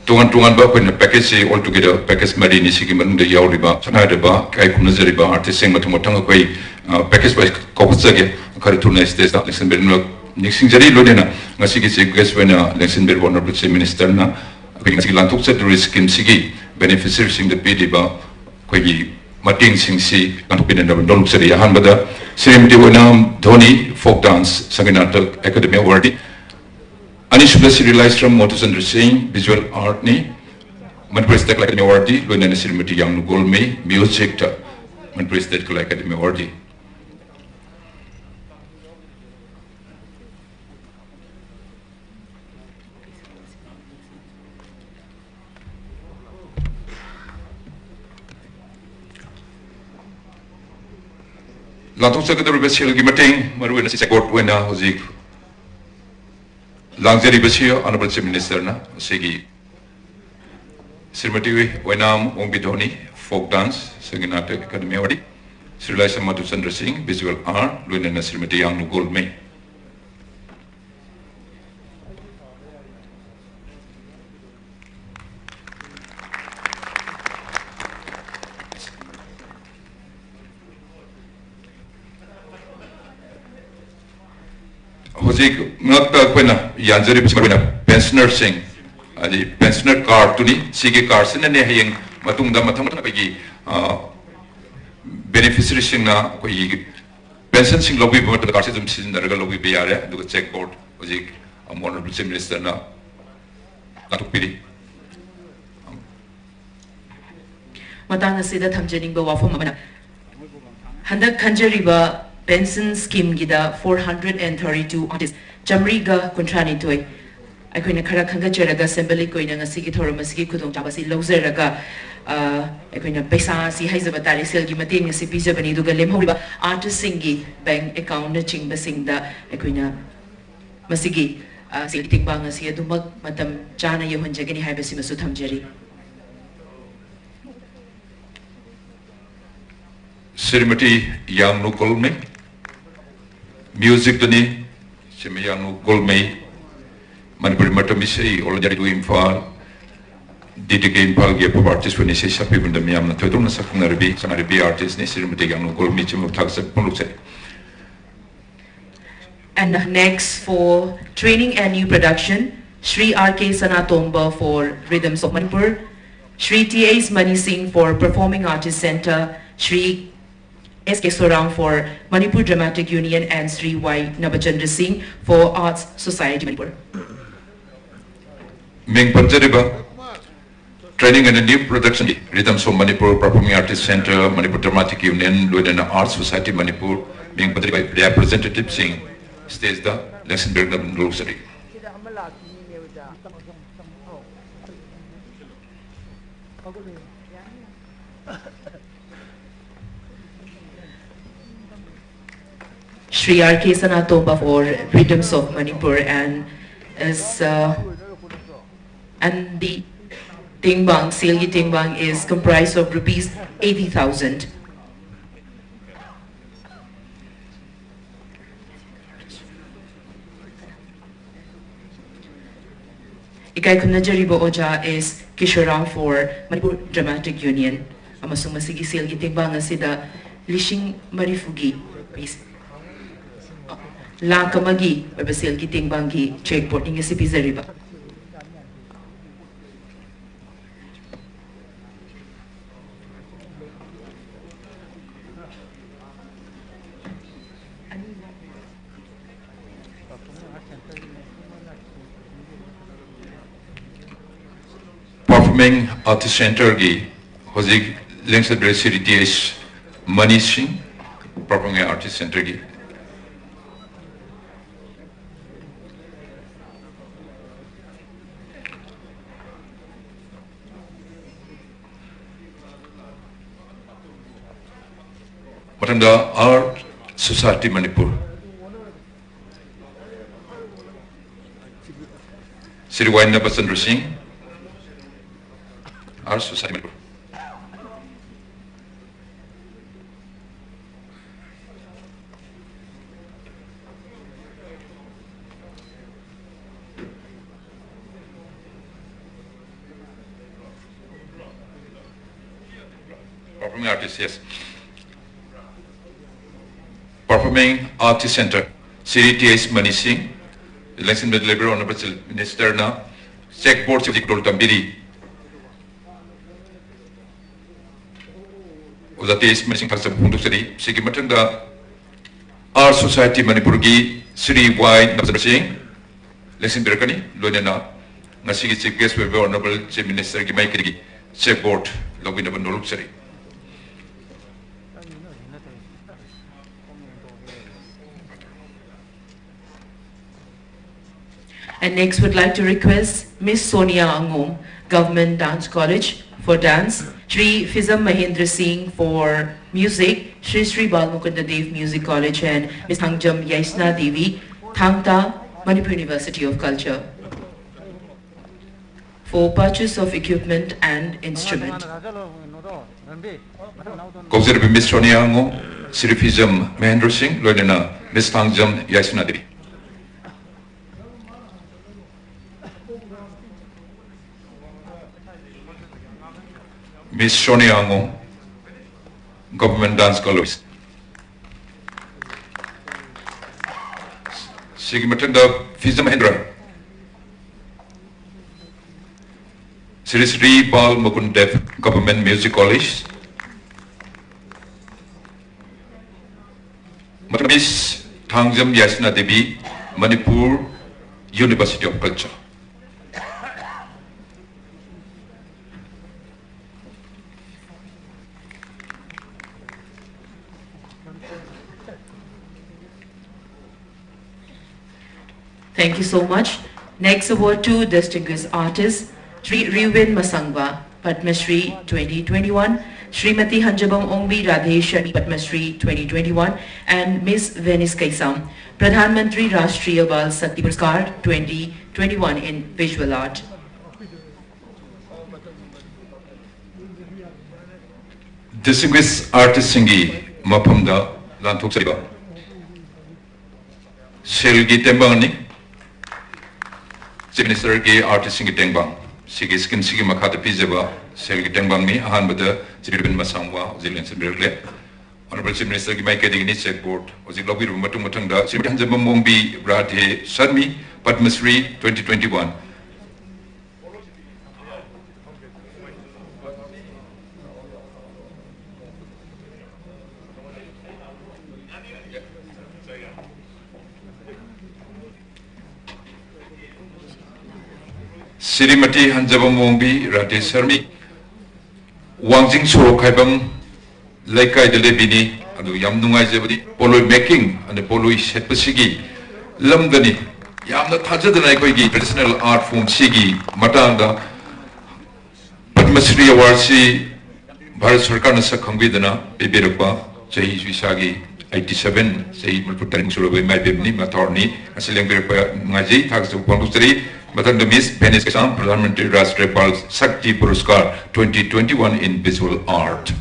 Tungan Ba, when the package altogether, package Marini Sikiman, the Yauriba, Sanadaba, Kaikunazariba, artist sing Matumotanga, package by Kopazaki, Karituna State, Alexander Nixingjari Ludena, Nasiki Chief when Lexin Bill Honorable Chief Minister na, Ping Lantuk Secretary Scheme Sigi, beneficiaries in the PDBA, Quigi, Mating Singsi, Kantupin and Doluk City, Hanbada, Srimti Wenam, Dhoni, Folk Dance, Sanginatak Academy Award, Anishulasi realized from Motors and Singh, Visual Art Ni, Manipuri State Academy Award, Lunan Srimti Young Golme, Music, Manipuri State Academy Award. Lantuk Secretary Basil Gimating, Maruina Sikot Wena, Hozik Langzeri Basil, Honorable Chief Minister, Sigi Srimati Wenam Ombidoni, Folk Dance, Sanginata Academy Award, Sri Laisa Madhu Chandra Singh, Visual Art, Luina Srimati Young Gold May. Hozik ngakta kwena yanjari bismarina pensioner sing adi pensioner card tuni sige card sinane hayeng matungda mathang pagi beneficiary sing na koi pension sing lobby bot card se jum sin darga lobby be yare du check board hozik honorable chief minister na katukpiri matang asida thamjening ba wafam amana handak khanjari ba pension scheme gida 432 artists jamriga kontrani toy aikoina khara khanga jeraga assembly koina ngasi gi thoram asigi khudong chabasi lozeraga aikoina paisa si haizaba tari sel gi mating ngasi pijabani duga lemhoriba artist singi bank account na chingba singda aikoina masigi sel tikba ngasi adumak matam chana yohonjagani haibasi masu thamjari Srimati Yang Nukolme, music tani, Srimati Yang Nukolme, Manipuri Matamisei, all jari tu Imphal, Didike Imphal ge pop artist when say sapi bunda miyam na toitong na sanaribi artist ni Srimati Yang Nukolme chimu thaksa punukse. And next for training and new production, Sri R.K. Sanatomba for Rhythms of Manipur, Sri T.A.'s Mani Singh for Performing Artists Center, Sri S.K. Sorang for Manipur Dramatic Union and Sri Y. Nabachandra Singh for Arts Society Manipur. Ming Panjariba, training and a new production, Rhythms of Manipur Performing Artists Center, Manipur Dramatic Union, Ludena Arts Society Manipur, Ming Panjariba, representative Singh, stays the lesson build up in Rosary. Sri R.K. Sanatomba for Rhythms of Manipur and is and the Tingbang, Silgi Tingbang is comprised of rupees 80,000. Ikay Kunajaribo Oja is Kishoram for Manipur Dramatic Union. Amasung masigi Silgi Tingbang asida Lishing Marifugi. Please. Langkamagi, Basil Giting Bangi, checkport in Pizariba. Performing Artist Center gi Hozik Links Address Heritage Mani Singh, Performing Artist Center gi. Matanda Art Society Manipur. Sri Y. Nabachandra Singh, Art Society Manipur. Performing Artist, yes. Performing Artist Center. Sri T.S. Mani Singh, Election Labor Honorable Minister na Check Board Sivik Dol Tambiri. Oza T.S. Mani Singh Thaksa Pundu Sri, Sigi Matanda, our society Manipuri Sri Y. Nabzar Singh, Election Birkani, Loyana, Nasigi Chief Guest Labor Honorable Chief Minister Gimaikiri, Check Board, Login of Noluk Sri. And next, would like to request Miss Sonia Angom, Government Dance College for dance, Shri Fizam Mahendra Singh for music, Shri Balmukunda Dev Music College, and Miss Thangjam Yaisna Devi, Thangta, Manipur University of Culture, for purchase of equipment and instrument. Consider Miss Sonia Angom, Shri Fizam Mahendra Singh, Loyana, Miss Thangjam Yaisna Devi. Miss Sonia Angom, Government Dance College. Sige Matanda Fizam Mahendra. Sri Bal Mukundev Government Music College. Miss Thangjam Yasna Devi, Manipur University of Culture. Thank you so much. Next award to distinguished artists, Sri Riwin Masangwa, Padma Shri 2021, Srimati Hanjabam Ongbi Radheshani Padma Shri 2021, and Miss Venice Kaisam, Pradhan Mantri Rashtriya Bal Sakti Puraskar 2021 in Visual Art. Distinguished artist Singi Mapamda Lantuk Sariba Selgi Tembangani Chief Minister Ki Artist Singi Tengbang Sigi Skin Sigi Makata Pizaba Selgi Tengbang Mi Ahan Bada Chiribin Masangwa Zilian Sibirle Honorable Chief Minister Ki Maike Digni Check Board Ozi Lobby Matung Matanga Sri Hanjabam Mongbi Radhe Sarmi Padma Shri 2021. Srimati Hanjabam Mongbi Radhe Sarmi Wangjing Sorok Haibam Laikai Delebini Adu Yam Nungai Jebadi Poloi making and the Poloi Setpasigi Lamdani Yamna Tajadana Koigi traditional art form Sigi Matanda Padma Shri Awarsi Bharat Sarkar Nasa Khangvidana Bibirapa Chahi Visagi 87 Sahi Mulputaring Surabai Mai Bibni Matorni Asilang Birapa Ngaji Thaksu Pondustri Matanda Miss Venice Kaisam Pradhan Mantri Rashtriya Bal Sakti Puraskar 2021 in Visual Art.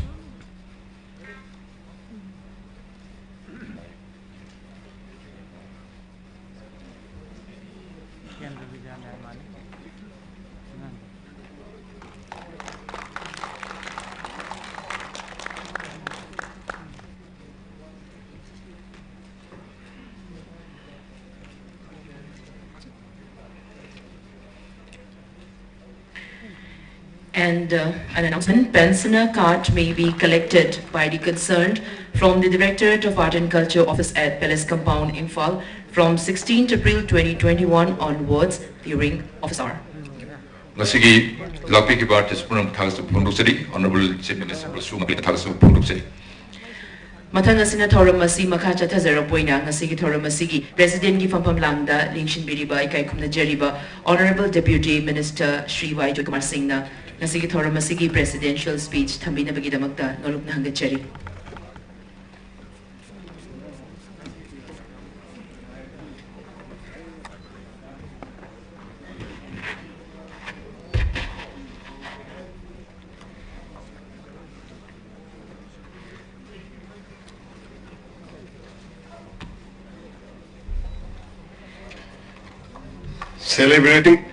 And an announcement, pensioner card may be collected by the concerned from the Directorate of Art and Culture Office at Palace Compound, Imphal from 16th April 2021 onwards during office hour. Ngasigi Lakpi ki Artist Punam Thaksu Punduksari, Honorable Chief Minister Suma Thaksu Punduksari. Matang asina Thoramasi Makacha Tazarapoina, Nasigi Thoramasigi, President Gifam Langda, Linshin Biriba, Kaikumna Jeriba, Honorable Deputy Minister Shri Y. Jokumar Singh, Nasigi Thoramasigi Presidential Speech, Tambina Bagida Magda, Noluk Nahangacheri. Celebrating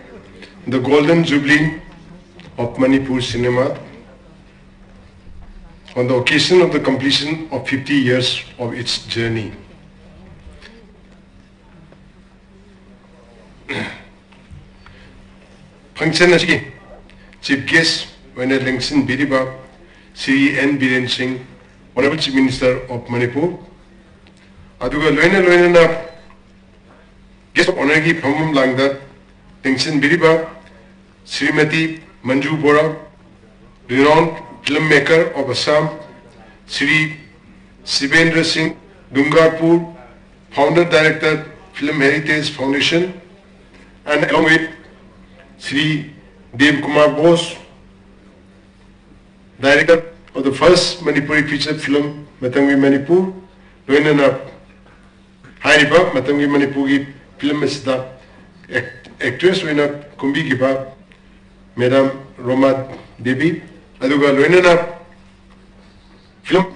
the Golden Jubilee of Manipur cinema on the occasion of the completion of 50 years of its journey. function asigi chief guest when a Lengsin Biriba, Sri N. Biren Singh, Honorable Chief Minister of Manipur. Aduga Loina na guest of honor ki Phamum Langda, Lengsin Biriba, Srimati Manju Bora, renowned filmmaker of Assam, Sri Sibendra Singh Dungarpur, founder director Film Heritage Foundation, and along with Sri Dev Kumar Bose, director of the first Manipuri feature film Matangi Manipur, Loinana Hairiba Matangi Manipuri film is the actress Loina Kumbi Giba, Madam Roma Devi, Aduga Loinana film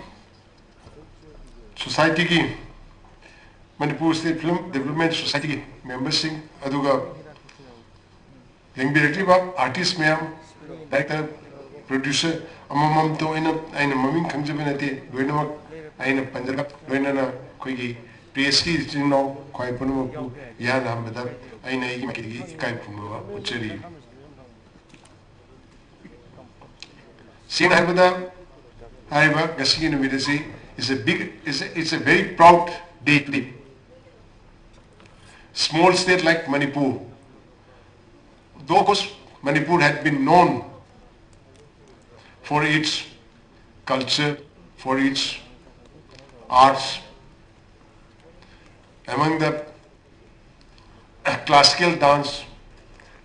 society ki Manipur State Film Development Society ki members sing Aduga Young Directive artist mayam director producer amamam to aina maming khangjaba nate loinamak aina panjala loinana khoigi PhD no khoi punu ya nam bada aina igi makigi kai pumwa ucheri sin habada haiba gasigi no vidasi it's a very proud day today. Small state like Manipur, though of course Manipur had been known for its culture, for its arts. Among the classical dance,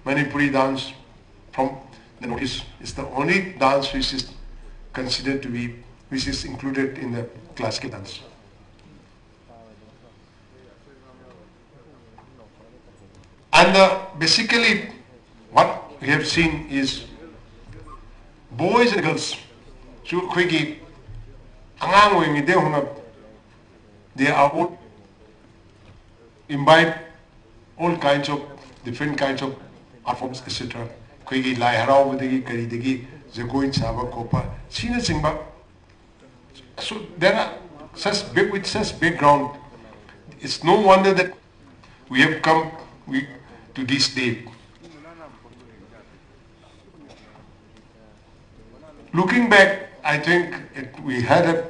Manipuri dance from the notice is the only dance which is considered to be, which is included in the classical dance. And basically what we have seen is boys and girls, they are all imbibe all kinds of different kinds of art forms, etc. So there are such big with such background. It's no wonder that we have come to this day. Looking back, I think we had a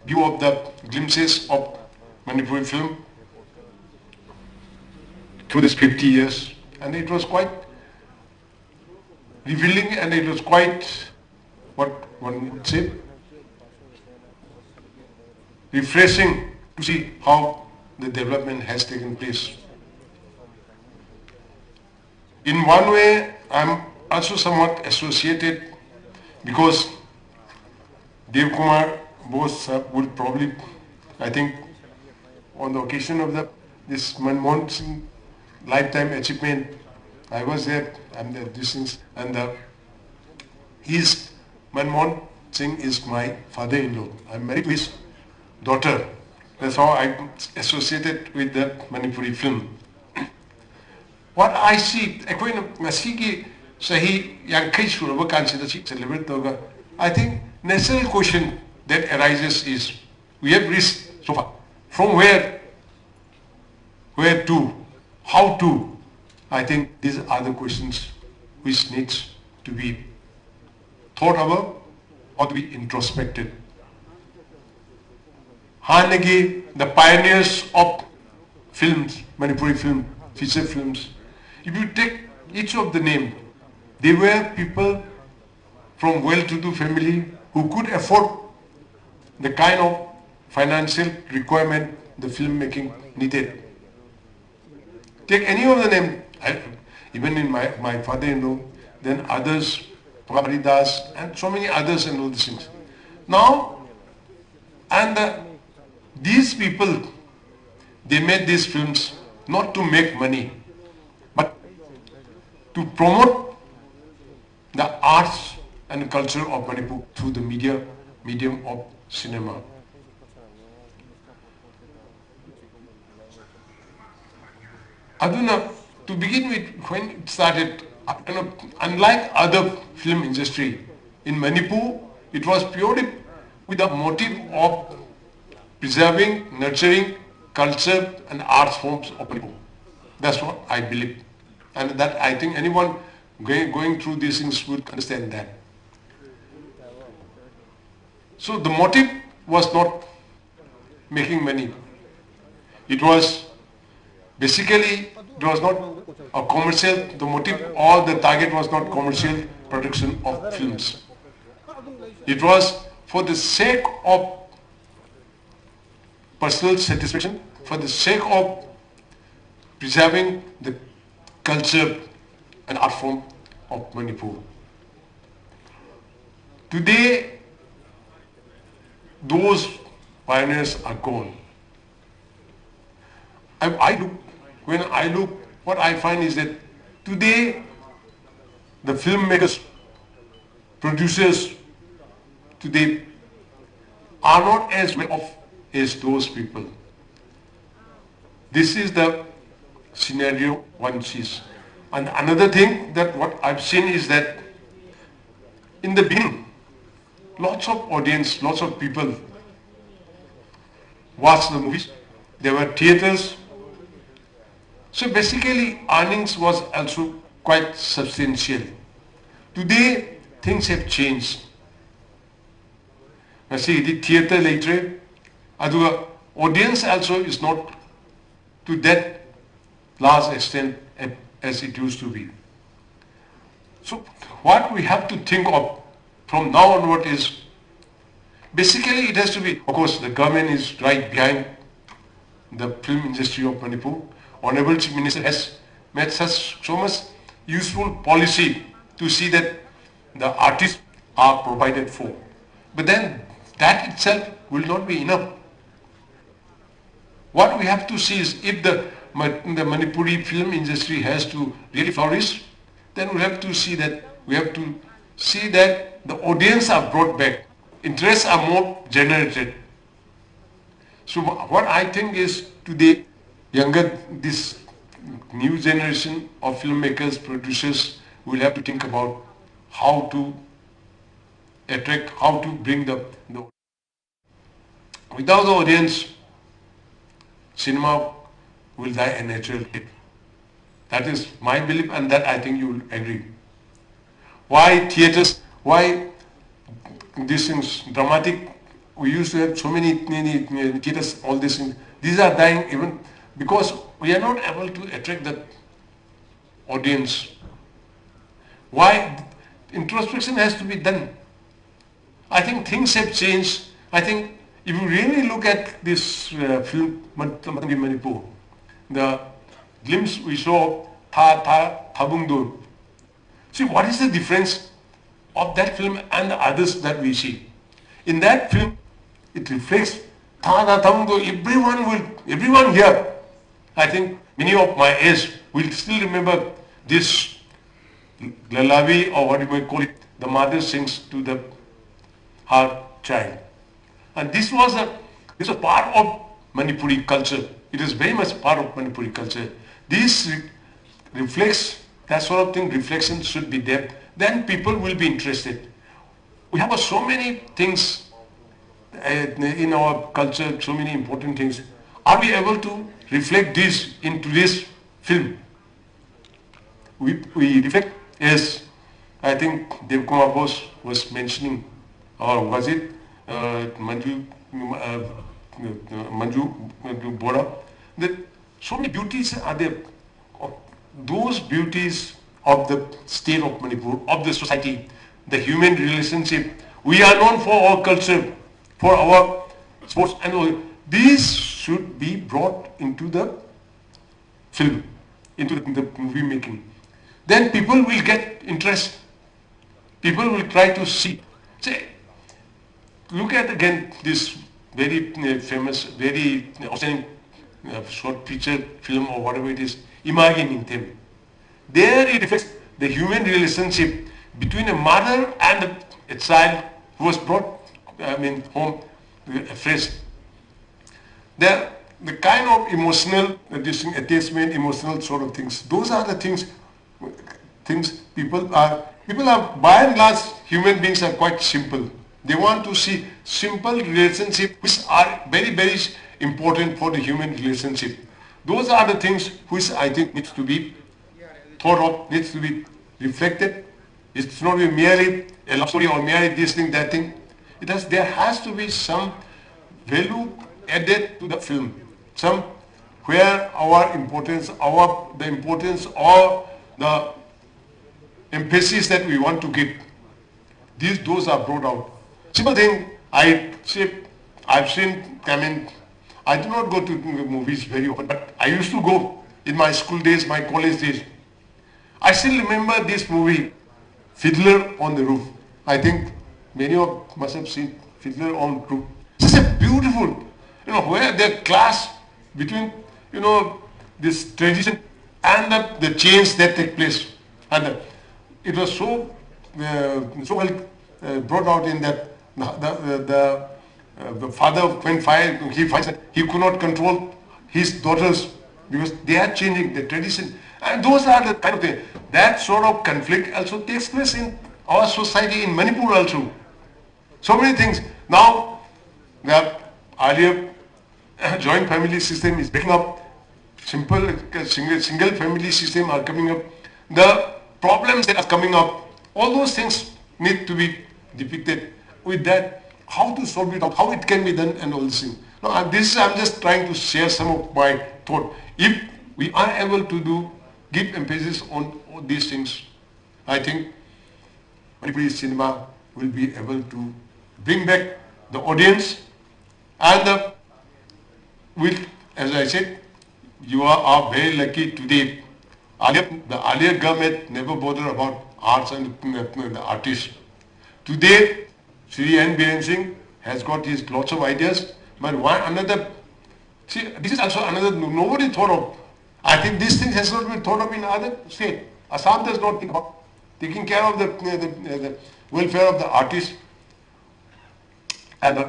view of the glimpses of Manipuri film through these 50 years, and it was quite revealing, and it was quite, what one would say, refreshing to see how the development has taken place. In one way, I'm also somewhat associated because Dev Kumar Bose would probably, I think, on the occasion of this Manmohan Singh lifetime achievement, I was there, and Manmohan Singh is my father-in-law. I'm married to his daughter. That's how I'm associated with the Manipuri film. What I see, I think natural question that arises is, we have reached so far. From where to, how to? I think these are the questions which needs to be thought about or to be introspected. Hanagi, the pioneers of films, Manipuri film, feature films, if you take each of the names, they were people from well-to-do family who could afford the kind of financial requirement the filmmaking needed. Take any of the name, even in my father-in-law, then others, Pramaridas, and so many others and all these things. Now, these people, they made these films not to make money, but to promote the arts and culture of Manipur through the medium of cinema. Aduna, to begin with, when it started, unlike other film industry, in Manipur, it was purely with the motive of preserving, nurturing culture and arts forms of Manipur. That's what I believe. And that I think anyone going through these things would understand that. So the motive was not making money. It was basically, it was not a commercial, the motive or the target was not commercial production of films. It was for the sake of personal satisfaction, for the sake of preserving the culture and art form of Manipur. Today, those pioneers are gone. When I look, what I find is that today, the filmmakers, producers today are not as well off as those people. This is the scenario one sees. And another thing that what I've seen is that in the beginning, lots of audience, lots of people watched the movies. There were theaters. So basically earnings was also quite substantial. Today things have changed. Now see the theater later, the audience also is not to that large extent as it used to be. So what we have to think of from now onward is, basically it has to be, of course the government is right behind the film industry of Manipur. Honorable Chief Minister has made so much useful policy to see that the artists are provided for. But then that itself will not be enough. What we have to see is if the Manipuri film industry has to really flourish, then we have to see that the audience are brought back, interests are more generated. So what I think is today, this new generation of filmmakers, producers will have to think about how to attract, how to bring the without the audience, cinema will die a natural death. That is my belief, and that I think you will agree. Why theatres, why these things, dramatic, we used to have so many theatres, all these things, these are dying even because we are not able to attract the audience. Why? Introspection has to be done. I think things have changed. I think if you really look at this film, Manipur, the glimpse we saw, Thabungdur. See, what is the difference of that film and the others that we see? In that film, it reflects Thabungdur. Everyone here, I think many of my age will still remember this lullaby, or what you might call it, the mother sings to her child. And this was part of Manipuri culture. It is very much part of Manipuri culture. This reflects, that sort of thing, reflection should be there. Then people will be interested. We have so many things in our culture, so many important things. Are we able to reflect this into this film? We reflect, as I think Dev Kumar Bose was mentioning, or was it Manju Bora, that so many beauties are there. Those beauties of the state of Manipur, of the society, the human relationship. We are known for our culture, for our sports, and all. These should be brought into the film, into the movie making. Then people will get interest. People will try to see. Say, look at again this very famous, very outstanding short feature film or whatever it is, Imagining Them. There it reflects the human relationship between a mother and a child who was brought home fresh. The kind of emotional attachment, emotional sort of things, those are the things people are, by and large, human beings are quite simple. They want to see simple relationships which are very, very important for the human relationship. Those are the things which I think needs to be thought of, needs to be reflected. It's not merely a love story or merely this thing, that thing. There has to be some value added to the film. Some where our importance, the importance or the emphasis that we want to give. Those are brought out. Simple thing, I've seen, I do not go to movies very often, but I used to go in my school days, my college days. I still remember this movie, Fiddler on the Roof. I think many of must have seen Fiddler on the Roof. This is a beautiful, where the clash between, this tradition and the change that take place. And it was so well brought out in that the father, when he finds that he could not control his daughters because they are changing the tradition. And those are the kind of things. That sort of conflict also takes place in our society in Manipur also. So many things. Now, the earlier joint family system is breaking up. Single family system are coming up. The problems that are coming up, all those things need to be depicted. With that, how to solve it out, how it can be done, and all this thing. Now, I'm just trying to share some of my thought. If we are able to give emphasis on all these things, I think Manipuri cinema will be able to bring back the audience and as I said, you are very lucky today. The earlier government never bothered about arts and the artists. Today, Sri N. Biren Singh has got his lots of ideas, but this is also another nobody thought of. I think this thing has not been thought of in other states. Assam does not think about taking care of the welfare of the artists. And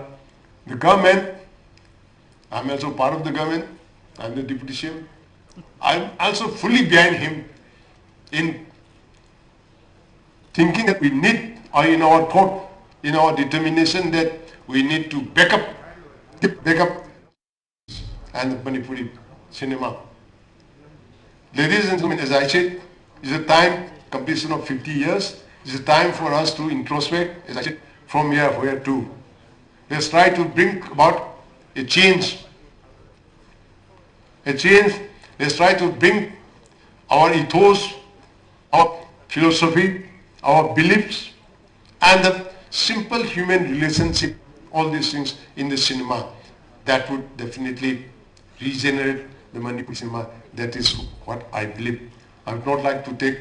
the government, I'm also part of the government, I'm the deputy CM. I'm also fully behind him in thinking that we need, or in our thought, in our determination that we need to back up and the Manipuri cinema. Ladies and gentlemen, as I said, it's a time, completion of 50 years. It's a time for us to introspect, as I said, from here, where to. Let's try to bring about a change. Let's try to bring our ethos, our philosophy, our beliefs, and the simple human relationship, all these things in the cinema. That would definitely regenerate the Manipuri cinema. That is what I believe. I would not like to take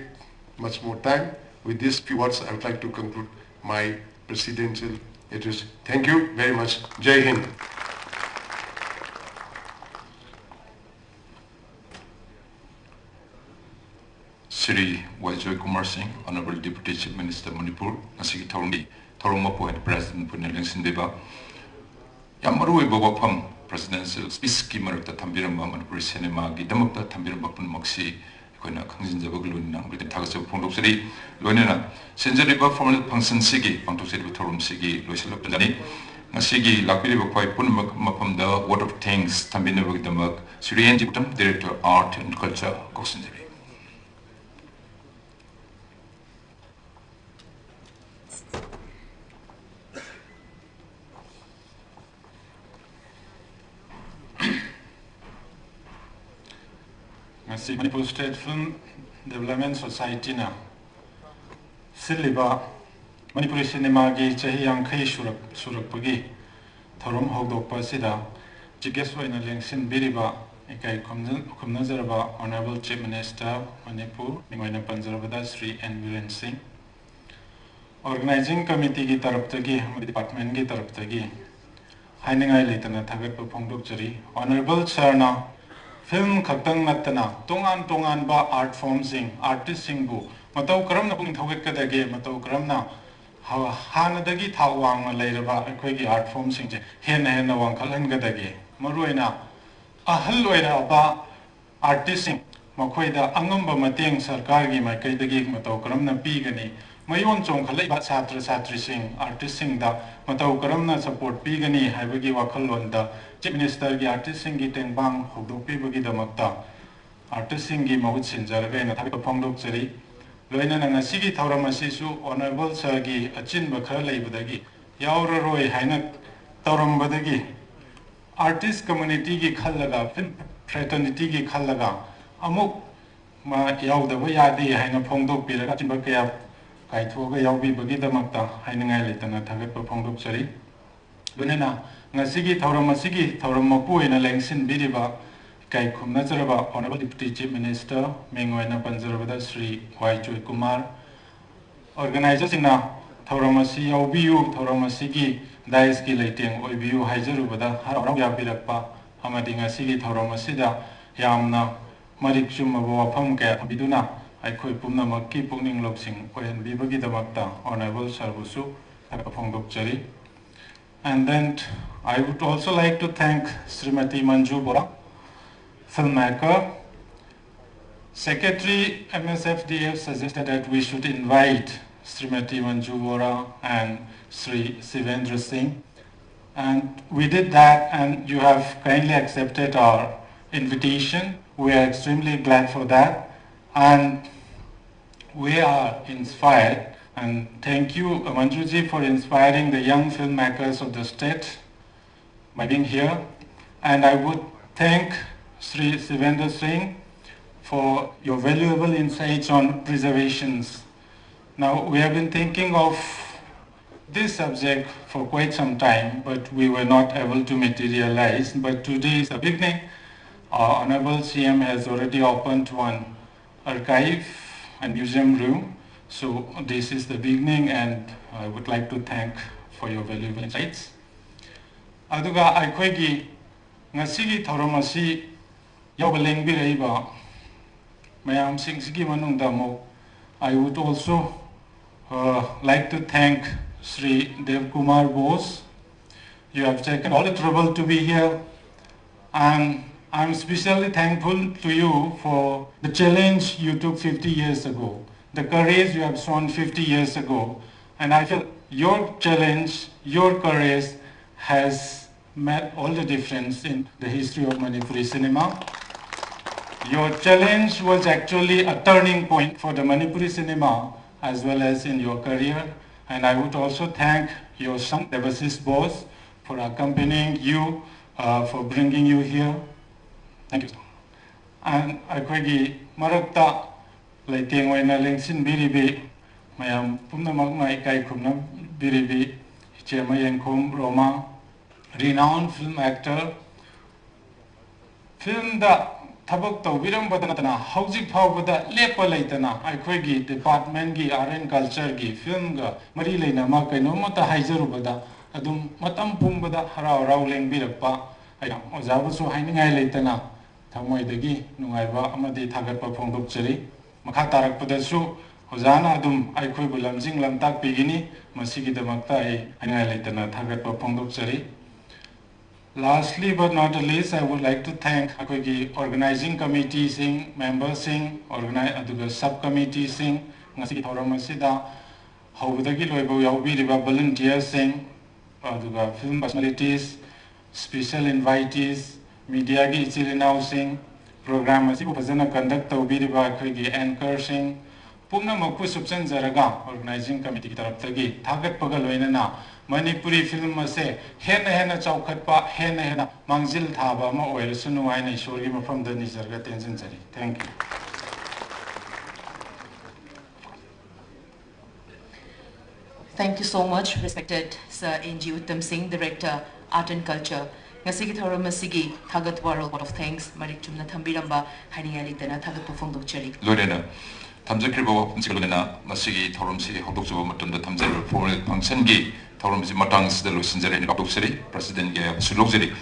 much more time. With these few words, I would like to conclude my presidential address. Thank you very much. Jai Hind. Sri Joy Kumar Singh, Honorable Deputy Chief Minister Manipur, Nasiki Thorongmapo and President Punyaling Sindeba, Yamaru Bogopam, Presidential Speech Maruta Tambirama Manipuri Cinema, Gidamaka Tambirama Punmoxi, Kona Kangin Zabagulun, with the Tagas of Pondoxi, Lonina, Senjariba Formal Punson Sigi, Pontoxi Torum Sigi, Luisala Pandani, Nasigi, Lakiri Bokai Punmapam, the Word of Things, Tambina Vigdamak, Sri Antiputam, Director Art and Culture, Kosinjari. Manipur State Film Development Society na siliba Manipuri cinema gi chahi yangkhai surakpagi thorom hogdokpa sida chiges oina lengsin biriba ikai khumnazaraba Honorable Chief Minister Manipur Ningoina Panjarabada Sri N. Biren Singh Organizing Committee gi taraptagi Department gi taraptagi hainingai leitana thagatpa phongdokchari Honorable Sir na film khaktang natana tongan ba art form sing artist sing bu matau karam na pung thogek ka dage matau karam na hana dagi thawang ma leiraba akhoi gi art form sing je hen wang khalhan ga dage maruina ahal loira ba artist sing makhoi da angamba mateng sarkar gi mai kai dagi matau karam na pi gani mayon chong khalai ba satri sing artist sing da matau karam na support pi gani haibagi wakhalon da Chief Minister gi artist sing gi tengbang hogdok pi bagi damakta artist sing gi mahut sinjaraga na thabi phongdok chari loina na ngasigi thauramasi su honorable sir gi achin bakha leibadagi yauraroi haina taurambadagi artist community gi khallaga film fraternity gi khallaga amuk ma yaudaba yadi haina phongdok piraga achin bakya kaithoga yaubi bagi damakta hainangai letana thagat pa phongdok chari loina ngasigi thauramasi thaurammapu ina lengsin biriba kai khumna charaba honorable deputy chief minister mengoina panjarabada Sri Y Joy Kumar organizers na thauramasi yaubiu thauramasi gi dais ki leiteng oibiu haijarubada harau yabirakpa amadi ngasigi thauramasi da yamna marik chumma wafam ka biduna aikhoi pumna makki pungning loksing ohen bibagi damakta honorable sarbusu thakapongdok chari. And then I would also like to thank Srimati Manju Bora, filmmaker. Secretary MSFDF suggested that we should invite Srimati Manju Bora and Sri Sivendra Singh. And we did that, and you have kindly accepted our invitation. We are extremely glad for that. And we are inspired. And thank you, Manjuji, for inspiring the young filmmakers of the state by being here. And I would thank Sri Sivendra Singh for your valuable insights on preservations. Now, we have been thinking of this subject for quite some time, but we were not able to materialize. But today is the beginning. Our Honorable CM has already opened one archive and museum room. So this is the beginning, and I would like to thank for your valuable insights. Aduga aikhoi ngasigi thauramasi yawaleng biraiba mayam singsigi manungda mo. I would also like to thank Sri Dev Kumar Bose. You have taken all the trouble to be here, and I'm especially thankful to you for the challenge you took 50 years ago. The courage you have shown 50 years ago, and I feel your challenge, your courage has made all the difference in the history of Manipuri cinema. Your challenge was actually a turning point for the Manipuri cinema as well as in your career, and I would also thank your son Devasis Bose for accompanying you, for bringing you here. Thank you. And akwegi marakta Laiteng waina lengsin biribi mayam pumna magmai kai khumna biribi chema yengkhom Roma, renowned film actor. Film da thabak tawbiram badana haujik phawbada lepa laitana aikhoi department gi art and culture gi film ga mari leina ma kaino mata haijarubada adum matam pumbada harau rau lengbirakpa ayam ojabu su hainingai leitana thamoidagi nungaiba amadi thagatpa phongdokchari. Makha tarakpadasu hojana adum aikhoi bulamjing lamtak pigini masigi damakta ai angai leitana thagatpa phongdokchari. Lastly but not the least, I would like to thank akoigi organizing committee sing members sing aduga subcommittee sing ngasigi thoram asida hawdagi loibo yaubiriba volunteers sing aduga film personalities, special invitees, media gi ichilinau sing program asibu fazana conduct tawbiriba akoigi anchor sing pumna makpu subsan jaraga organizing committee ki taraptagi thagat pagal loinana Manipuri film ase hena chaukhatpa hena mangjil thaba ma oirsunu aina ishori mafam da nizarga tension jari. Thank you. Thank you so much, respected Sir N.G. Uttam Singh, Director, Art and Culture. Ngasigi thoram masigi thagat war a lot of thanks marik chumna thambiramba haningali tana thagat pofongdok chari. Lorena tamjakribo pumsigalona masigi thoramsi hodoksuba matumda tamjar foreign function gi thoramsi matang sida losinjare ni kapdoksari president ge sulokjari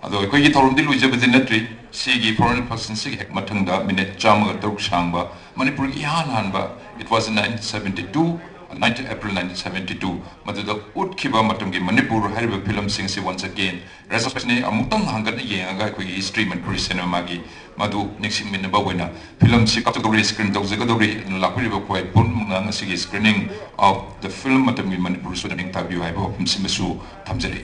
ado ekoi thoramdi luijabadi natri sigi foreign function sigi hek matangda minute chama dok sangba Manipur gi hanba. It was in 1972 April 1972 maduda utkiba matumgi Manipur hariba film singsi once again resurrection amutang hangat yenga koi history Manipuri cinema gi madu nixing minaba wena film si category screen dogzagadori lakuriba koi pun ngasi screening of the film matumgi Manipur student interview haibo simsu thamjari.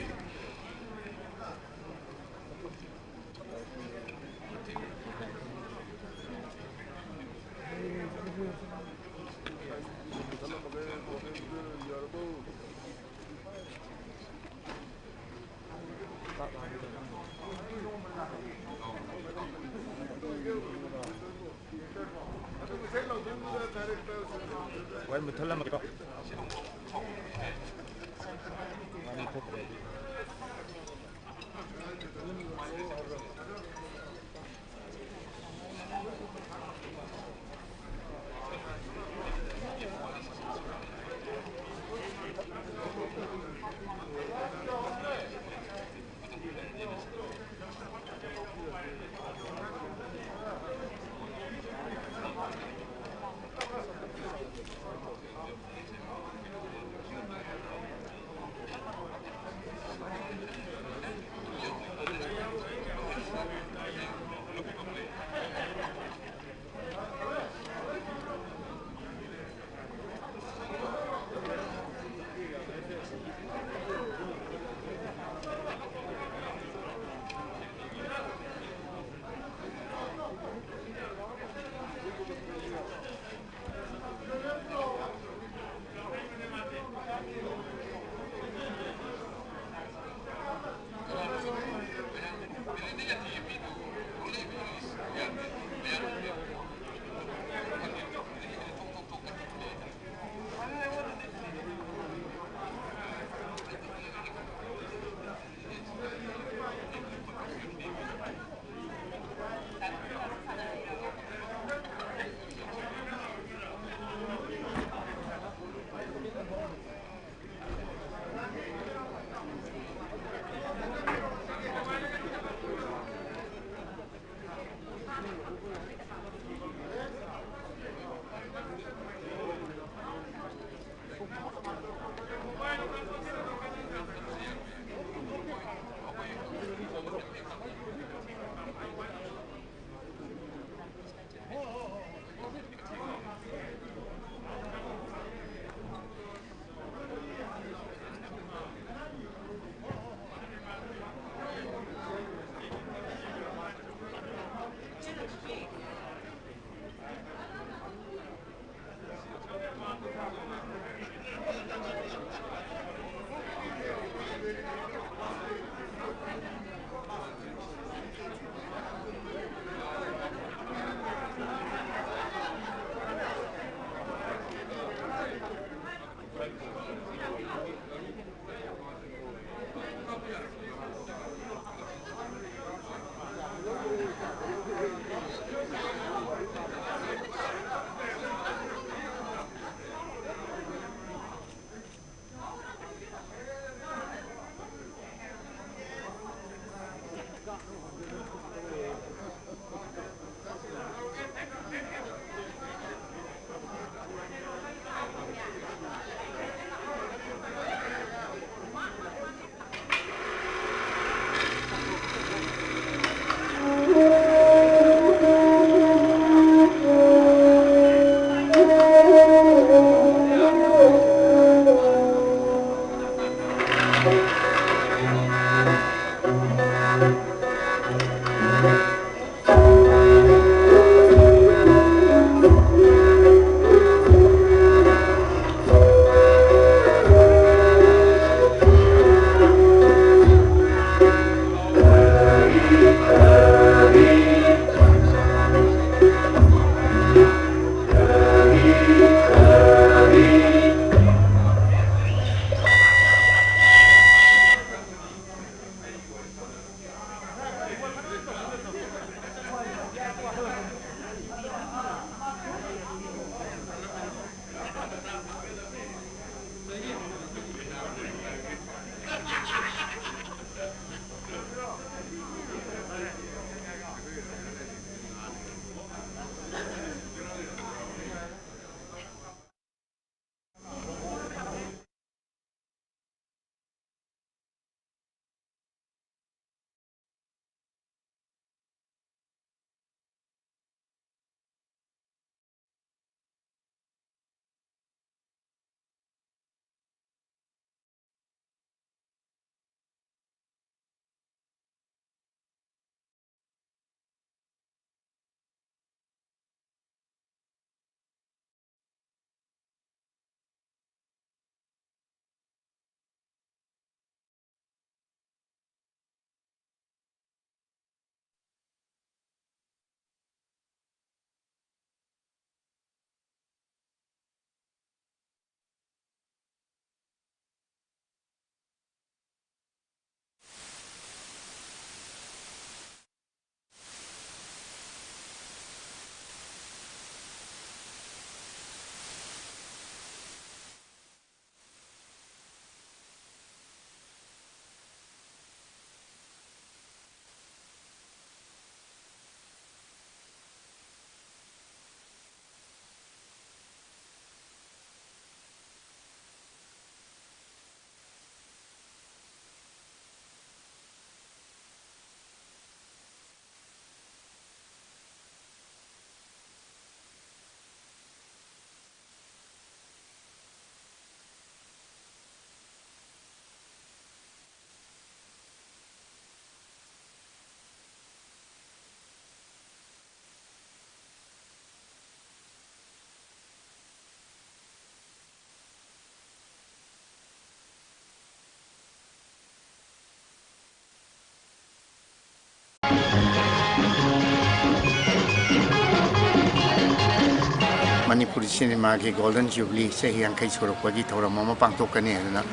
Manipuri cinema ki golden jubilee se yang kai suruk bagi thora mama pangtok kani na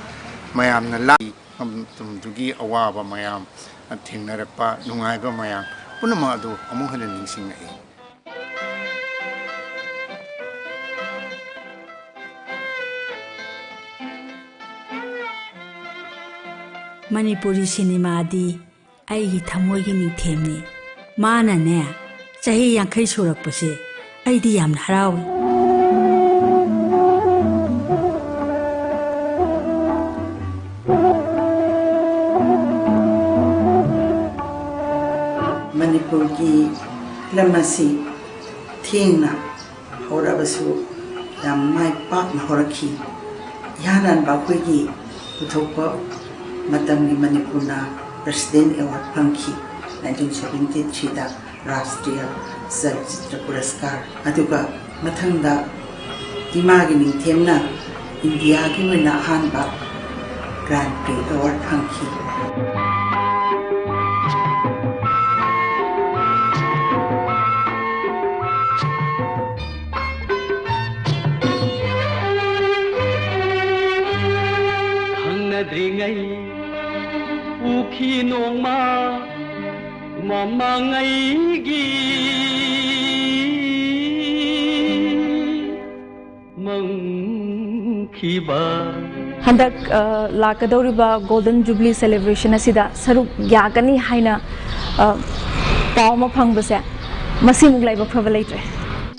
mayam na lai tum dugi awa ba mayam thingnarak pa nungai ba mayam punama adu among hanen ningsing nai Manipuri cinema di ai thamoi gi ningthemni mana ne chahi yang kai surak pase ai di yam harawi Manipur ki lamasi thingna hora basu yam mai pak na horaki yanan ba khoi gi uthopa matam gi Manipur na President Award Pangki 1973 da Rashtriya Chalachitra Puraskar aduga mathangda dimagi ningthemna India gi mena hanba Grand Prix Award Pangki Dringai ukhi nongma mamangai gi mangkhiba Handak lakadoriba Golden Jubilee celebration asida saruk gyakani haina pauma phangbase masimuk laiba phaba leitre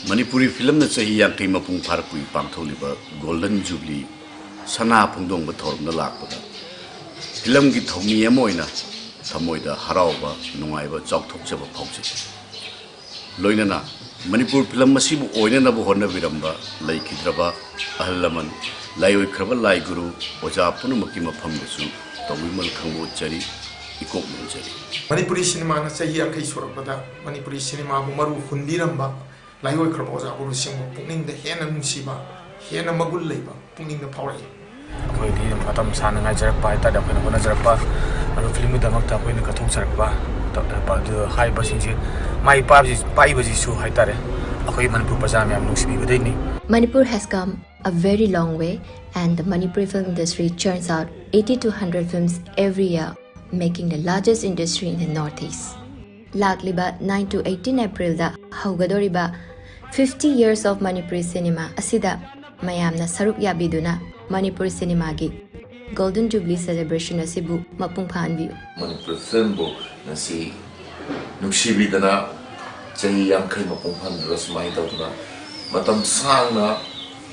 Manipuri film na chahi yang kai mapung pharpui pangtholiba Golden Jubilee Sana Pungdong Batorm the Lakpada. Film get Tommy Amoina, Tamoida, Harauba, Nuaiba, Joktok Java Poxit. Loinana, Manipur Film Masibu Oina Bohona Viramba, Lake Hidraba, Ahalaman, Layo Kraba Lai Guru, Oja Punumakima Pambusu, Tomimal Kango Cherry, Ikopman Cherry. Manipuri cinema na chahi ang kai surapada, Manipuri cinema bumaru hundiramba, Layo Kraboza Guru Singo, Puning the Hen and Siba, Hen and Magul Labor. Puning the power. We did Matam San and Nigeria, that up in Bonazarpa, and a film with the Makta when the Katung Sarpa, about the high passing. My pub is so high tare. Manipur has come a very long way, and the Manipuri film industry churns out 80 to 100 films every year, making the largest industry in the Northeast. Lakliba 9 to 18 April da Haugadoriba 50 years of Manipuri cinema asida mayamna saruk yabiduna Manipuri cinema gi Golden Jubilee celebration asibu mapung phanbiu Manipuri film bo nasi nungsibidana chahi yangkai mapung phandra smai tawna matam sangna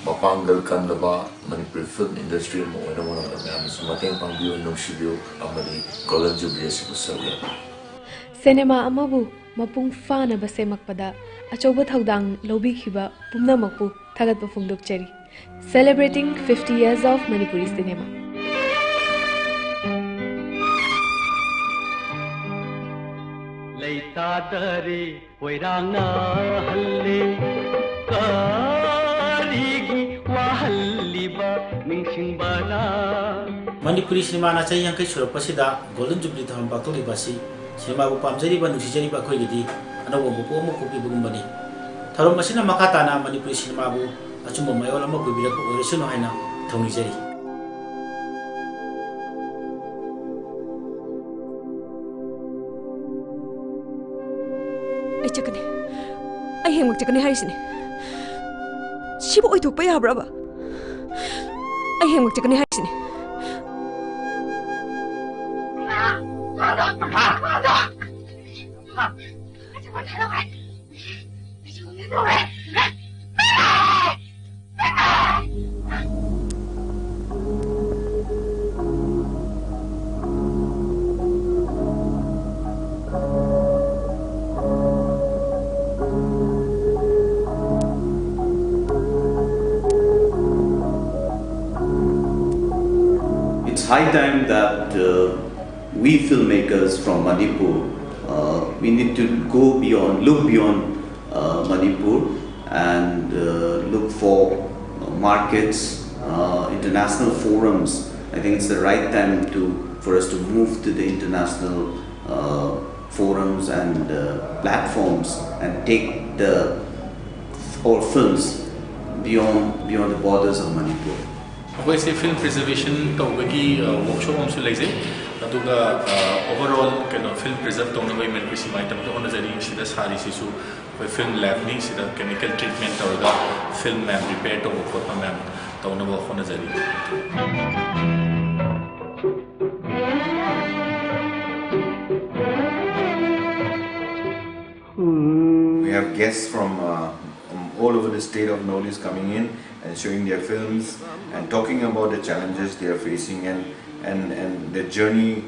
mapanggal kanlaba Manipuri film industry mo oina mona mayam sumateng pangbiu nungsibiu amadi Golden Jubilee asibu saruk Cinema amabu mapung fana basemakpada achoba thaudang lobi khiba pumnamakpu thagatpa phongdokchari celebrating 50 years of Manipuri cinema. Leita dare poiranga halle karigi wahalliba ningsingbana Manipuri cinema na chahi yangkai surapasida Golden Jubilee tham baktori basi cinema bu pamjari ba nusijari ba khoi gidi anawo bu pomo kopi bugumbani tharom masina makata na Manipuri cinema bu achumba mayol ama kubira ko oresino haina thongi jari ai chakane ai hengmak chakane haisine sibo oi thokpa yabra ba ai hengmak chakane haisine It's high time that we filmmakers from Manipur, we need to go beyond, look beyond Manipur and look for markets, international forums. I think it's the right time for us to move to the international forums and platforms and take our films beyond the borders of Manipur. अखोइसे film preservation तौबगी workshop अमसु लेजे अदुगा overall कनो film preserve तौनबई Manipuri cinema तम तो होनजरी सिदा सारी सिसु फिल्म लैब नि सिदा केमिकल ट्रीटमेंट तौरगा फिल्म मैम रिपेयर तो खोतमा मैम तौनबो होनजरी. We have guests from all over the state of Northeast coming in and showing their films and talking about the challenges they are facing and their journey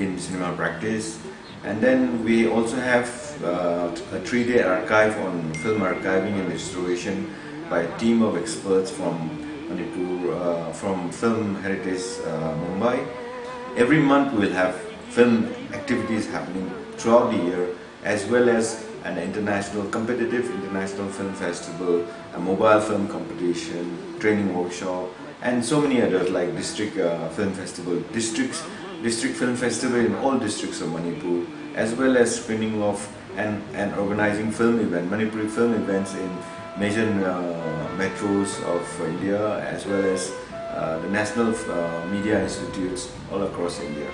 in cinema practice. And then we also have a 3-day archive on film archiving and restoration by a team of experts from Manipur, from Film Heritage Mumbai. Every month we will have film activities happening throughout the year, as well as an competitive international film festival, a mobile film competition, training workshop, and so many others like district film festival, district film festival in all districts of Manipur, as well as screening of and organizing film event, Manipuri film events in major metros of India, as well as the national media institutes all across India.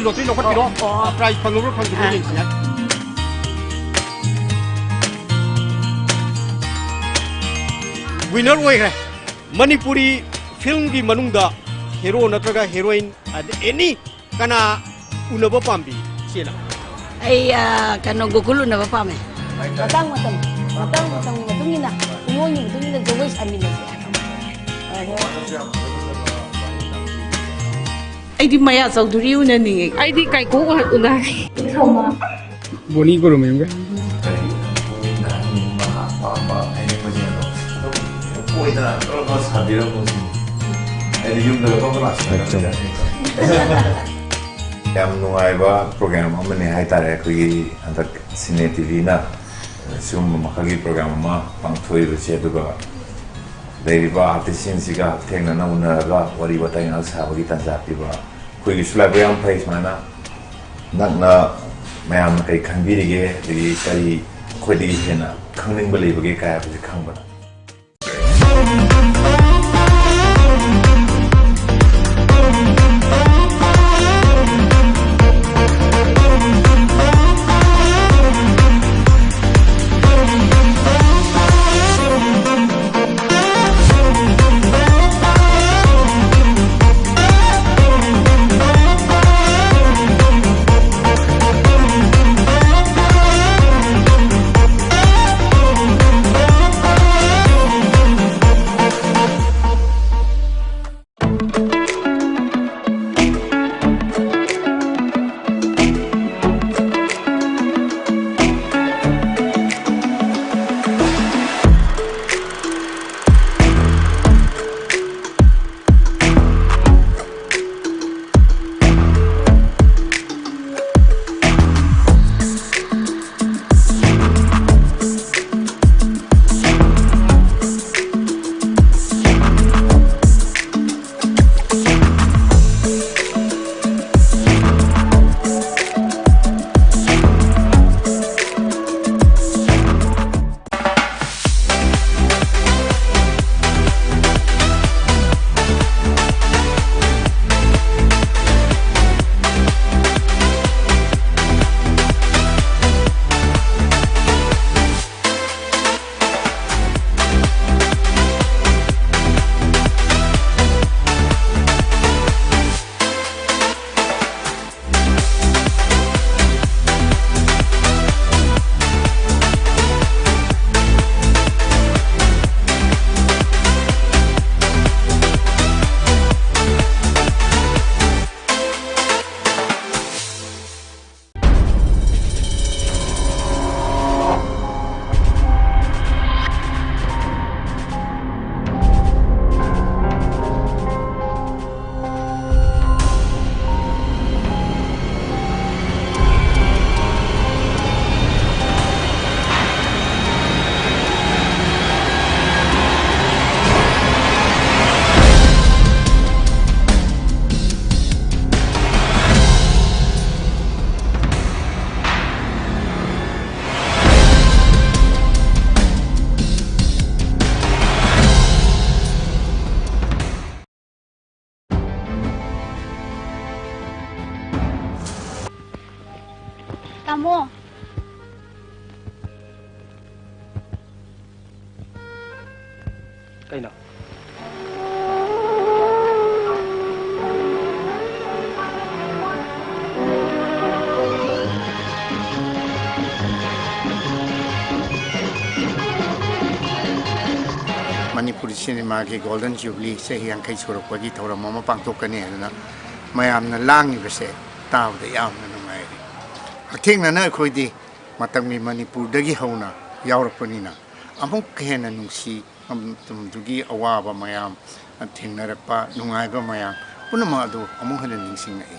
lottery lo khatiro prize phangro phangdi ni sia winner oi gre Manipuri film gi manungda hero natraga heroine any kana unaba pambi sila ai kana gokulu unaba pame matang matungina ngoni matungina jawai samina Aidi maya sauduri una ninge. Aidi kai ko una. Thoma. Boni ko rumem ga. Poina ro sabira mo. Aidi yung da ko ba sa. Yam nungai ba program amane hai tare ko gi antak Cine TV na sum makagi program ma pangthoi ru che duga Deriba artisan siga thengna na unaga wari batai al sabagi tanja piba koi isla bayam price mana nakna mayam kai khanbirige degi kari khodi hena khangning balai bage kaya bi khangbana Kailan? Manipuri cinema ki golden jubilee se yang kai suruk pagi thora mama pangtok kani aduna mayam na langi bese taw de yam na ngai athing na na khoi di matang mi manipur dagi hauna yaurak pani na amuk khen nungsi tum dugi awa ba mayam athing na rakpa nungai ba mayam punama adu amuk hanen ningsing nai